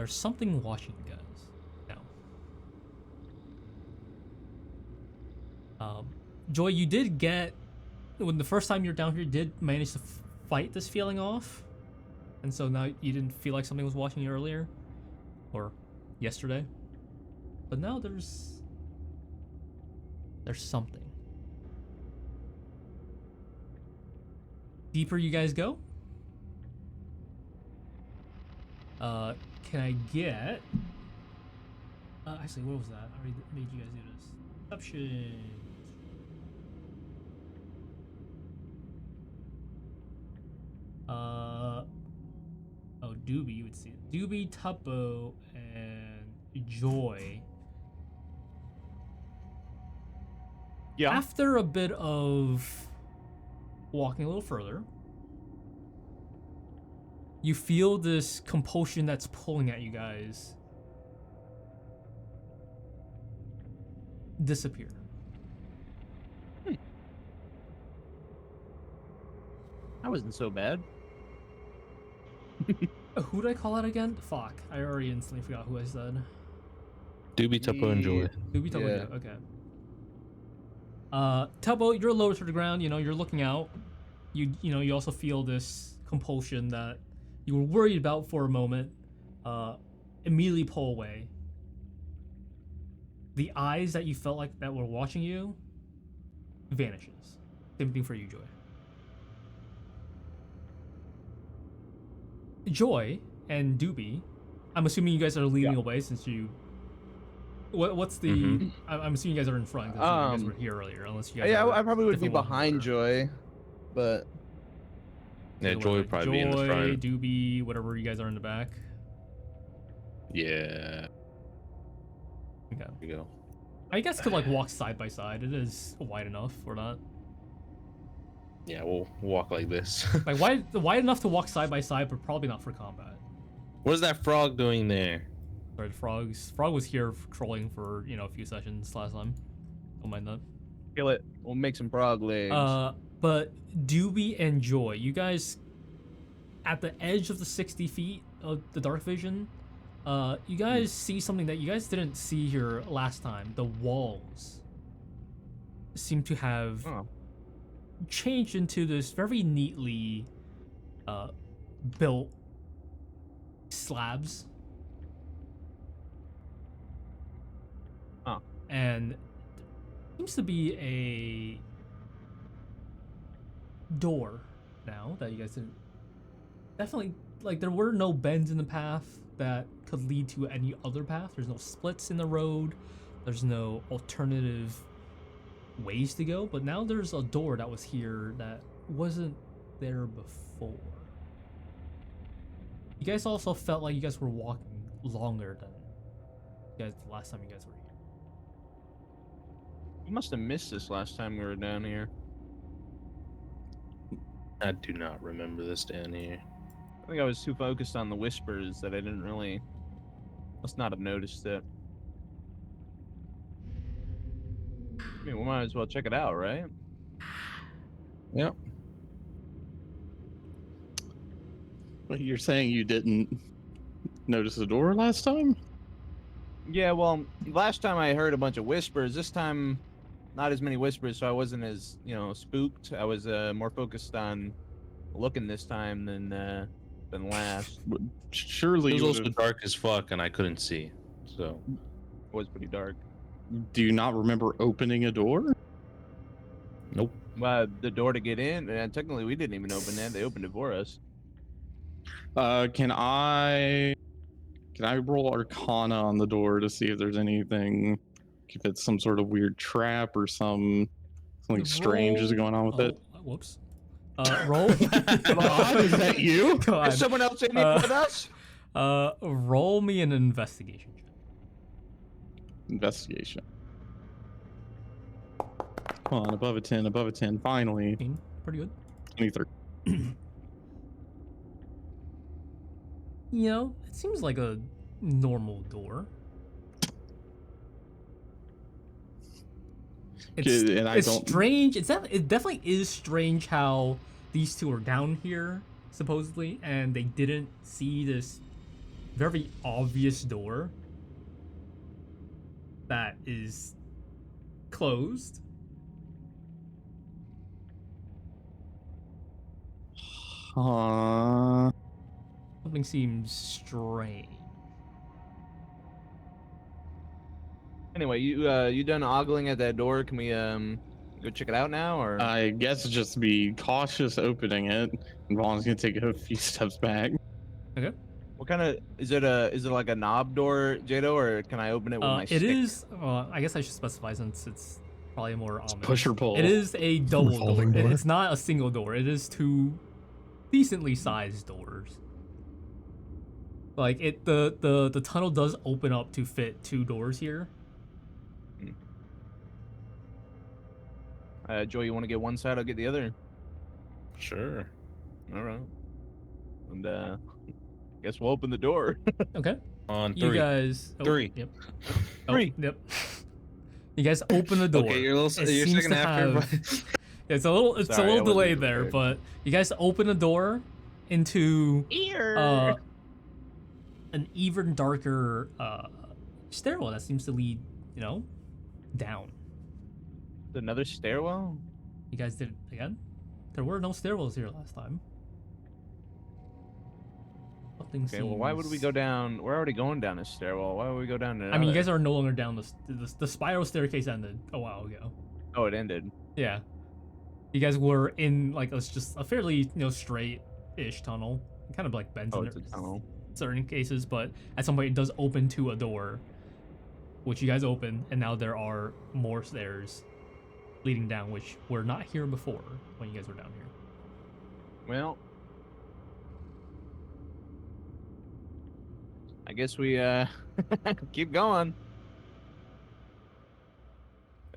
something watching you guys now. Joy, you did get, when the first time you're down here, you did manage to fight this feeling off, and so now you didn't feel like something was watching you earlier or yesterday, but now there's something. Deeper you guys go. Can I get actually, what was that? I already made you guys do this. Perception. Oh, Dooby, you would see it. Dooby, Tuppo, and Joy. Yeah. After a bit of walking a little further, you feel this compulsion that's pulling at you guys disappear. That wasn't so bad. Who did I call out again? Fuck, I already instantly forgot who I said. Dooby, Tuppo, and Joy. Dooby, Tuppo, Yeah. okay. Tuppo, you're lower to the ground, you know, you're looking out. You know, you also feel this compulsion that you were worried about for a moment, immediately pull away. The eyes that you felt like that were watching you vanishes. Same thing for you, Joy. Joy and Dooby, I'm assuming you guys are leading away since you. What's the? I'm assuming you guys are in front because you guys were here earlier, unless you guys. Yeah, are I probably would be different behind order. Joy, but Yeah, So Joy would probably be in the Joy, front. Dooby, whatever you guys are in the back. Yeah. Okay. There you go. I guess could like walk side by side. It is wide enough for that. Yeah, we'll walk like this. Like wide enough to walk side by side, but probably not for combat. What is that frog doing there? Sorry, the frog was here trolling for, you know, a few sessions last time. Don't mind that. Kill it. We'll make some frog legs. But Dooby and Joy, you guys at the edge of the 60 feet of the dark vision, you guys see something that you guys didn't see here last time. The walls seem to have changed into this very neatly built slabs. And seems to be a door now that you guys didn't. Definitely, like, there were no bends in the path that could lead to any other path. There's no splits in the road. There's no alternative ways to go. But now there's a door that was here that wasn't there before. You guys also felt like you guys were walking longer than you guys the last time you guys were here. You must have missed this last time we were down here. I do not remember this down here. I think I was too focused on the whispers that I didn't really. Must not have noticed it. I mean, we might as well check it out, right? Yep. But you're saying you didn't notice the door last time? Yeah, well, last time I heard a bunch of whispers. This time, not as many whispers, so I wasn't as, you know, spooked. I was more focused on looking this time than last. Surely It you was also would've- dark as fuck, and I couldn't see. So It was pretty dark. Do you not remember opening a door? nope. The door to get in, and technically we didn't even open that. They opened it for us. Can I roll Arcana on the door to see if there's anything, if it's some sort of weird trap or something strange is going on with it? Whoops. Roll. God, is that you? Go on. Is someone else in it with us? Roll me an investigation check. Investigation. Come on, above a 10, above a 10. Finally. Pretty good. 23. You know, it seems like a normal door. And I It's don't- strange. It definitely is strange how these two are down here, supposedly, and they didn't see this very obvious door that is closed. Something seems strange. Anyway, you done ogling at that door? Can we go check it out now, or? I guess just be cautious opening it. And Vaughn's gonna take a few steps back. Okay. What kind of is it like a knob door, Jadow, or can I open it with my stick? It is. I guess I should specify since it's probably more ominous. Push or pull. It is a double door. Revolving door? It's not a single door. It is two decently sized doors. Like the tunnel does open up to fit two doors here. Joy, you want to get one side? I'll get the other. Sure. All right. And guess we'll open the door. Okay. On You three. guys. Oh, Three. Yep. Three. Yep. You guys open the door. Okay, you're a little. It You're seems second to after. have- It's a little. It's Sorry, I a little wasn't delayed there, prepared. but you guys open the door into an even darker stairwell that seems to lead, down. Another stairwell. You guys did it again? There were no stairwells here last time. Something Okay, well, why would we go down? We're already going down a stairwell. Why would we go down? I mean, you guys are no longer down the spiral staircase ended a while ago. Oh, it ended. Yeah. You guys were in like just a fairly straight-ish tunnel. It kind of like bends Oh, in it's a tunnel. certain cases, but at some point it does open to a door, which you guys open, and now there are more stairs leading down, which were not here before when you guys were down here. Well, I guess we keep going.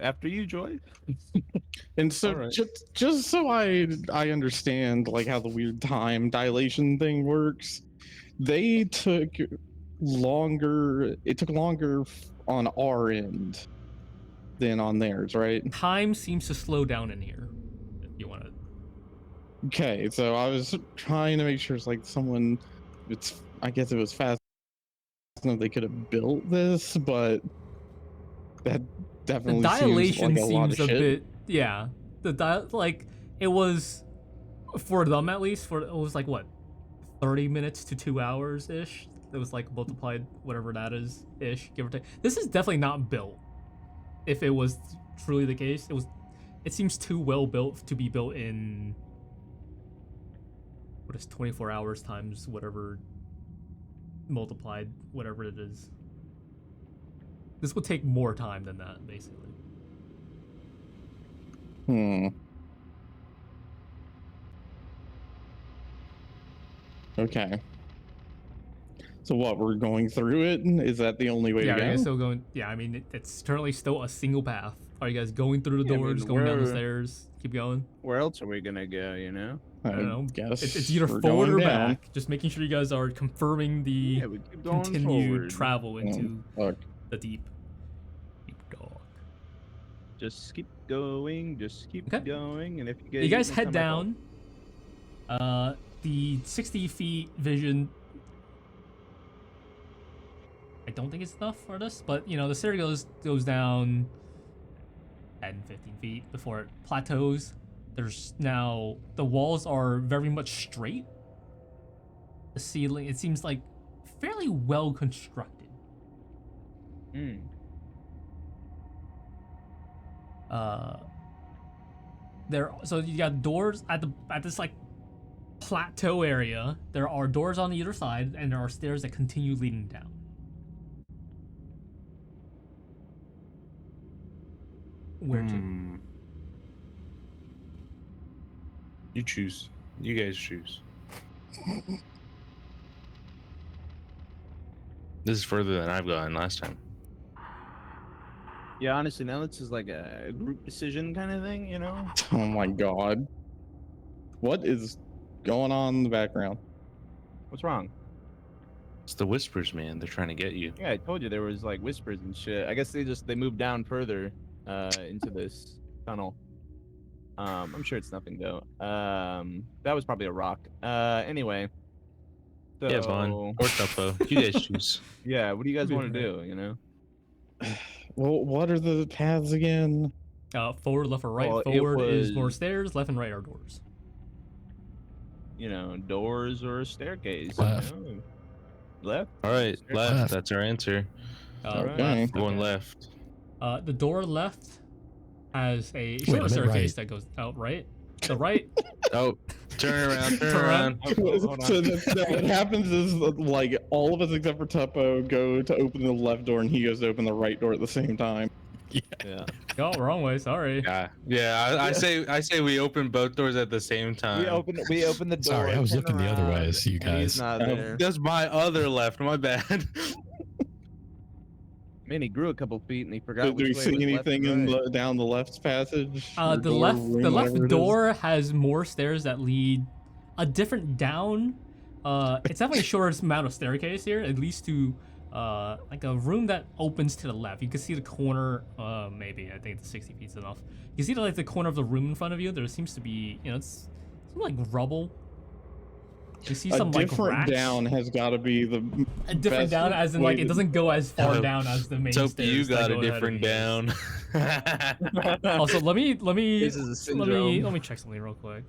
After you, Joy. And so Alright. just so I understand like how the weird time dilation thing works, they took longer. It took longer on our end than on theirs, right? Time seems to slow down in here. If you want to. Okay, so I was trying to make sure it's like someone. I guess it was fast enough they could have built this, but that The definitely dilation seems like a lot of shit. bit. Yeah. It was for them at least. It was like what, 30 minutes to 2 hours ish. It was like multiplied whatever that is ish, give or take. This is definitely not built. If it was truly the case, it seems too well built to be built in what is 24 hours times whatever multiplied whatever it is. This would take more time than that, basically. Okay. So what, we're going through it? Is that the only way Yeah, to are you go? guys still going? Yeah, I mean, it's currently still a single path. Are you guys going through the Yeah, I mean, doors, going down the we're- stairs, keep going? Where else are we gonna go? I don't know. Guess It's either we're forward going or down. back. Just making sure you guys are confirming the Yeah, we keep going continued forward. travel into Look, the deep dark. Just keep going. Just keep Okay. going. And if you get You guys eaten, head come back up. down. The 60 feet vision. I don't think it's enough for this, but the stair goes down 10, 15 feet before it plateaus. There's now the walls are very much straight. The ceiling, it seems like fairly well constructed. So you got doors at this like plateau area. There are doors on either side, and there are stairs that continue leading down. Where to? You choose. You guys choose. This is further than I've gone last time. Yeah, honestly, now this is like a group decision kind of thing, you know? Oh my god. What is going on in the background? What's wrong? It's the whispers, man. They're trying to get you. Yeah, I told you there was like whispers and shit. I guess they moved down further into this tunnel. I'm sure it's nothing though. That was probably a rock. Anyway. So, Yeah, Vaughn or Tuppo. You guys choose. yeah, what do you guys want to do, you know? Well, what are the paths again? Forward, left, or right. Well, it Forward is more was- stairs. Left and right are doors. You know, doors or a staircase. Left. You know? Left? All right, left. Left. That's our answer. Okay. Left, Going okay. left. The door left has a Wait, short I meant staircase right. that goes out right. The right. Oh, turn around. Turn Turn around. Hold on. So what happens is like all of us except for Tuppo go to open the left door and he goes to open the right door at the same time. Yeah. Oh, wrong way. Sorry. Yeah. I say we open both doors at the same time. We open the door. Sorry, I was turn looking the other way around, as you and he's guys. not there. That's my other left. My bad. Man, he grew a couple feet and he forgot. Do we which way see was left anything and in right. the down the left passage? Or The door, left room, the whatever left it is? door has more stairs that lead a different down. It's definitely a shortest amount of staircase here. It leads to like a room that opens to the left. You can see the corner. Maybe I think the 60 feet's enough. You see like the corner of the room in front of you. There seems to be it's some like rubble. You see A some like different racks. down has got to be the A different best down, as in way like it to- doesn't go as far Oh, down as the main So stairs. you that got a go ahead of different you. down. Also, let me This is a syndrome. let me check something real quick.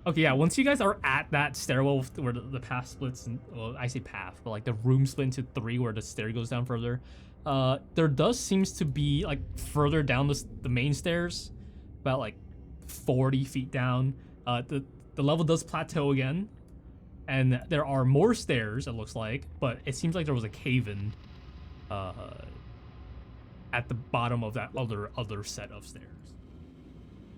Okay, yeah. Once you guys are at that stairwell where the path splits, well, I say path, but like the room split into 3 where the stair goes down further. There does seems to be like further down the main stairs, about like 40 feet down. The level does plateau again, and there are more stairs. It looks like, but it seems like there was a cave-in at the bottom of that other set of stairs.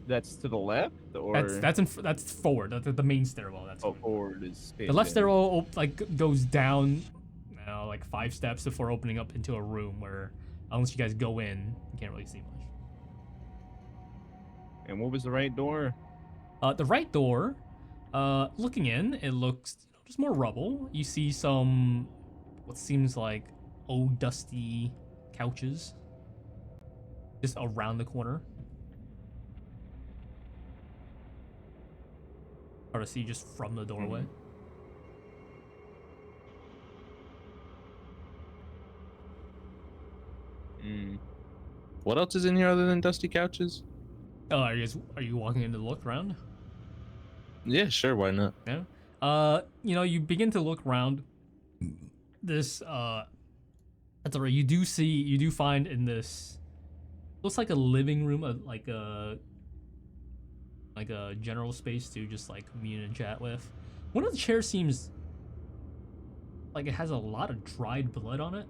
That's to the left, or That's forward. That's the main stairwell. That's forward is the left stairwell. Like goes down, like 5 steps before opening up into a room where, unless you guys go in, you can't really see much. And what was the right door? The right door, looking in, it looks just more rubble. You see some what seems like old dusty couches just around the corner. Hard to see just from the doorway. What else is in here other than dusty couches? Oh, are you walking in to look around? Yeah, sure. Why not? Yeah. You begin to look around. This that's alright. You do find in this looks like a living room, like a general space to just like commune and chat with. One of the chairs seems like it has a lot of dried blood on it.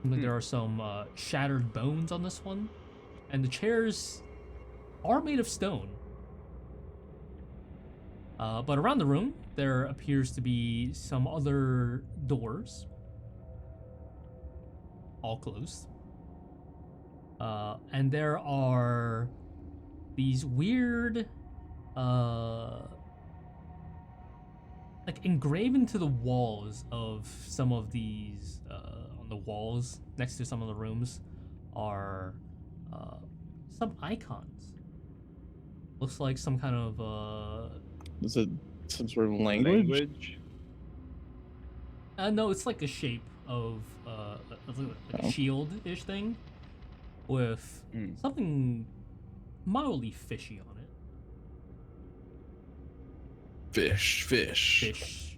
Like there are some shattered bones on this one, and the chairs are made of stone. But around the room, there appears to be some other doors, all closed. And there are these weird, like engraved into the walls of some of these, on the walls next to some of the rooms, are some icons. Looks like some kind of Is it some sort of language? no, it's like a shape of like a shield-ish thing with something mildly fishy on it. Fish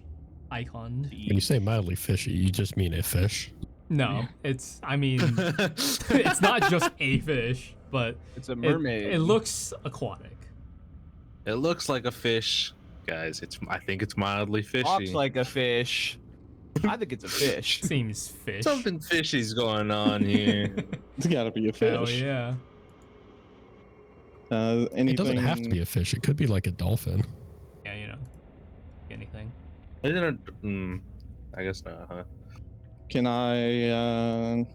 icon. When you say mildly fishy, you just mean a fish. No, it's it's not just a fish, but It's a mermaid. it looks aquatic. It looks like a fish, guys. I think it's mildly fishy. Walks like a fish. I think it's a fish. Seems fish. Something fishy's going on here. It's got to be a Hell fish. yeah. Anything? It doesn't have to be a fish. It could be like a dolphin. Yeah, you know, anything. Isn't it? I guess not, huh? Can I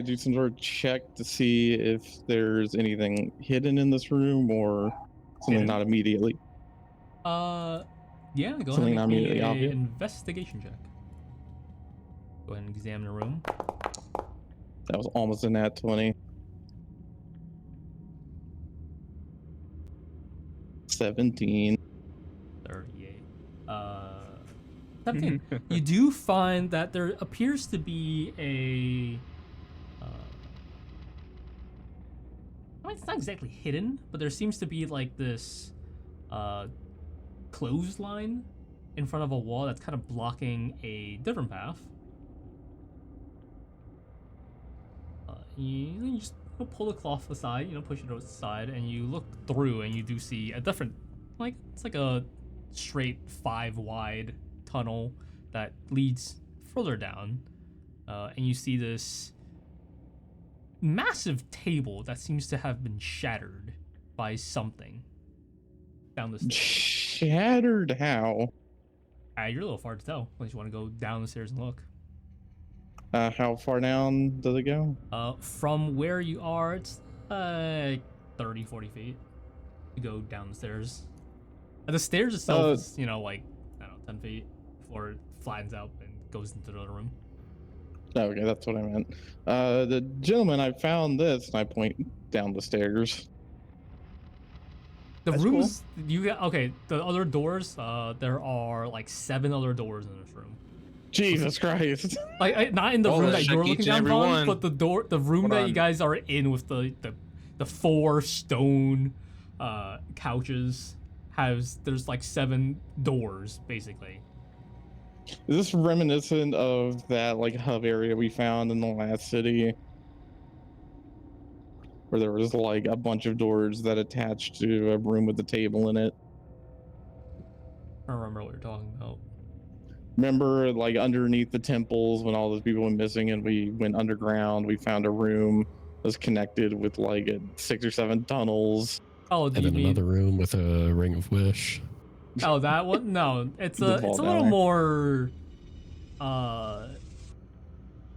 do some sort of check to see if there's anything hidden in this room or something Hidden? not immediately? Yeah, go Something ahead not and make me immediately a obvious? investigation check. Go ahead and examine the room. That was almost a nat 20. 17. 38. 17. You do find that there appears to be a. I mean, it's not exactly hidden, but there seems to be like this clothesline in front of a wall that's kind of blocking a different path. You just pull the cloth aside, push it aside, and you look through, and you do see a different, it's like a straight 5 wide tunnel that leads further down, and you see this massive table that seems to have been shattered by something down the stairs. Shattered how? You're a little far to tell, unless you want to go down the stairs and look. How far down does it go? From where you are, it's 30, 40 feet to go down the stairs. And the stairs itself is, I don't know, 10 feet before it flattens out and goes into the other room. Okay, that's what I meant. The gentleman, I found this, and I point down the stairs. The That's rooms, okay, the other doors, there are like 7 other doors in this room. Jesus Christ. Not in the room that you're looking down on, but the room Hold that on. you guys are in with the 4 stone couches there's like 7 doors basically. Is this reminiscent of that hub area we found in the last city? Where there was a bunch of doors that attached to a room with a table in it. I don't remember what you're talking about. Remember, underneath the temples when all those people went missing and we went underground, we found a room that was connected with 6 or 7 tunnels. Oh, do And you then mean another room with a ring of wish. Oh, that one? No, it's The a vault little down more All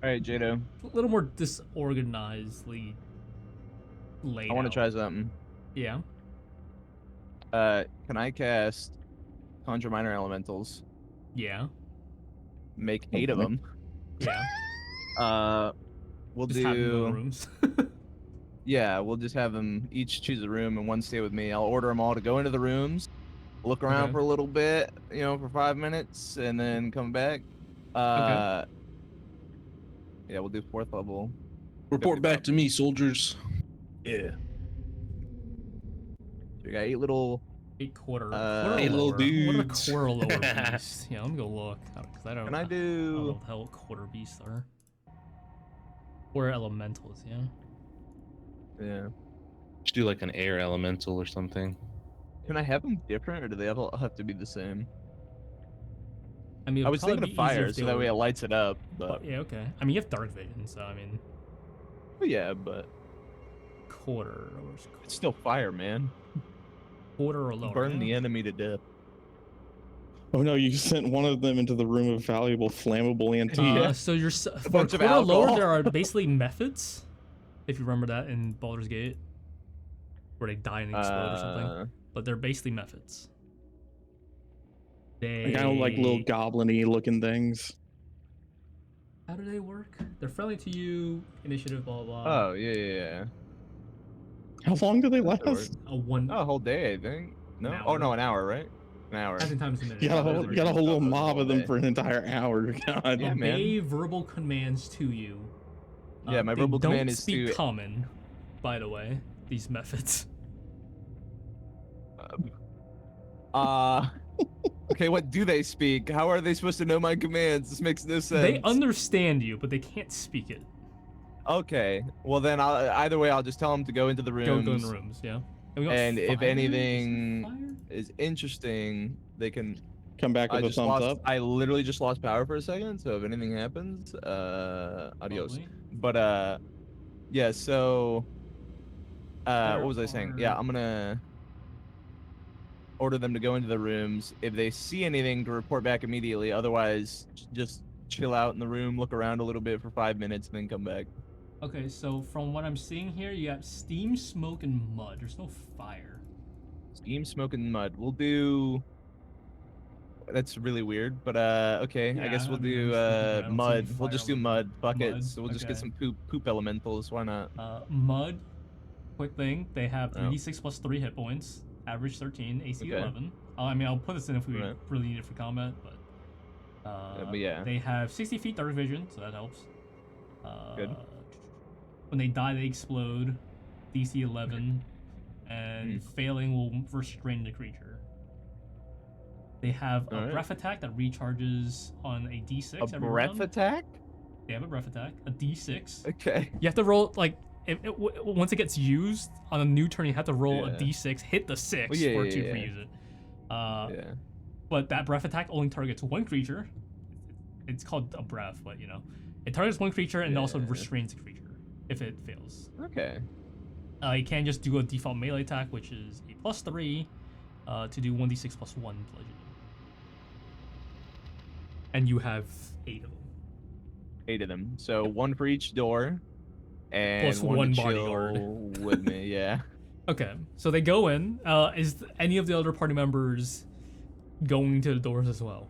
right, Jadow. a little more disorganizedly laid I want to out. try something. Yeah. Can I cast Conjure Minor Elementals? Yeah. Make 8 of them. Yeah. We'll Just have them in the do. rooms. Yeah, we'll just have them each choose a room and one stay with me. I'll order them all to go into the rooms, look around Okay. for a little bit, for 5 minutes, and then come back. Okay. Yeah, we'll do 4th level. Report back to me, soldiers. Yeah. So we got 8 little. 8 quarter. Hey, little What are the dudes. quarter lower beasts? Yeah, let me go look. Because I don't. Can I I don't know do? what the hell quarter beasts are. Quarter elementals. Yeah. Yeah. Just do an air elemental or something. Can I have them different, or do they all have to be the same? I mean, I was thinking of fire, so that way it lights it up. But Yeah. Okay. I mean, you have dark vision, so I mean, yeah, but quarter or it's still fire, man. quarter or lower. Burn yeah. the enemy to death. Oh no, you sent one of them into the room of valuable flammable antique. Yeah. So you're for bunch of quarter lower, alcohol. there are basically methods. If you remember that in Baldur's Gate, where they die and explode or something, but they're basically methods. They Kind of like little goblin-y looking things. How do they work? They're friendly to you. Initiative, blah blah. blah. Oh yeah. How long do they That last? works. A one. Oh, a whole day, I think. No. An Oh hour. no, an hour, right? An hour. Passing time's a minute. You got those a, are you got a whole little those are mob all of them day. for an entire hour. God. Yeah, man. Obey verbal commands to you. Yeah, my they verbal don't command is speak to. common, by the way. These methods. Okay, what do they speak? How are they supposed to know my commands? This makes no sense. They understand you, but they can't speak it. Okay, well then either way I'll just tell them to go into the rooms. Go in the rooms, yeah. We got And if fire? anything- Fire? Is interesting. They can. Come back with a thumbs up. I literally just lost power for a second. So if anything happens, adios. Lovely. But yeah. So what was I saying? Yeah, I'm gonna order them to go into the rooms. If they see anything, to report back immediately. Otherwise, just chill out in the room, look around a little bit for 5 minutes, and then come back. Okay, so from what I'm seeing here, you have steam, smoke, and mud. There's no fire. Steam, smoke, and mud. We'll do. That's really weird, but okay. I Yeah, guess we'll I mean, do I don't see any mud. We'll fire just do on the mud buckets. mud, So we'll just get okay. some poop elementals. Why not? Mud, quick thing, they have Oh. 3d6 plus 3 hit points, average 13, AC Okay. 11. I mean, I'll put this in if we Right. really need it for combat, but yeah. they have 60 feet dark vision, so that helps. Good. When they die, they explode, DC 11, and Hmm. failing will restrain the creature. They have a Alright. breath attack that recharges on a D6 A every breath round. attack? They have a breath attack, a D6. Okay. You have to roll like once it gets used on a new turn. You have to roll a Yeah. D6, hit the 6 Well, yeah, for yeah, to yeah. reuse it. Yeah. But that breath attack only targets one creature. It's called a breath, but it targets one creature and also Yeah. restrains a creature if it fails. Okay. You can just do a default melee attack, which is a +3 to do 1d6 plus 1 bludgeoning. And you have 8 of them. 8 of them. So one for each door. And Plus one one to bodyguard. chill with me, yeah. Okay, so they go in. Is any of the other party members going to the doors as well?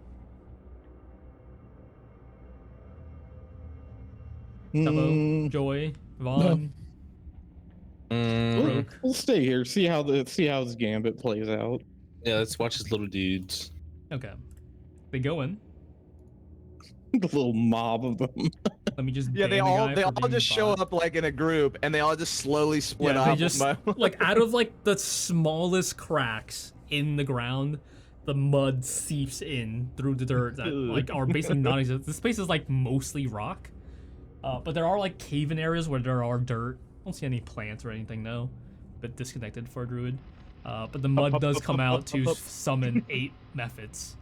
Tuppo, Mm, Joy, Vaughn. Roque. we'll stay here. See how this gambit plays out. Yeah, let's watch his little dudes. Okay, they go in. The little mob of them. Let me just Yeah, ban the guy they for all being just show bot. up like in a group, and they all just slowly split Yeah, up. they just like out of like the smallest cracks in the ground, the mud seeps in through the dirt that like are basically non-existent. This place is like mostly rock, but there are like cave-in areas where there are dirt. I don't see any plants or anything though. Bit disconnected for a druid. But the mud does come out to summon 8 methods,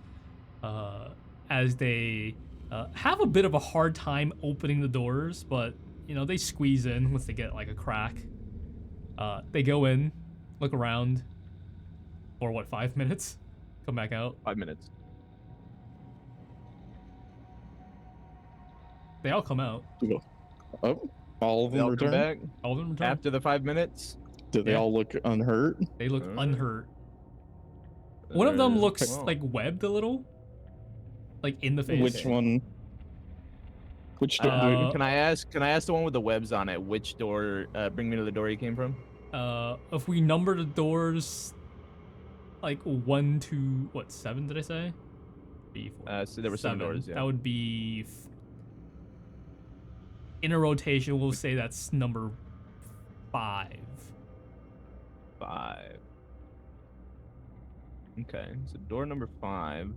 as they have a bit of a hard time opening the doors, but they squeeze in once they get like a crack. They go in, look around for what, 5 minutes? Come back out. 5 minutes. They all come out. Oh, all of They them all come return. back All of them return. after the 5 minutes. Do they Yeah. all look unhurt? They look Uh, unhurt. One of them looks well, like webbed a little, like in the face. Which one? Which door? Can I ask the one with the webs on it? Which door? Bring me to the door you came from. If we number the doors, like 1 to what, 7? Did I say? 3, 4, So there were 7 doors. Yeah. That would be in a rotation. We'll say that's number 5. 5. Okay, so door number 5.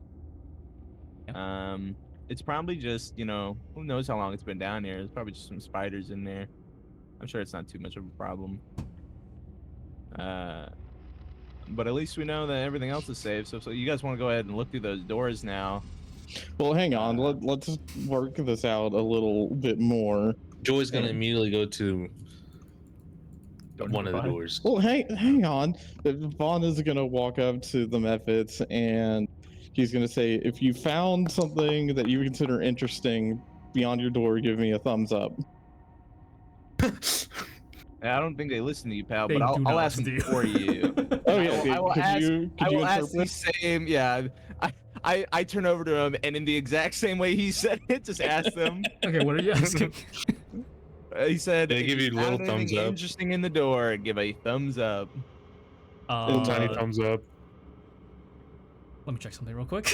It's probably just, who knows how long it's been down here. There's probably just some spiders in there. I'm sure it's not too much of a problem. But at least we know that everything else is safe. So you guys want to go ahead and look through those doors now. Well, hang on. Let's work this out a little bit more. Joy's gonna immediately go to Door one of number the 5. doors. Well, hang on. Vaughn is gonna walk up to the methods and he's gonna say, "If you found something that you consider interesting beyond your door, give me a thumbs up." I don't think they listen to you, pal. They But do I'll not ask them listen to you. for you. Oh yeah. I will could ask- you I will ask the interpret? same. Yeah, I turn over to him, and in the exact same way he said it, just ask them. Okay, what are you asking? He said, They "If give you found little anything thumbs up." Interesting in the door, give a thumbs up." Little tiny thumbs up. Let me check something real quick.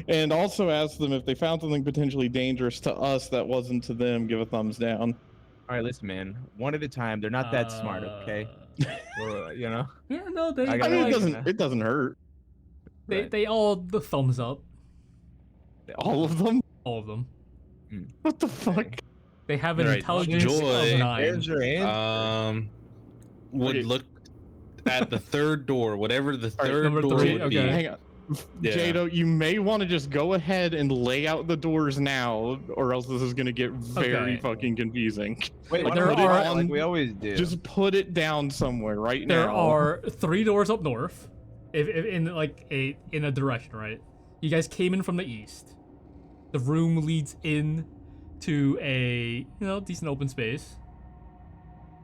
And also ask them if they found something potentially dangerous to us that wasn't to them, give a thumbs down. All right, listen, man. One at a time. They're not that smart, okay? Well, Yeah, no, they I I got mean, like- it doesn't hurt. they all the thumbs up, All of them? all of them. What the fuck? They have an Right, intelligence Joy. of 9. There's your hand. Would Okay. look at the third door, whatever the third number door 3, would be. okay. Hang on. Yeah. Jadow, you may want to just go ahead and lay out the doors now, or else this is gonna get very Okay. fucking confusing. Wait, Like, there put it are- on- like we always do. Just put it down somewhere right There now. are 3 doors up north, if in like in a direction, right? You guys came in from the east. The room leads in to a decent open space.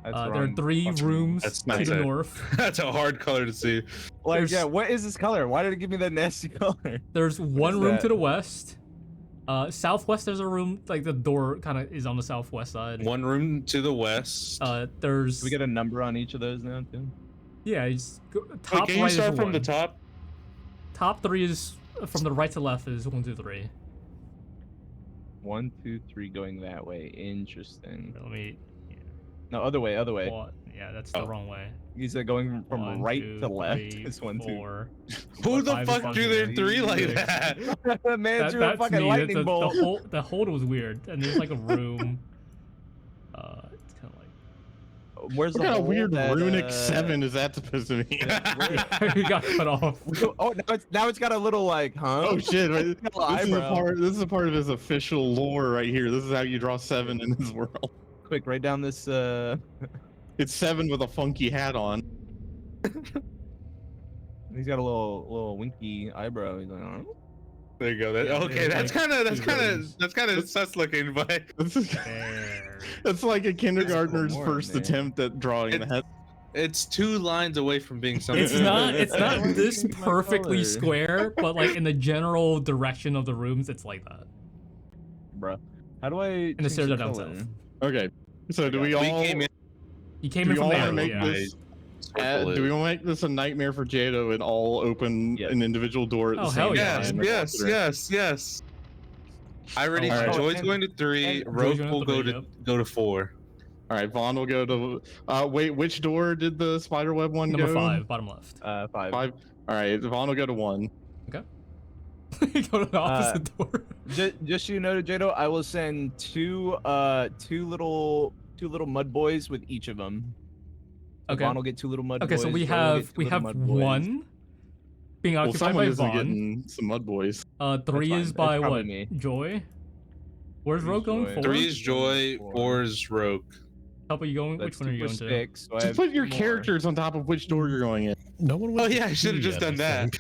That's There are wrong. 3 rooms That's to not the it. north. That's a hard color to see. Like, There's- yeah, what is this color? Why did it give me that nasty color? There's one is room that? to the west. Southwest, there's a room, like the door kind of is on the southwest side. One room to the west. There's Do we get a number on each of those now, too? yeah, Wait, top can you right start is from 1. the top? Top 3 is from the right to left is 1, 2, 3. 1, 2, 3 going that way. Interesting. Let me. No, other way, other way. What? Yeah, that's the Oh. wrong way. You said going from 1, right 2, to left. 3, It's 1, 2. 4. Who the 5 is fuck fucking drew their right. 3 like 6. that? Man, drew a That's fucking me. lightning The bolt. the hold was weird, and there's like a room. It's kind of like Where's What the kind of hole weird that, runic 7 is that supposed to be? he got cut off. Oh, now it's got a little like, huh? Oh shit! This is a eyebrow. part. This is a part of his official lore right here. This is how you draw 7 in this world. Quick, write down this. It's 7 with a funky hat on. He's got a little winky eyebrow. He's like, huh? There you go. That, Yeah, okay, it's that's like kind of that's two kind rooms. of sus looking, but This is, There. it's like a kindergartner's more, first man. attempt at drawing the head. it's 2 lines away from being something. It's not. It's not Why this is it my perfectly color? square, but like in the general direction of the rooms, it's like that. Bruh. How do I? the change stairs are down color? south. Okay, so do we all? came in. You came do in we all from want to there. make Yeah. this? Circle Do we it. want to make this a nightmare for Jadow and all open Yes. an individual door at the Oh, same hell time? yeah. Yes, and yes, walk it around? yes. I already. All right. Joy's going to 3. and- Roque Joy's going to will go 3, to yep. go to 4. All right, Vaughn will go to. Wait, which door did the spiderweb one Number go? 5, bottom left. 5. 5. All right, Vaughn will go to 1. Go to the opposite door. Just so you know, Jadow, I will send two little mud boys with each of them. Okay. Vaughn will get 2 little mud Okay, boys. so we Joe will have get 2 little mud boys. 1 being Well, occupied someone by isn't Vaughn. getting some mud boys. 3 fine. is It's by probably what? me. Joy. Where's Three's Rogue going? Joy. 4. 3 is Joy. 4 is Roque. How about you going? That's Which one are you 2 going for to? 6, so I Just have put your 2 more. characters on top of which door you're going in. No one. Oh went yeah, I to should have two just yet, done I that. think.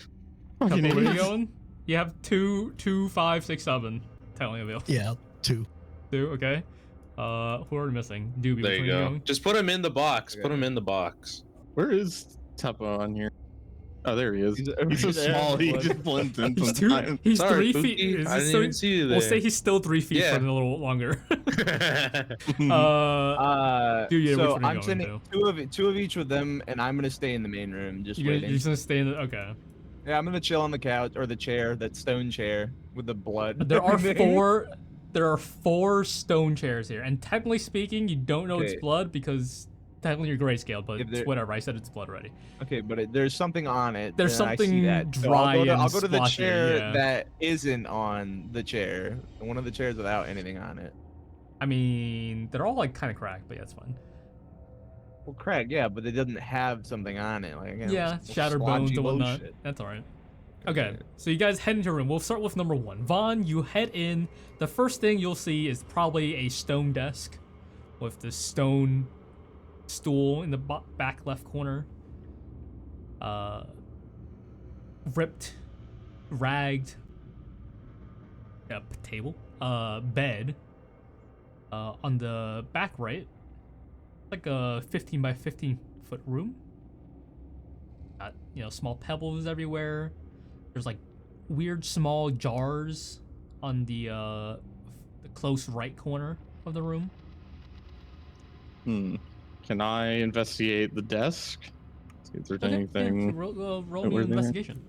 Fucking Where are you idiots. going? You have 2, 5, 6, 7. Technically available. Yeah, 2. 2. Okay. Who are we missing? Dooby. There which you one are go. going? Just put him in the box. Put Okay. him in the box. Where is Tuppo on here? Oh, there he is. He's He's so over there. small, he just blends in He's sometimes. He's Sorry, 3 feet. Pookie, Is I he didn't still- even see you there. We'll say he's still 3 feet Yeah. for a little longer. Mhm. Dude, yeah, which So one are you I'm going sending to? two of each with them, and I'm gonna stay in the main room, just You're waiting. just gonna stay in the. Okay. Yeah, I'm gonna chill on the couch or the chair, that stone chair with the blood. There are everything. 4. There are 4 stone chairs here, and technically speaking, you don't know it's Okay. blood because technically you're grayscale, but If there- it's whatever. I said it's blood already. Okay, but there's something on it. There's and I see something that. So dry and I'll go to the splotchy, chair yeah. that isn't on the chair. One of the chairs without anything on it. I mean, they're all like kind of cracked, but yeah, it's fine. Well, Craig, yeah, but it doesn't have something on it. Like, again, Yeah, it's shattered splotchy bones and whatnot. bullshit. That's all right. Okay, so you guys head into a room. We'll start with number 1. Vaughn, you head in. The first thing you'll see is probably a stone desk with the stone stool in the back left corner. Ripped, ragged table. Bed. On the back right, like a 15 by 15 foot room. Got, small pebbles everywhere. There's like weird small jars on the close right corner of the room. Can I investigate the desk? See if there's Okay, anything. yeah, so roll me over an there. investigation.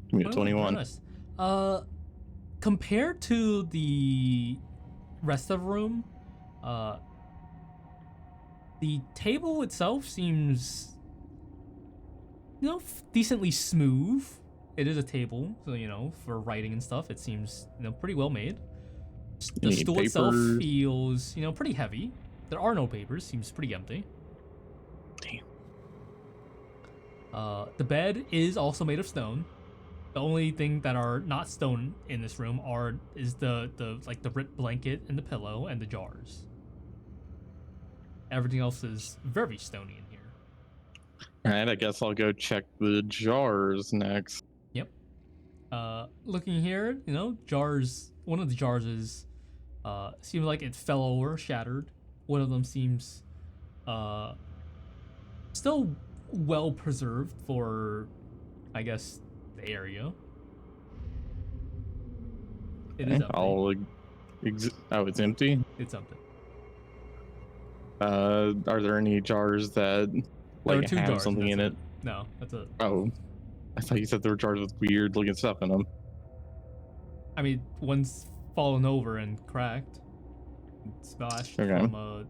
Give me a Oh, 21. very nice. Compared to the rest of the room, the table itself seems, decently smooth. It is a table, so for writing and stuff, it seems pretty well made. The Any stool itself papers? feels pretty heavy. There are no papers. Seems pretty empty. Damn. The bed is also made of stone. The only thing that are not stone in this room is the ripped blanket and the pillow and the jars. Everything else is very stony in here. All right, I guess I'll go check the jars next. Yep. Looking here, you know, jars. One of the jars is seems like it fell over, shattered. One of them seems still well preserved for, I guess, the area. It is empty. Oh, it's empty. It's empty. Are there any jars that There are like 2 have jars. something in That's it? No, that's it. Oh, I thought you said there were jars with weird looking stuff in them. I mean, one's fallen over and cracked, smashed Okay. from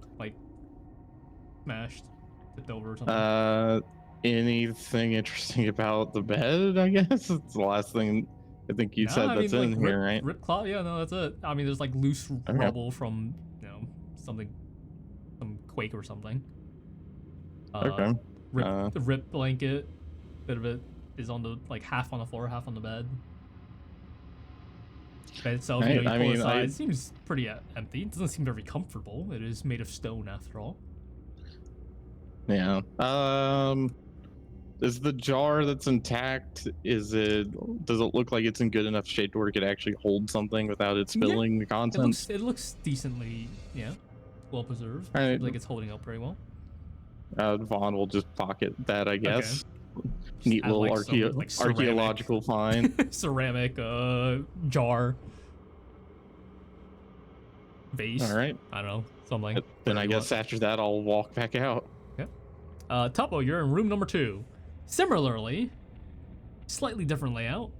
smashed, tipped over or something. Anything interesting about the bed? I guess it's the last thing I think you said that's in here, right? Rip cloth. Yeah, no, that's it. I mean, there's like loose rubble from some quake or something. Okay. The ripped blanket, bit of it is on the half on the floor, half on the bed. Bed itself, Right, you pull mean, aside, it seems pretty empty. It doesn't seem very comfortable. It is made of stone after all. Yeah. Is the jar that's intact? Does it look like it's in good enough shape to where it could actually hold something without it spilling the contents? It looks decently, well preserved. All right. Seems like it's holding up very well. Vaughn will just pocket that, I guess. Neat add, little some, ceramic. archaeological find. Ceramic jar. Vase. All right. I don't know. Something. Then I guess after that I'll walk back out. Tuppo, you're in room number 2. Similarly, slightly different layout.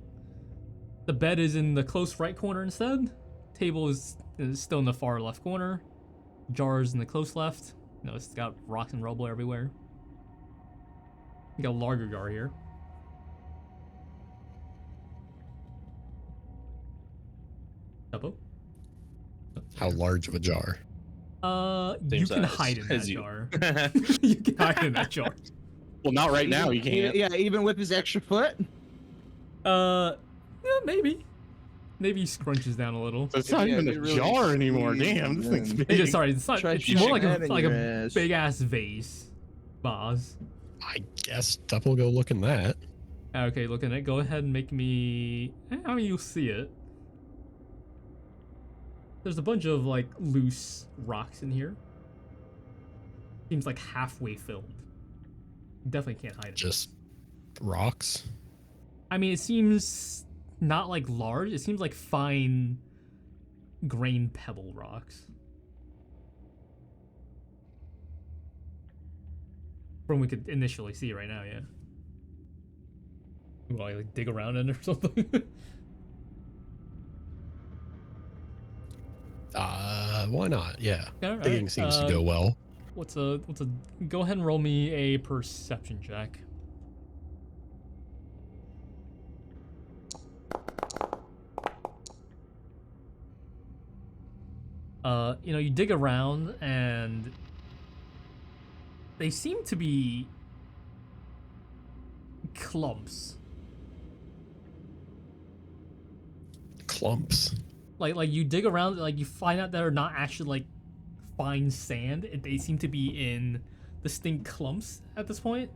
The bed is in the close right corner instead. Table is still in the far left corner. Jars in the close left. It's got rocks and rubble everywhere. You got a larger jar here. Tuppo? How large of a jar? You can size hide in that as you. jar. You can hide in that jar. Well, not right now. You can't. Yeah, even with his extra foot. Yeah, maybe. Maybe he scrunches down a little. So it's not Yeah, even a we really jar anymore. Damn, this thing's then- big. Sorry, it's not. Try It's more like shooting that in a your ass. big ass vase. Vase. I guess Tup will go look in that. Okay, looking at it. Go ahead and make me. I mean, you'll see it. There's a bunch of loose rocks in here. Seems like halfway filled. Definitely can't hide it. Just rocks. I mean, it seems not large. It seems like fine grain pebble rocks. From what we could initially see right now, yeah. You want to dig around in it or something? Why not? Yeah. All right, Digging seems to go well. What's a go ahead and roll me a perception check. You dig around and they seem to be clumps. Clumps. Like you dig around, you find out they're not actually fine sand. They seem to be in distinct clumps at this point.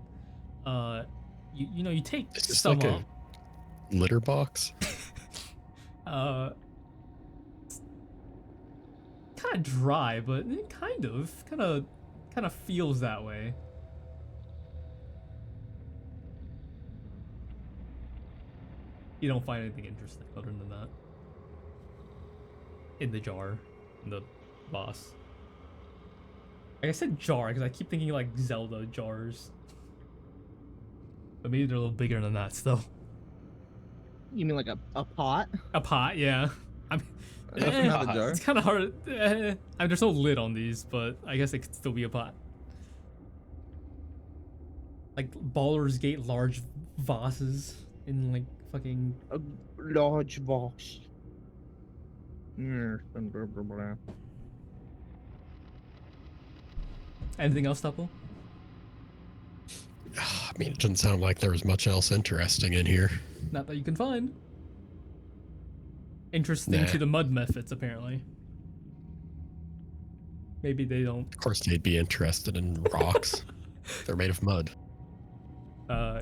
You take Is this some like up. a litter box? Kind of dry, but kind of feels that way. You don't find anything interesting other than that in the jar, in the boss. Like I said jar because I keep thinking Zelda jars, but maybe they're a little bigger than that still. You mean like a pot? A pot, yeah. I mean, That's not a jar. it's kind of hard. I mean, there's no lid on these, but I guess it could still be a pot. Like Baldur's Gate large vases in fucking. A large box. Anything else, Tuppo? I mean, it doesn't sound like there was much else interesting in here. Not that you can find. Interesting Nah. to the mud methods, apparently. Maybe they don't. Of course, they'd be interested in rocks. They're made of mud.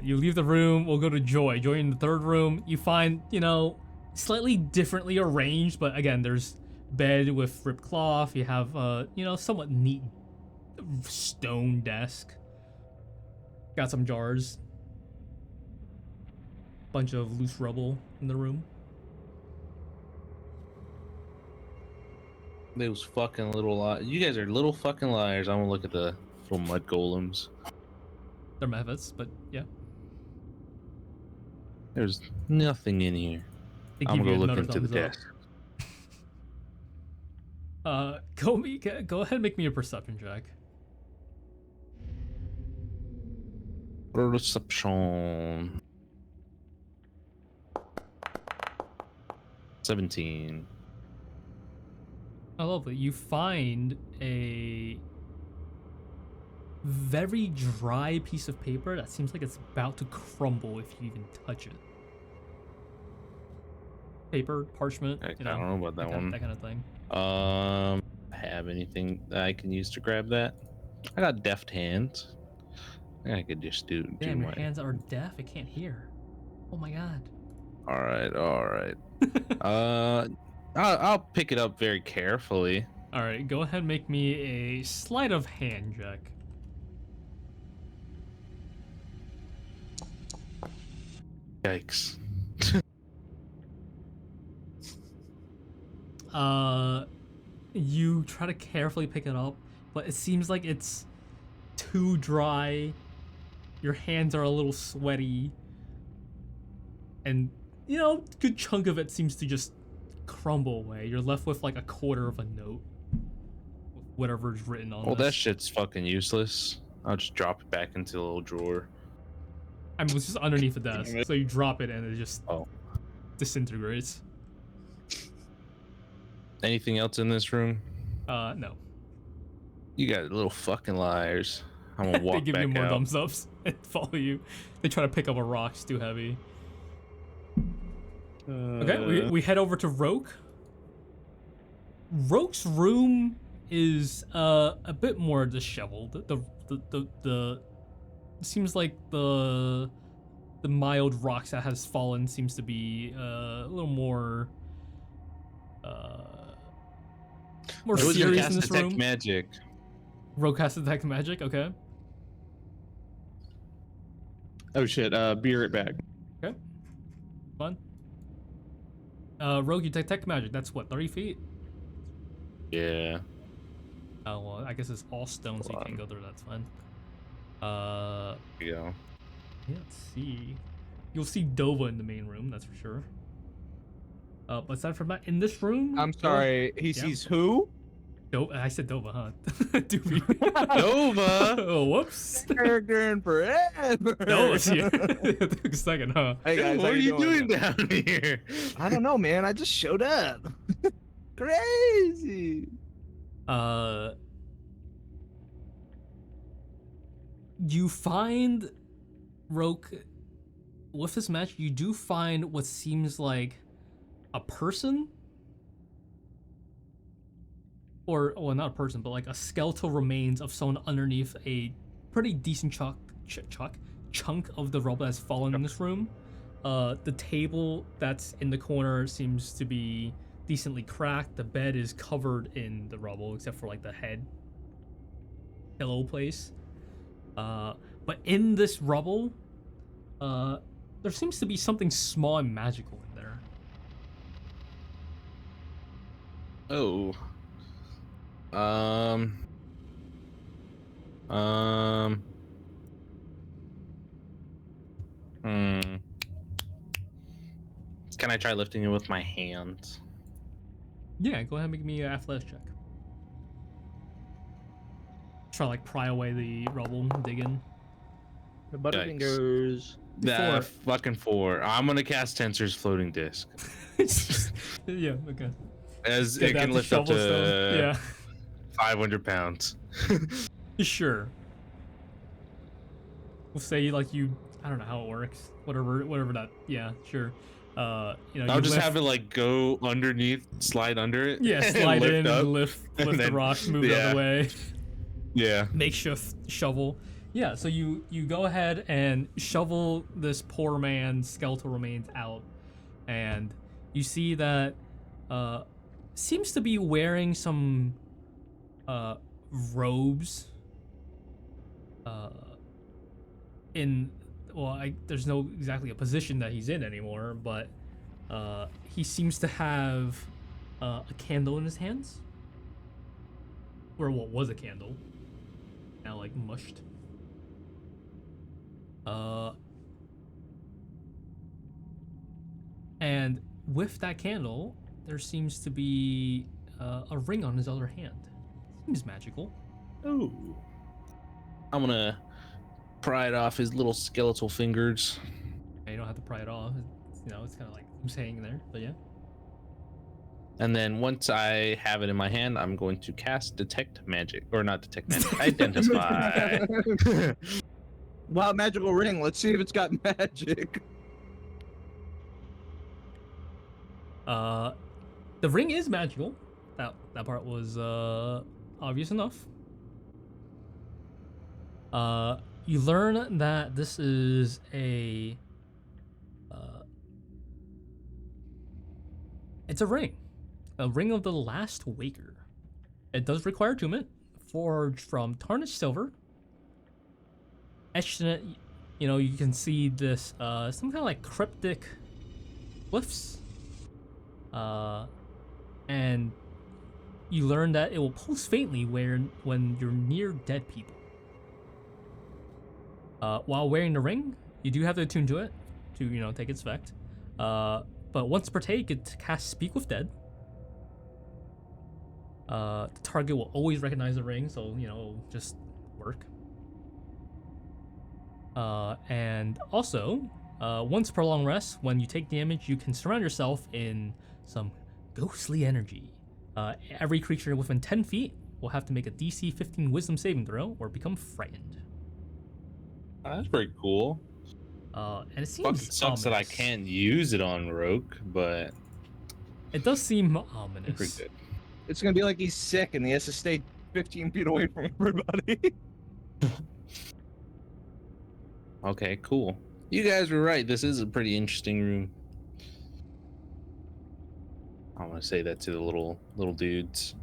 You leave the room. We'll go to Joy. Joy in the third room. You find, slightly differently arranged, but again, there's bed with ripped cloth. You have, somewhat neat stone desk. Got some jars. Bunch of loose rubble in the room. Those fucking little you guys are little fucking liars. I'm gonna look at the little mud golems. They're methods, but yeah. There's nothing in here. They I'm give gonna you look another into the thumbs up. desk. Go ahead and make me a perception check. Perception. 17. Oh, lovely. You find a very dry piece of paper that seems like it's about to crumble if you even touch it. Paper, parchment, I don't know about that one. That kind of thing. Have anything that I can use to grab that? I got deft hands. I could just do Damn, your my... hands are deaf. I can't hear. Oh my god. All right. I'll pick it up very carefully. All right, go ahead and make me a sleight of hand check. Yikes. You try to carefully pick it up, but it seems like it's too dry. Your hands are a little sweaty. And, good chunk of it seems to just crumble away. You're left with like a quarter of a note. With whatever's written on Well, this. that shit's fucking useless. I'll just drop it back into the little drawer. I mean, it's just underneath the desk. So you drop it and it just Oh. disintegrates. Anything else in this room? No. You guys little fucking liars. I'm gonna walk They give back you more out. thumbs ups and follow you. They try to pick up a rock, it's too heavy. Okay, we head over to Roque. Roque's room is a bit more disheveled. The seems like the mild rocks that has fallen seems to be a little more serious in this room. Magic. Roque has to detect magic. Okay. Oh shit, beer it back. Okay. Fun. Rogue, you detect magic. That's what, 30 feet? Yeah. Oh, well, I guess it's all stone, so you can't go through. That's fine. There you go. Yeah, let's see. You'll see Dova in the main room, that's for sure. But aside from that, in this room... I'm sorry, he sees who? I said Dova, huh? Doobie. Nova! Oh, whoops. Character in forever. Nova's here. It took a second, huh? Hey guys, What how are you doing doing? down here? I don't know, man. I just showed up. Crazy. You find Roque with this match. You do find what seems like a person, or well, not a person, but like a skeletal remains of someone underneath a pretty decent chunk of the rubble that's fallen in this room. The table that's in the corner seems to be decently cracked. The bed is covered in the rubble except for like the head pillow place. But in this rubble, there seems to be something small and magical in there. Oh. Can I try lifting it with my hands? Yeah, go ahead and make me an athletics check. Try to like pry away the rubble, dig in. The Yikes. Butterfingers. Nah, fucking 4. I'm gonna cast Tensor's floating disc. Yeah, okay. As Get it that can to lift up shovel stone. to Yeah. 500 pounds. Sure. We'll say like you. I don't know how it works. Whatever that. Yeah, sure. I'll you just lift, have it like go underneath, slide under it. Yeah, and slide lift in up, and lift and the then- rocks, move the other way. Yeah. Makeshift shovel. Yeah, so you go ahead and shovel this poor man's skeletal remains out, and you see that seems to be wearing some robes. There's no exactly a position that he's in anymore, but he seems to have a candle in his hands, or what was a candle, now like mushed. And with that candle, there seems to be a ring on his other hand. Seems magical. Ooh. I'm gonna pry it off his little skeletal fingers. And you don't have to pry it off. It's kind of like loose hanging there, but yeah. And then once I have it in my hand, I'm going to cast Detect Magic. Or not Detect Magic, Identify. Wow, magical ring. Let's see if it's got magic. The ring is magical. That part was obvious enough. You learn that this is it's a ring of the Last Waker. It does require attunement, forged from tarnished silver. Etched in it, you can see this some kind of like cryptic glyphs. And you learn that it will pulse faintly when you're near dead people. While wearing the ring, you do have to attune to it to take its effect. But once per day, you could cast Speak with Dead. The target will always recognize the ring, so it'll just work. And also, once per long rest, when you take damage, you can surround yourself in some ghostly energy. Every creature within 10 feet will have to make a DC 15 Wisdom saving throw or become frightened. That's pretty cool. And it Fucking seems sucks that I ominous. can't use it on Roque, but It does seem it's pretty ominous. good. It's gonna be like he's sick and he has to stay 15 feet away from everybody. Okay, cool. You guys were right. This is a pretty interesting room. I want to say that to the little dudes.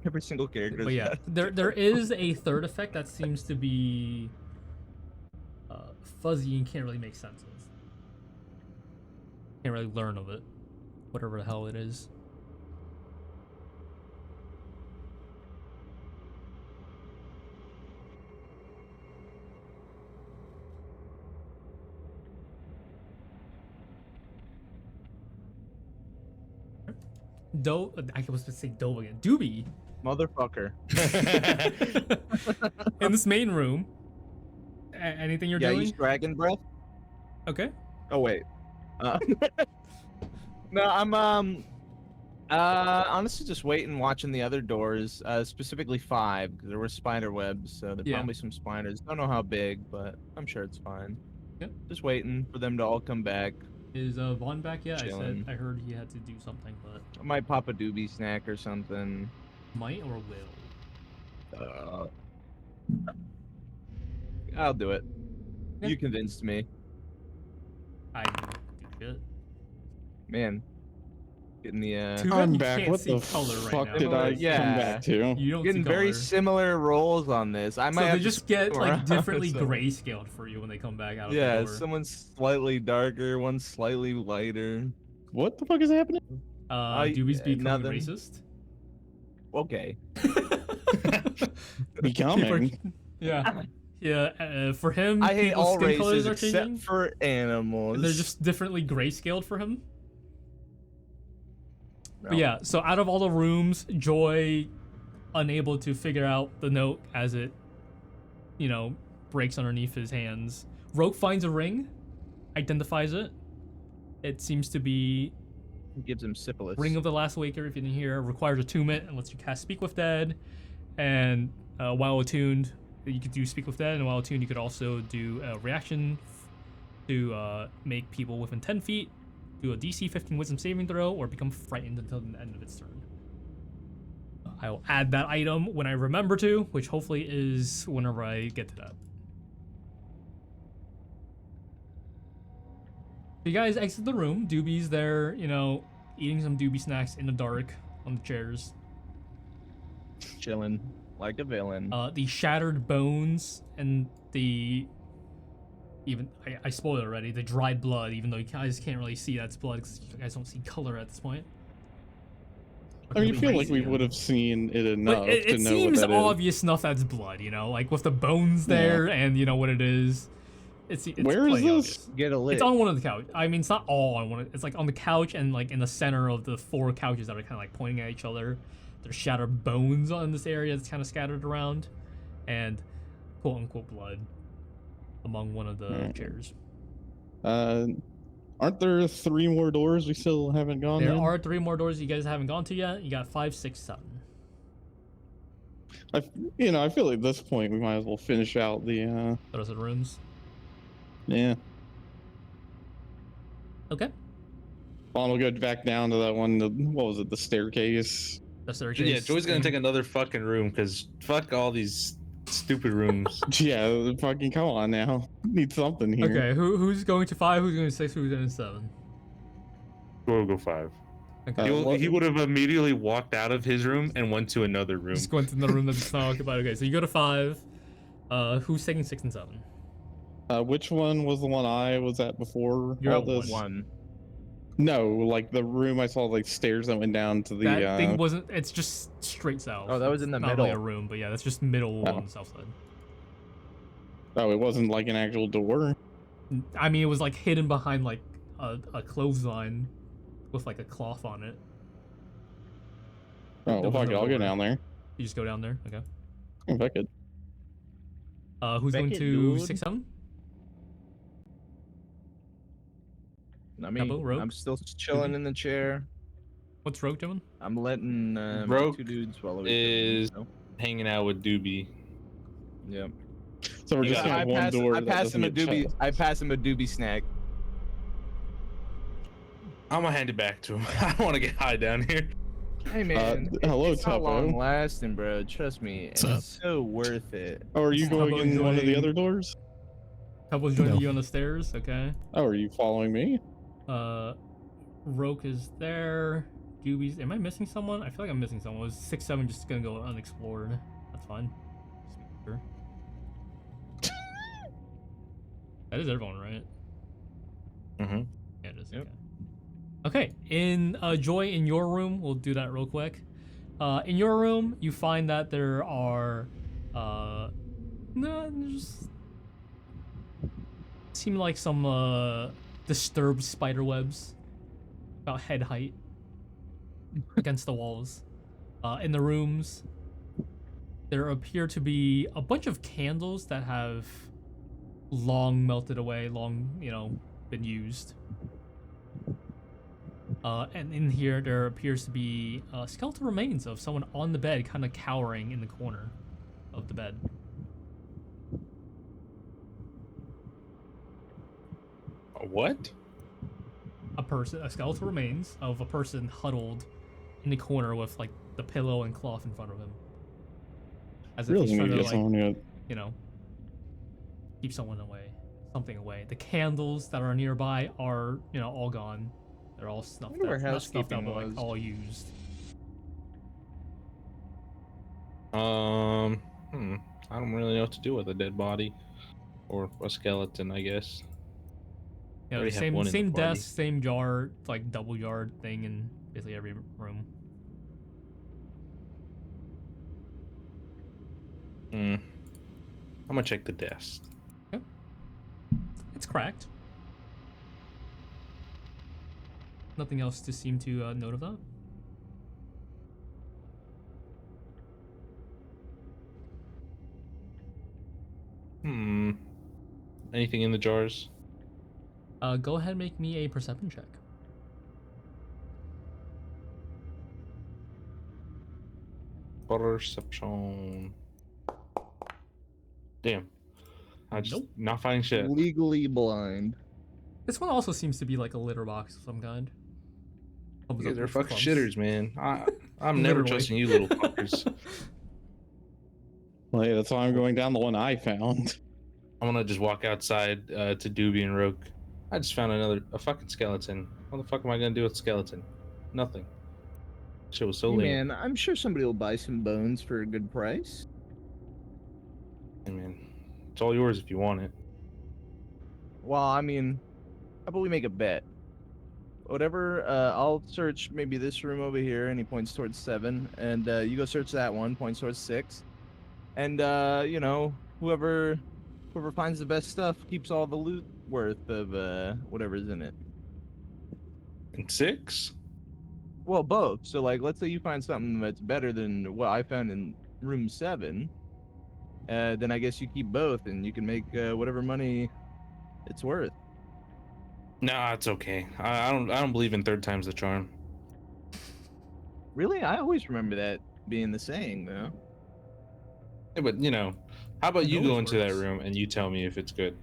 Every single character. But yeah, there is a third effect that seems to be fuzzy and can't really make sense of. Can't really learn of it, whatever the hell it is. I was supposed to say Dove again. Dooby. Motherfucker. In this main room. Anything you're Yeah, doing? use dragon breath. Okay. Oh wait. No, I'm honestly just waiting, watching the other doors. Specifically 5, because there were spider webs, so there's Yeah. probably some spiders. Don't know how big, but I'm sure it's fine. Yeah. Just waiting for them to all come back. Is Vaughn back yet? Chilling. I heard he had to do something, but I might pop a doobie snack or something. might or will. I'll do it. Yeah. You convinced me, I do shit. man. Getting the Too bad I'm you back. can't What see the color right fuck now. did I Yeah. come back to? You don't getting see very color. similar rolls on this. I might So have they to just get switch like around differently or something. grayscaled for you when they come back out of the Yeah, door. someone's slightly darker, one's slightly lighter. What the fuck is happening? Doobie's becoming nothing. racist. Okay. Becoming. Yeah. Yeah, for him, I hate people's all skin colors races are except changing. for animals. They're just differently grayscaled for him. But No. yeah, so out of all the rooms, Joy, unable to figure out the note as it, breaks underneath his hands. Roque finds a ring, identifies it. It seems to be gives him syphilis. Ring of the Last Waker, if you didn't hear, requires attunement and lets you cast Speak with Dead. And while attuned, you could do Speak with Dead, and while tuned, you could also do a reaction to make people within 10 feet do a DC 15 Wisdom saving throw or become frightened until the end of its turn. I will add that item when I remember to, which hopefully is whenever I get to that. You guys exit the room. Dooby's there, you know, eating some Doobie snacks in the dark on the chairs. Chilling like a villain. The shattered bones and the I spoiled it already. The dried blood, even though you guys can't really see that's blood because you guys don't see color at this point. I mean, you feel like we would have seen it enough But it to know seems what that obvious enough that's blood, you know, like with the bones there and you know what it is. It's Where is plain this? obvious. Get a lid. It's on one of the couch. I mean, it's not all on one. It's like on the couch and like in the center of the 4 couches that are kind of like pointing at each other. There's shattered bones on this area that's kind of scattered around, and quote unquote blood among one of the chairs. Aren't there 3 more doors we still haven't gone There in? are 3 more doors you guys haven't gone to yet. You got 5, 6, 7. I feel like at this point we might as well finish out the Those are the rooms. yeah. Okay. Vaughn will go back down to that one. What was it? The staircase. The staircase. Yeah, Joy's gonna take another fucking room because fuck all these stupid rooms. Yeah, fucking come on now. Need something here. Okay, who's going to 5? Who's going to 6? Who's going to 7? We'll go 5. Okay. He would have immediately walked out of his room and went to another room. Just going to the room that's not occupied. Okay, so you go to 5. Who's taking 6 and 7? Which one was the one I was at before? You're all at this? 1. No, like the room I saw, like stairs that went down to the. That thing wasn't. It's just straight south. Oh, that was in the Not middle. really a room, but yeah, that's just middle Oh. on the south side. Oh, it wasn't like an actual door. I mean, it was like hidden behind like a clothesline with like a cloth on it. Oh, There well, was fuck it. no I'll go door. down there. You just go down there. Okay. If I could. Who's going Beckett, to dude. 6, 7? I mean, Tuppo, Roque? I'm still chilling in the chair. What's Rogue doing? I'm letting my Roque 2 dudes follow is- each other, Hanging out with Doobie. you know? So we're just Yeah, gonna I have one pass, door. I that pass doesn't him a get doobie. checked. I pass him a doobie snack. I'm gonna hand it back to him. I don't want to get high down here. Hey man, hello, it's not Tuppo. long lasting, bro. Trust me, What's and up? it's so worth it. Oh, are you How going about in one of the joining- other doors? Couple's joining No. you on the stairs. Okay. Oh, are you following me? Roque is there. Doobie's. Am I missing someone? I feel like I'm missing someone. Was 6, 7 just gonna go unexplored? That's fine. Just making sure. That is everyone, right? Mm-hmm. Yeah, it is. Yep. Okay. In Joy, in your room, we'll do that real quick. In your room, you find that there are just seem like some disturbed spider webs about head height against the walls. In the rooms, there appear to be a bunch of candles that have long melted away, been used. And in here, there appears to be skeletal remains of someone on the bed, kind of cowering in the corner of the bed. What? A skeletal remains of a person huddled in the corner with like the pillow and cloth in front of him, as if Really he's need trying to to get like, someone who. keep something away. The candles that are nearby are, all gone. They're all snuffed wonder where out. Not snuffed out, housekeeping but like was. all used. I don't really know what to do with a dead body or a skeleton, I guess. Already have one in the Same party. desk, same jar, like double yard thing in basically every room. I'm gonna check the desk. It's cracked. Nothing else to seem to note of that. Anything in the jars? Go ahead and make me a perception check. Perception. Damn. I just Nope. not finding shit. Legally blind. This one also seems to be like a litter box of some kind. You guys are With fucking clumps. shitters, man. I'm never Literally. trusting you little fuckers. Well, yeah, that's why I'm going down the one I found. I'm gonna just walk outside to Dooby and Roque. I just found a fucking skeleton. What the fuck am I gonna do with skeleton? Nothing. Shit was so Hey, lame. man, I'm sure somebody will buy some bones for a good price. Hey, man, it's all yours if you want it. Well, I mean, how about we make a bet? Whatever, I'll search maybe this room over here, and he points towards 7, and you go search that one, points towards 6, and you know, whoever finds the best stuff keeps all the loot worth of whatever's in it. And 6? Well, both. So, like, let's say you find something that's better than what I found in room 7, then I guess you keep both, and you can make whatever money it's worth. Nah, it's okay. I don't believe in third time's the charm. Really? I always remember that being the saying, though. Yeah, but you know, how about It you go always into that works. room and you tell me if it's good?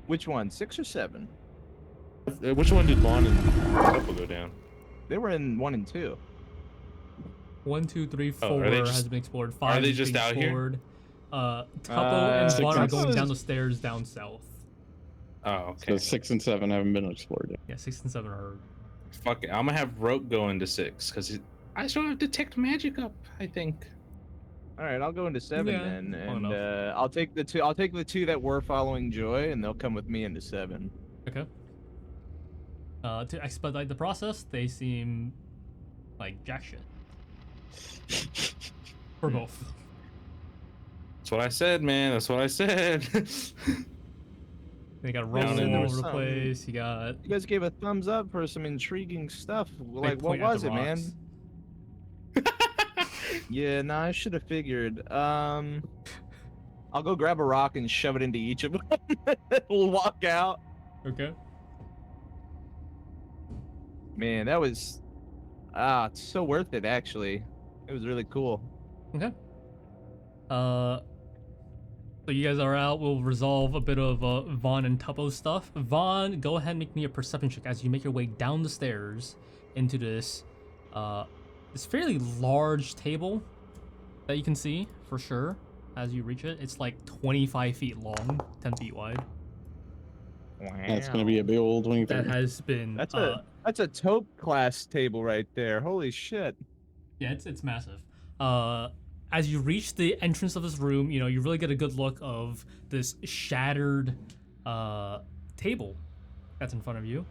Which one, 6 or 7? Which one did Vaughn and Tuppo go down? They were in 1 and 2. 1, 2, 3, 4 Oh, are they just- has been explored. 5 they is just being out here? explored. Tuppo and 6 Vaughn are and going 7. down the stairs down south. Oh, So okay. 6 and 7 haven't been explored yet. Yeah, 6 and 7 are. Fuck it. I'm gonna have Roque go into 6 because I still have detect magic up. I think. All right, I'll go into 7 Yeah, then, well and enough. I'll take the two that were following Joy, and they'll come with me into 7. Okay. To expedite the process, they seem like jack shit. For both. That's what I said, man. That's what I said. They got Yeah, rolls there all was over the something. place. You got. You guys gave a thumbs up for some intriguing stuff. Like, what point at was the it, man? rocks. Yeah, no, I should have figured. I'll go grab a rock and shove it into each of them. We'll walk out. Okay. Man, that was it's so worth it. Actually, it was really cool. Okay. So you guys are out. We'll resolve a bit of Vaughn and Tuppo stuff. Vaughn, go ahead and make me a perception check as you make your way down the stairs into this fairly large table that you can see for sure as you reach it. It's like 25 feet long, 10 feet wide. That's going to be a big old wing. That has been. That's a taupe class table right there. Holy shit. Yeah, it's massive. As you reach the entrance of this room, you know, you really get a good look of this shattered table that's in front of you.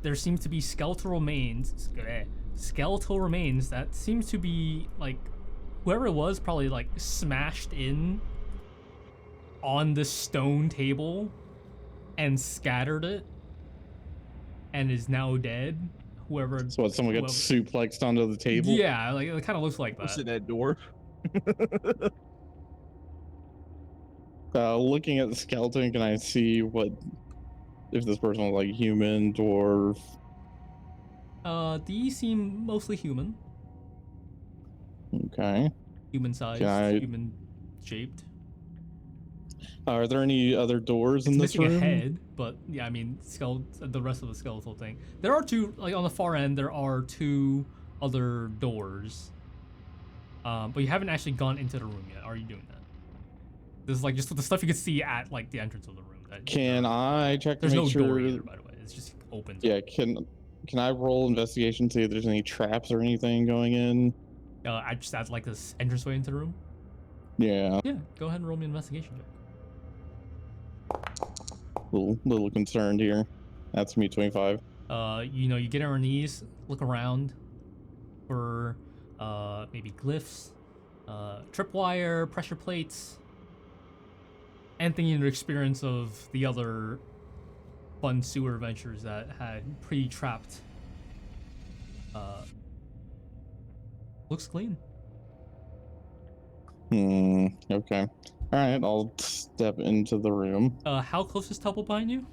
There seems to be skeletal remains that seem to be like whoever it was probably like smashed in on this stone table and scattered it and is now dead. Whoever. So what, someone got suplexed onto the table? Yeah, like it kind of looks like Was it that. that dwarf? Looking at the skeleton, can I see if this person was like human, dwarf? These seem mostly human. Okay. Human sized, Can I- human shaped. Are there any other doors in It's this missing room? a head, but yeah, I mean, the rest of the skeletal thing. There are two, like on the far end, there are two other doors. But you haven't actually gone into the room yet. Are you doing that? This is like just the stuff you could see at like the entrance of the room. Can I check to There's make no sure? door either, by the way. It's just open. Yeah, can I roll investigation, see if there's any traps or anything going in? I just add like this entranceway into the room. Yeah, Yeah, go ahead and roll me an investigation check. little concerned here. That's me 25. You know, you get on your knees, look around for maybe glyphs, tripwire, pressure plates, anything in your experience of the other fun sewer adventures that had pre-trapped. Looks clean. Okay. All right, I'll step into the room. How close is Tuppo behind you?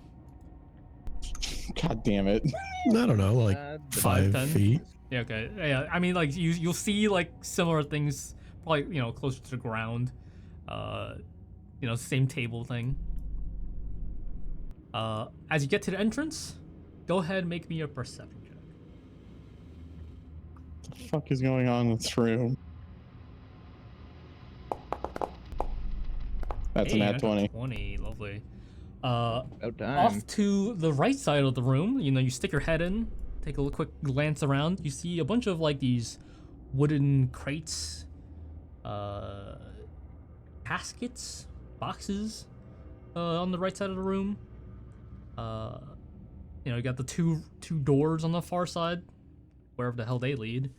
God damn it. I don't know, like 5 10? feet. Yeah, okay. Yeah, I mean, like you'll see like similar things, probably closer to the ground. Same table thing. As you get to the entrance, go ahead and make me a perception check. What the fuck is going on in this room? That's Hey, an at 20. 20, lovely. About time. Off to the right side of the room, you stick your head in, take a quick glance around. You see a bunch of like these wooden crates, caskets, boxes, on the right side of the room. You got the two doors on the far side, wherever the hell they lead.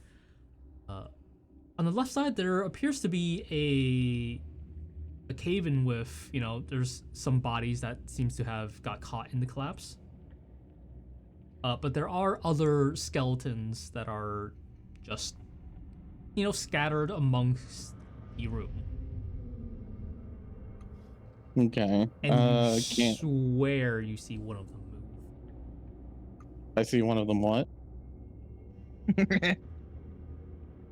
On the left side, there appears to be a cave-in with, there's some bodies that seems to have got caught in the collapse. But there are other skeletons that are just, scattered amongst the room. Okay. And you Can't. swear you see one of them move. I see one of them. What?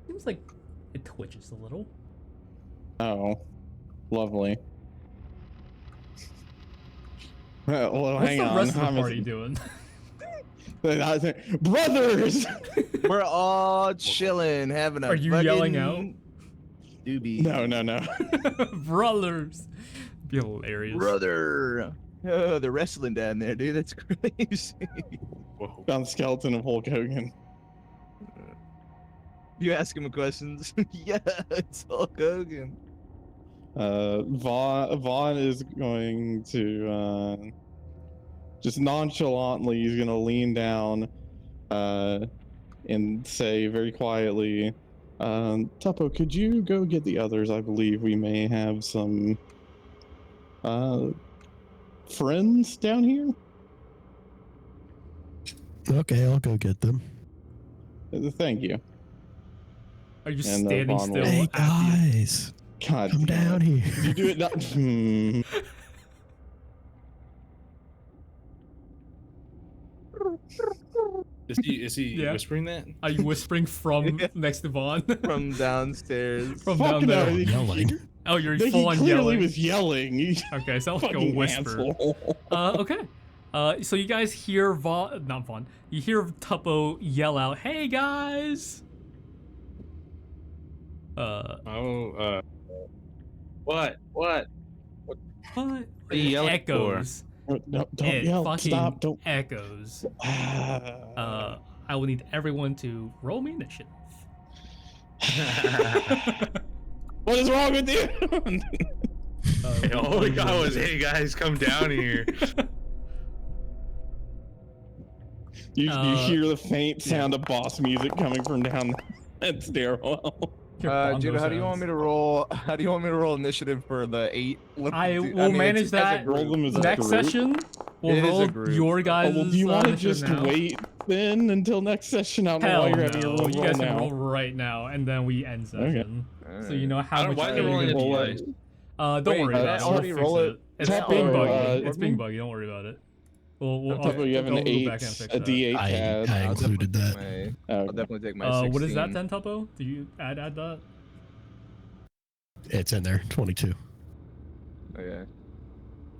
Seems like it twitches a little. Oh, lovely. Well, What's hang the on. rest of the I'm- party doing? Brothers! We're all chilling, having a. Are you yelling fucking Doobie. No. Brothers! Be hilarious. Brother. Oh, they're wrestling down there, dude. That's crazy. Whoa. Found skeleton of Hulk Hogan. You ask him questions. Yeah, it's Hulk Hogan. Vaughn is going to just nonchalantly, he's gonna lean down and say very quietly, Tuppo, could you go get the others? I believe we may have some friends down here. Okay, I'll go get them. Thank you. Are you And, standing Vaughn still? will- Hey after you- guys, God come damn down it. here. Did you do it not? Is he Yeah. whispering that? Are you whispering from next to Vaughn? From downstairs. From Fuck down no, there? he- Yelling. Oh, you're He full on clearly yelling. was yelling. He Okay, sounds like a fucking whisper. asshole. Okay. So you guys hear not Vaughn. You hear Tuppo yell out, "Hey guys!" What? What? What are you yelling Echoes. No, don't It yell. fucking Stop. Don't. echoes. I will need everyone to roll me initiative. What is wrong with you? All we got was, "Hey guys, come down here." You hear the faint sound of boss music coming from down that stairwell. Judah, how do you want me to roll? How do you want me to roll initiative for the 8? I will manage it's as a that group. Roll them as a next group. session? We'll It is a roll group. your guys' Oh, well, do you want to initiative just now? wait then until next session? I don't know Hell why no. you're having your roll You guys can now. roll right now, and then we end session. So you know how much. Why are you're they rolling gonna it do. twice? Don't Wait, worry did about I it. We'll already fix roll it. it? It's Tuppo, being buggy. It's uh, being buggy. Don't worry about it. We'll Tuppo, you have go an back 8, and fix a that. D8 I pad. included that. I'll Okay. definitely take my 16. What is that then, Tuppo? Do you add that? It's in there. 22. Okay.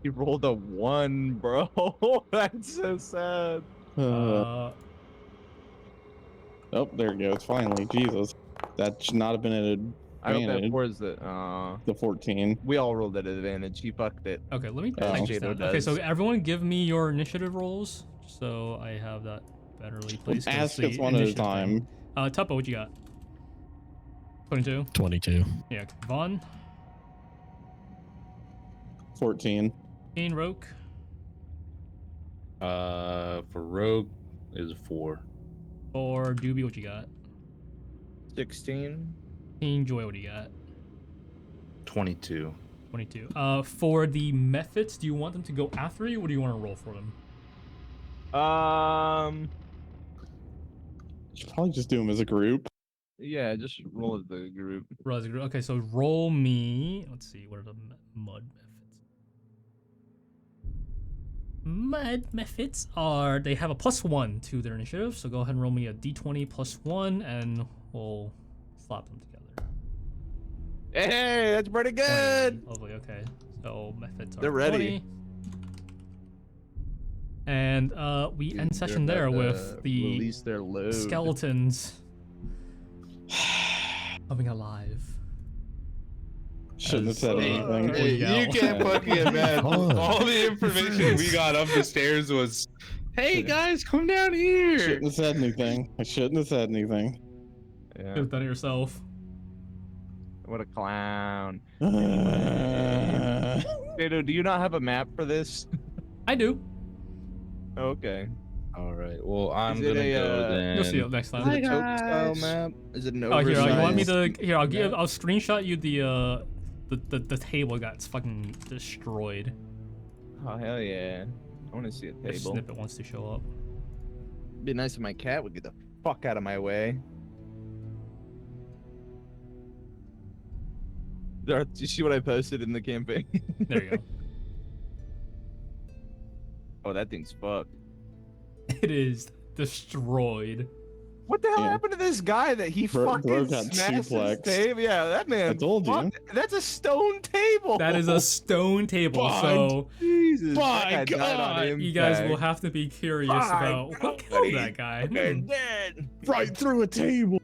You rolled a 1, bro. That's so sad. Oh, there it goes. Finally, Jesus. That should not have been an I hope that advantage. fours the. The 14. We all rolled at advantage. He fucked it. Okay, let me Oh. type this Jadow down. Okay, so does. everyone give me your initiative rolls, so I have that betterly placed. 'cause Ask the us one at a initiative thing. time. Tuppo, what you got? 22? 22. Yeah, Vaughn, 14. Kane, Roque, For Rogue is a 4. or Dooby, what you got? 16. Kane, Joy, what do you got? 22. 22. For the methods, do you want them to go after you, or do you want to roll for them? Should probably just do them as a group. Yeah, just roll as the group. Roll as a group. Okay, so roll me. Let's see, what are the mud methods? Mud methods are, they have a +1 to their initiative, so go ahead and roll me a d20 +1, and we'll slap them together. Hey, that's pretty good. 20. Lovely. Okay. So methods are They're ready. 20. And we end session there with the release their load. skeletons coming alive. Shouldn't have said As- anything. Hey, You can't fucking imagine. Hold on. All the information we got up the stairs was, "Hey guys, come down here." Shouldn't have said anything. I shouldn't have said anything. You Yeah. could have done it yourself. What a clown. Uh, Jadow, do you not have a map for this? I do. Okay. All right. Well, I'm Is it gonna a, go then. You'll see it next Is time. it a taupe style guys. map? Is it an Oh, here, you want me oversized- to? Here, I'll screenshot you the table got fucking destroyed. Oh, hell yeah. I want to see a The table. snippet wants to show up. It'd be nice if my cat would get the fuck out of my way. Darth, did you see what I posted in the campaign? There you go. Oh, that thing's fucked. It is destroyed. What the hell Yeah. happened to this guy that he Bro fucking got smashed his suplexed. table? Yeah, that man. I told you. fucked- That's a stone table. That is a stone table. By So Jesus. By that guy died God. on you guys will impact. have to be curious My about what God, killed that guy. Fucking dead. right through a table.